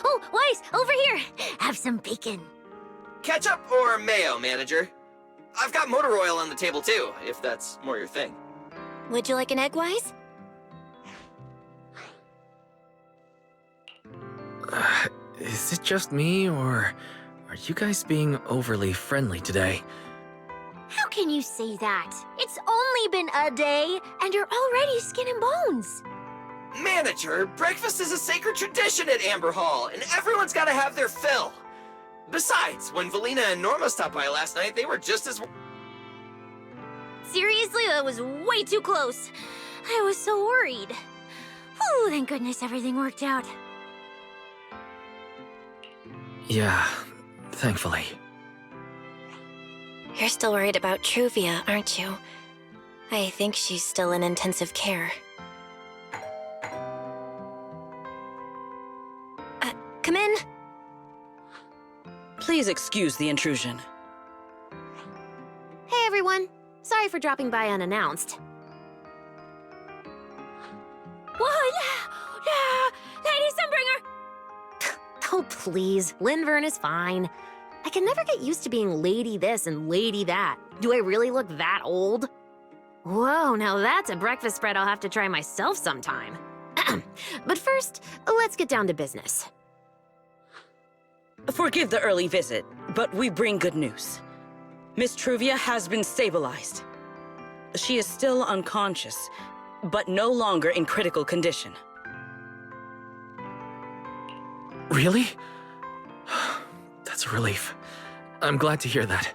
Oh, Weiss, over here! Have some bacon. Ketchup or mayo, manager? I've got motor oil on the table too, if that's more your thing. Would you like an egg, Weiss? Is it just me, or are you guys being overly friendly today? How can you say that? It's only been a day, and you're already skin and bones. Manager, breakfast is a sacred tradition at Amber Hall, and everyone's gotta have their fill. Besides, when Valina and Norma stopped by last night, they were just as... Seriously, that was way too close. I was so worried. Whew, thank goodness everything worked out. Yeah, thankfully. You're still worried about Truvia, aren't you? I think she's still in intensive care. Come in. Please excuse the intrusion. Hey everyone, sorry for dropping by unannounced. Whoa, Lady Sunbringer! Oh please, Linvern is fine. I can never get used to being lady this and lady that. Do I really look that old? Whoa, now that's a breakfast spread I'll have to try myself sometime. But first, let's get down to business. Forgive the early visit, but we bring good news. Miss Truvia has been stabilized. She is still unconscious, but no longer in critical condition. Really? That's a relief. I'm glad to hear that.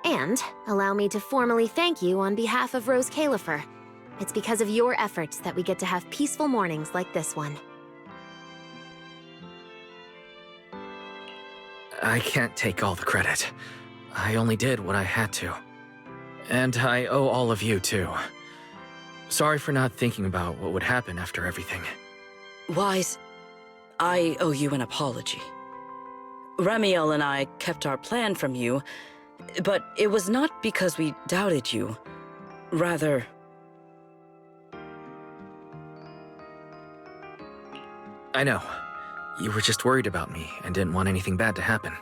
And allow me to formally thank you on behalf of Rose Califer. It's because of your efforts that we get to have peaceful mornings like this one. I can't take all the credit. I only did what I had to. And I owe all of you, too. Sorry for not thinking about what would happen after everything. Weiss, I owe you an apology. Remiel and I kept our plan from you, but it was not because we doubted you. Rather... I know. You were just worried about me and didn't want anything bad to happen.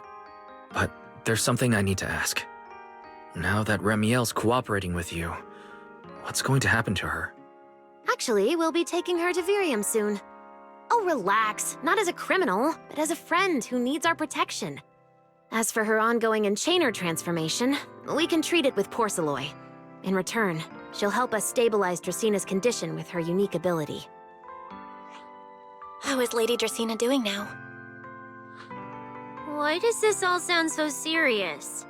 But there's something I need to ask. Now that Remiel's cooperating with you, what's going to happen to her? Actually, we'll be taking her to Virium soon. Oh, relax. Not as a criminal, but as a friend who needs our protection. As for her ongoing Enchainer transformation, we can treat it with Porceloy. In return, she'll help us stabilize Dracina's condition with her unique ability. How is Lady Dracina doing now? Why does this all sound so serious?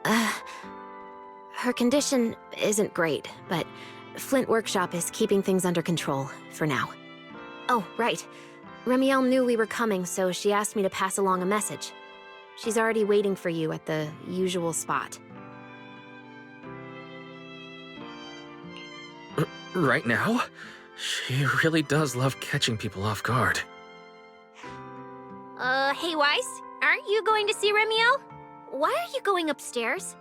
Her condition isn't great, but Flint Workshop is keeping things under control, for now. Oh, right. Remiel knew we were coming, so she asked me to pass along a message. She's already waiting for you at the usual spot. Right now? She really does love catching people off guard. Hey Weiss, aren't you going to see Remiel? Why are you going upstairs?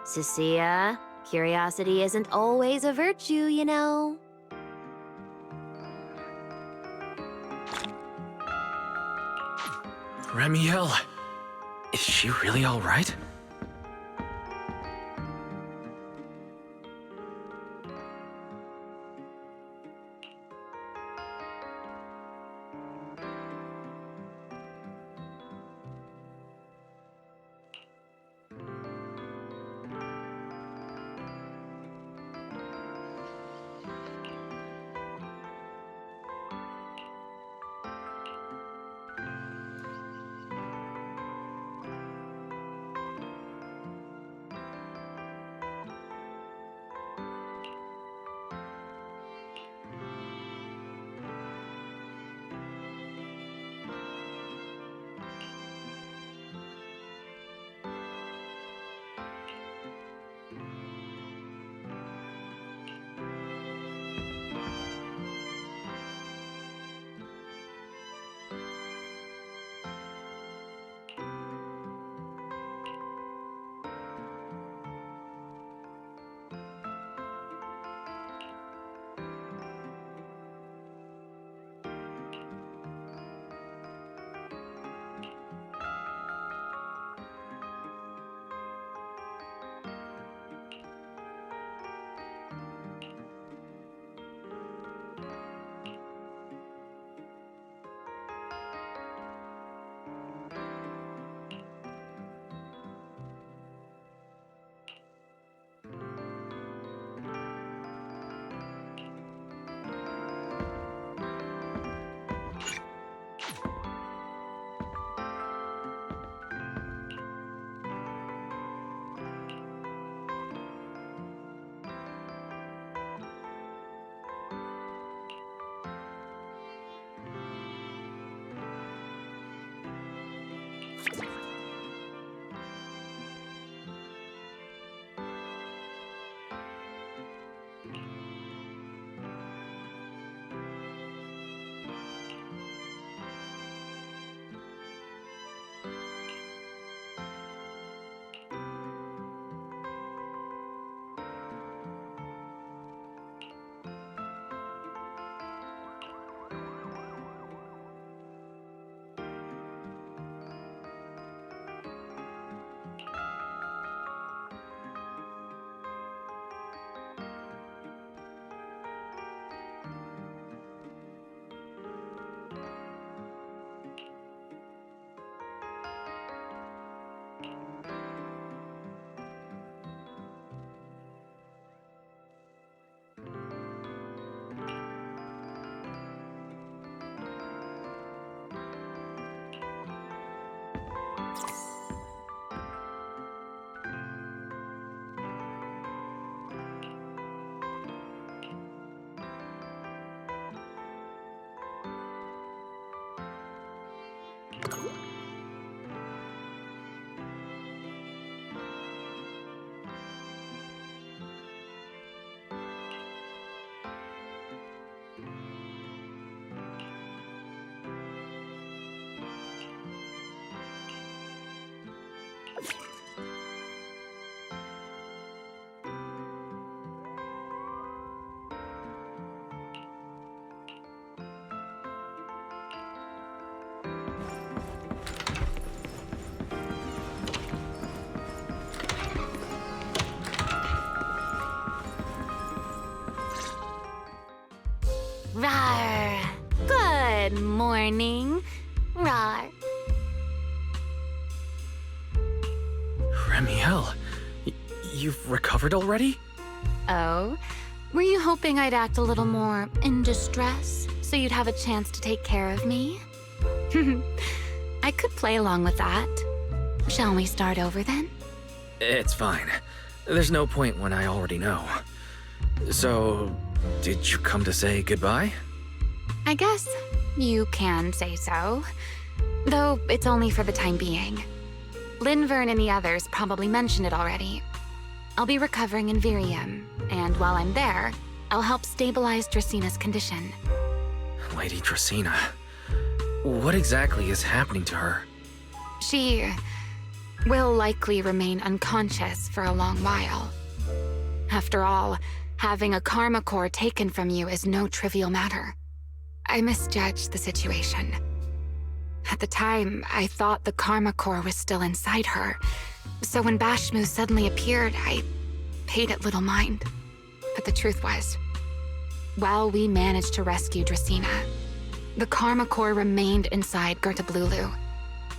Cecilia, curiosity isn't always a virtue, you know. Remiel, is she really all right? Rawr. Good morning. Rawr. Remiel, you've recovered already? Oh? Were you hoping I'd act a little more in distress so you'd have a chance to take care of me? I could play along with that. Shall we start over then? It's fine. There's no point when I already know. So, did you come to say goodbye? I guess you can say so. Though it's only for the time being. Linvern and the others probably mentioned it already. I'll be recovering in Virium, and while I'm there, I'll help stabilize Dracina's condition. Lady Dracina, what exactly is happening to her? She will likely remain unconscious for a long while. After all, having a karma core taken from you is no trivial matter. I misjudged the situation. At the time, I thought the karma core was still inside her. So when Bashmu suddenly appeared, I paid it little mind. But the truth was, while we managed to rescue Dracaena, the karma core remained inside Gertablulu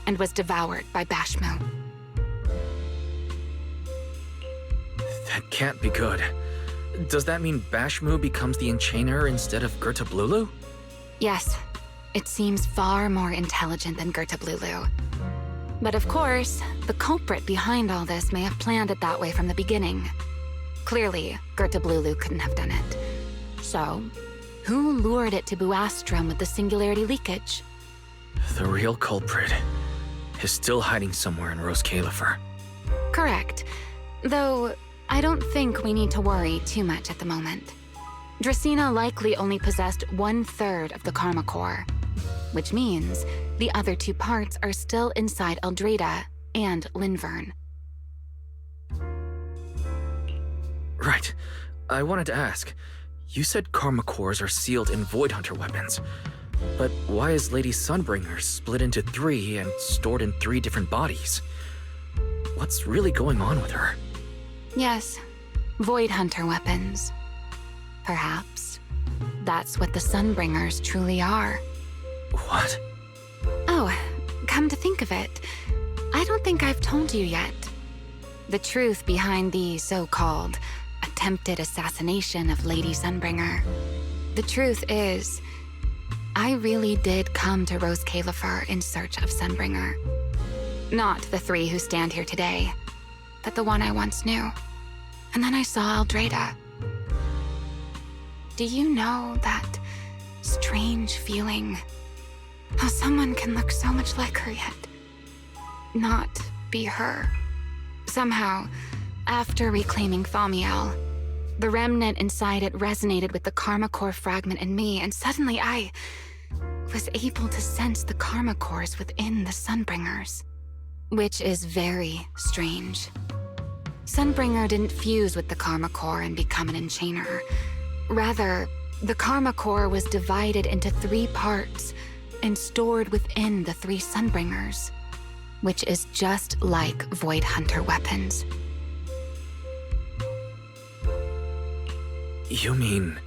and was devoured by Bashmu. That can't be good. Does that mean Bashmu becomes the Enchainer instead of Gertablulu? Yes, it seems far more intelligent than Gertablulu. But of course, the culprit behind all this may have planned it that way from the beginning. Clearly, Gertablulu couldn't have done it. So, who lured it to Buastrum with the singularity leakage? The real culprit is still hiding somewhere in Rose Califer. Correct. Though, I don't think we need to worry too much at the moment. Dracaena likely only possessed 1/3 of the karma core, which means the other 2 parts are still inside Eldrada and Linvern. Right. I wanted to ask, you said karma cores are sealed in Void Hunter weapons, but why is Lady Sunbringer split into 3 and stored in 3 different bodies? What's really going on with her? Yes, Void Hunter weapons. Perhaps that's what the Sunbringers truly are. What? Oh, come to think of it, I don't think I've told you yet. The truth behind the so-called attempted assassination of Lady Sunbringer. The truth is, I really did come to Rose Califer in search of Sunbringer. Not the 3 who stand here today, but the one I once knew. And then I saw Eldrada. Do you know that strange feeling? How someone can look so much like her yet not be her. Somehow, after reclaiming Thaumiel, the remnant inside it resonated with the karma core fragment in me, and suddenly I was able to sense the karma cores within the Sunbringers, which is very strange. Sunbringer didn't fuse with the karma core and become an Enchainer. Rather, the karma core was divided into 3 parts and stored within the 3 Sunbringers, which is just like Void Hunter weapons. You mean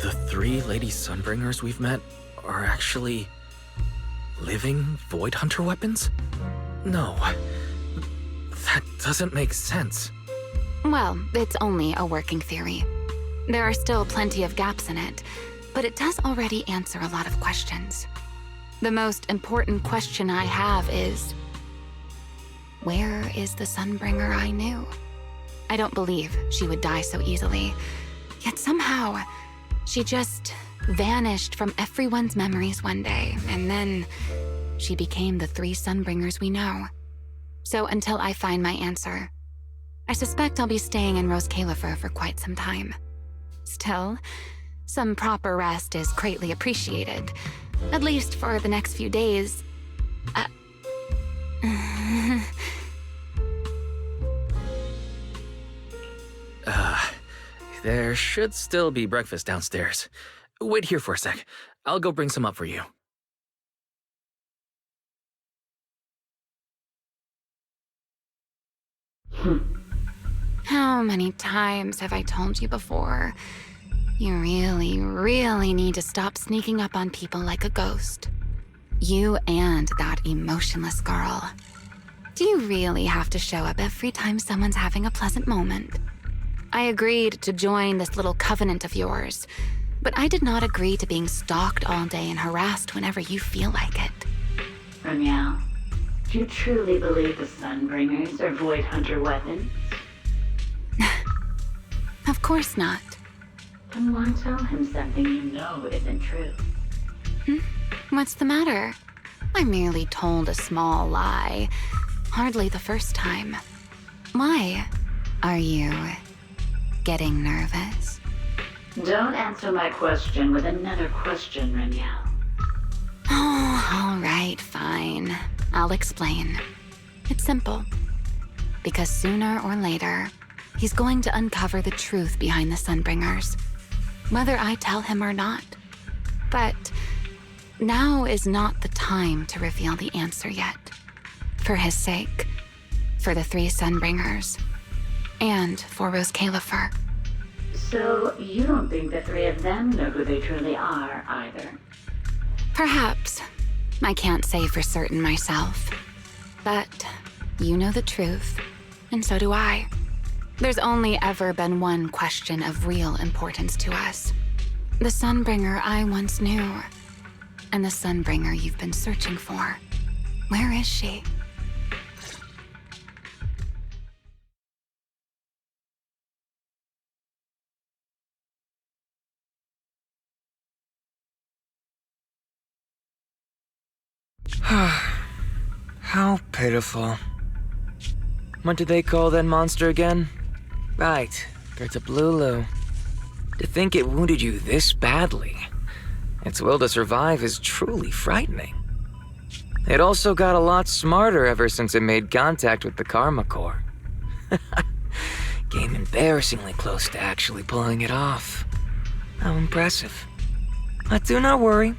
the 3 Lady Sunbringers we've met are actually living Void Hunter weapons? No, that doesn't make sense. Well, it's only a working theory. There are still plenty of gaps in it, but it does already answer a lot of questions. The most important question I have is, where is the Sunbringer I knew? I don't believe she would die so easily, yet somehow she just vanished from everyone's memories one day, and then she became the 3 Sunbringers we know. So until I find my answer, I suspect I'll be staying in Rose Califer for quite some time. Still, some proper rest is greatly appreciated, at least for the next few days. There should still be breakfast downstairs. Wait here for a sec. I'll go bring some up for you. How many times have I told you before? You really, really need to stop sneaking up on people like a ghost. You and that emotionless girl. Do you really have to show up every time someone's having a pleasant moment? I agreed to join this little covenant of yours, but I did not agree to being stalked all day and harassed whenever you feel like it. Ramiel, do you truly believe the Sunbringers are Void Hunter weapons? Of course not. Then why tell him something you know isn't true? What's the matter? I merely told a small lie. Hardly the first time. Why? Are you getting nervous? Don't answer my question with another question, Ramiel. Oh, all right, fine. I'll explain. It's simple. Because sooner or later, he's going to uncover the truth behind the Sunbringers, whether I tell him or not. But Now is not the time to reveal the answer yet. For his sake, for the 3 Sunbringers, and for Rose Califer. So, you don't think the 3 of them know who they truly are, either? Perhaps. I can't say for certain myself. But you know the truth, and so do I. There's only ever been one question of real importance to us. The Sunbringer I once knew, and the Sunbringer you've been searching for. Where is she? How pitiful. What do they call that monster again? Right, Gertablulu. To think it wounded you this badly. Its will to survive is truly frightening. It also got a lot smarter ever since it made contact with the Karma Core. Came embarrassingly close to actually pulling it off. How impressive. But do not worry.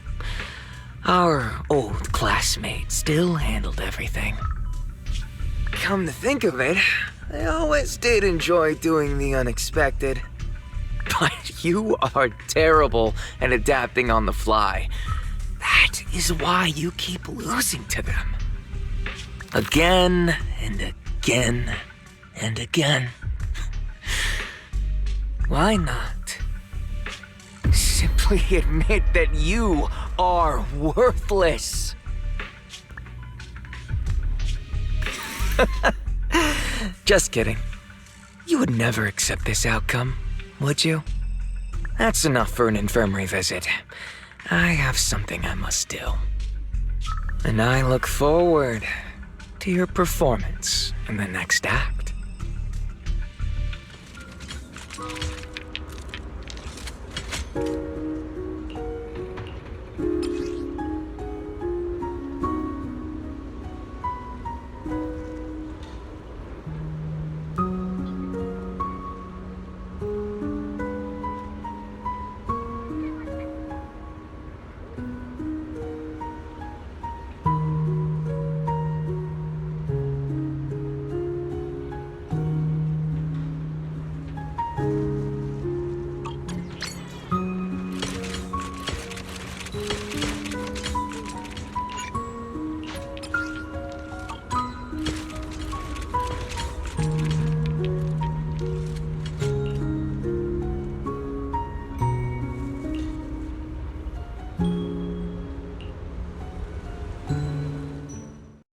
Our old classmate still handled everything. Come to think of it, I always did enjoy doing the unexpected. But you are terrible at adapting on the fly. That is why you keep losing to them. Again and again and again. Why not? Simply admit that you are worthless. Just kidding. You would never accept this outcome, would you? That's enough for an infirmary visit. I have something I must do. And I look forward to your performance in the next act.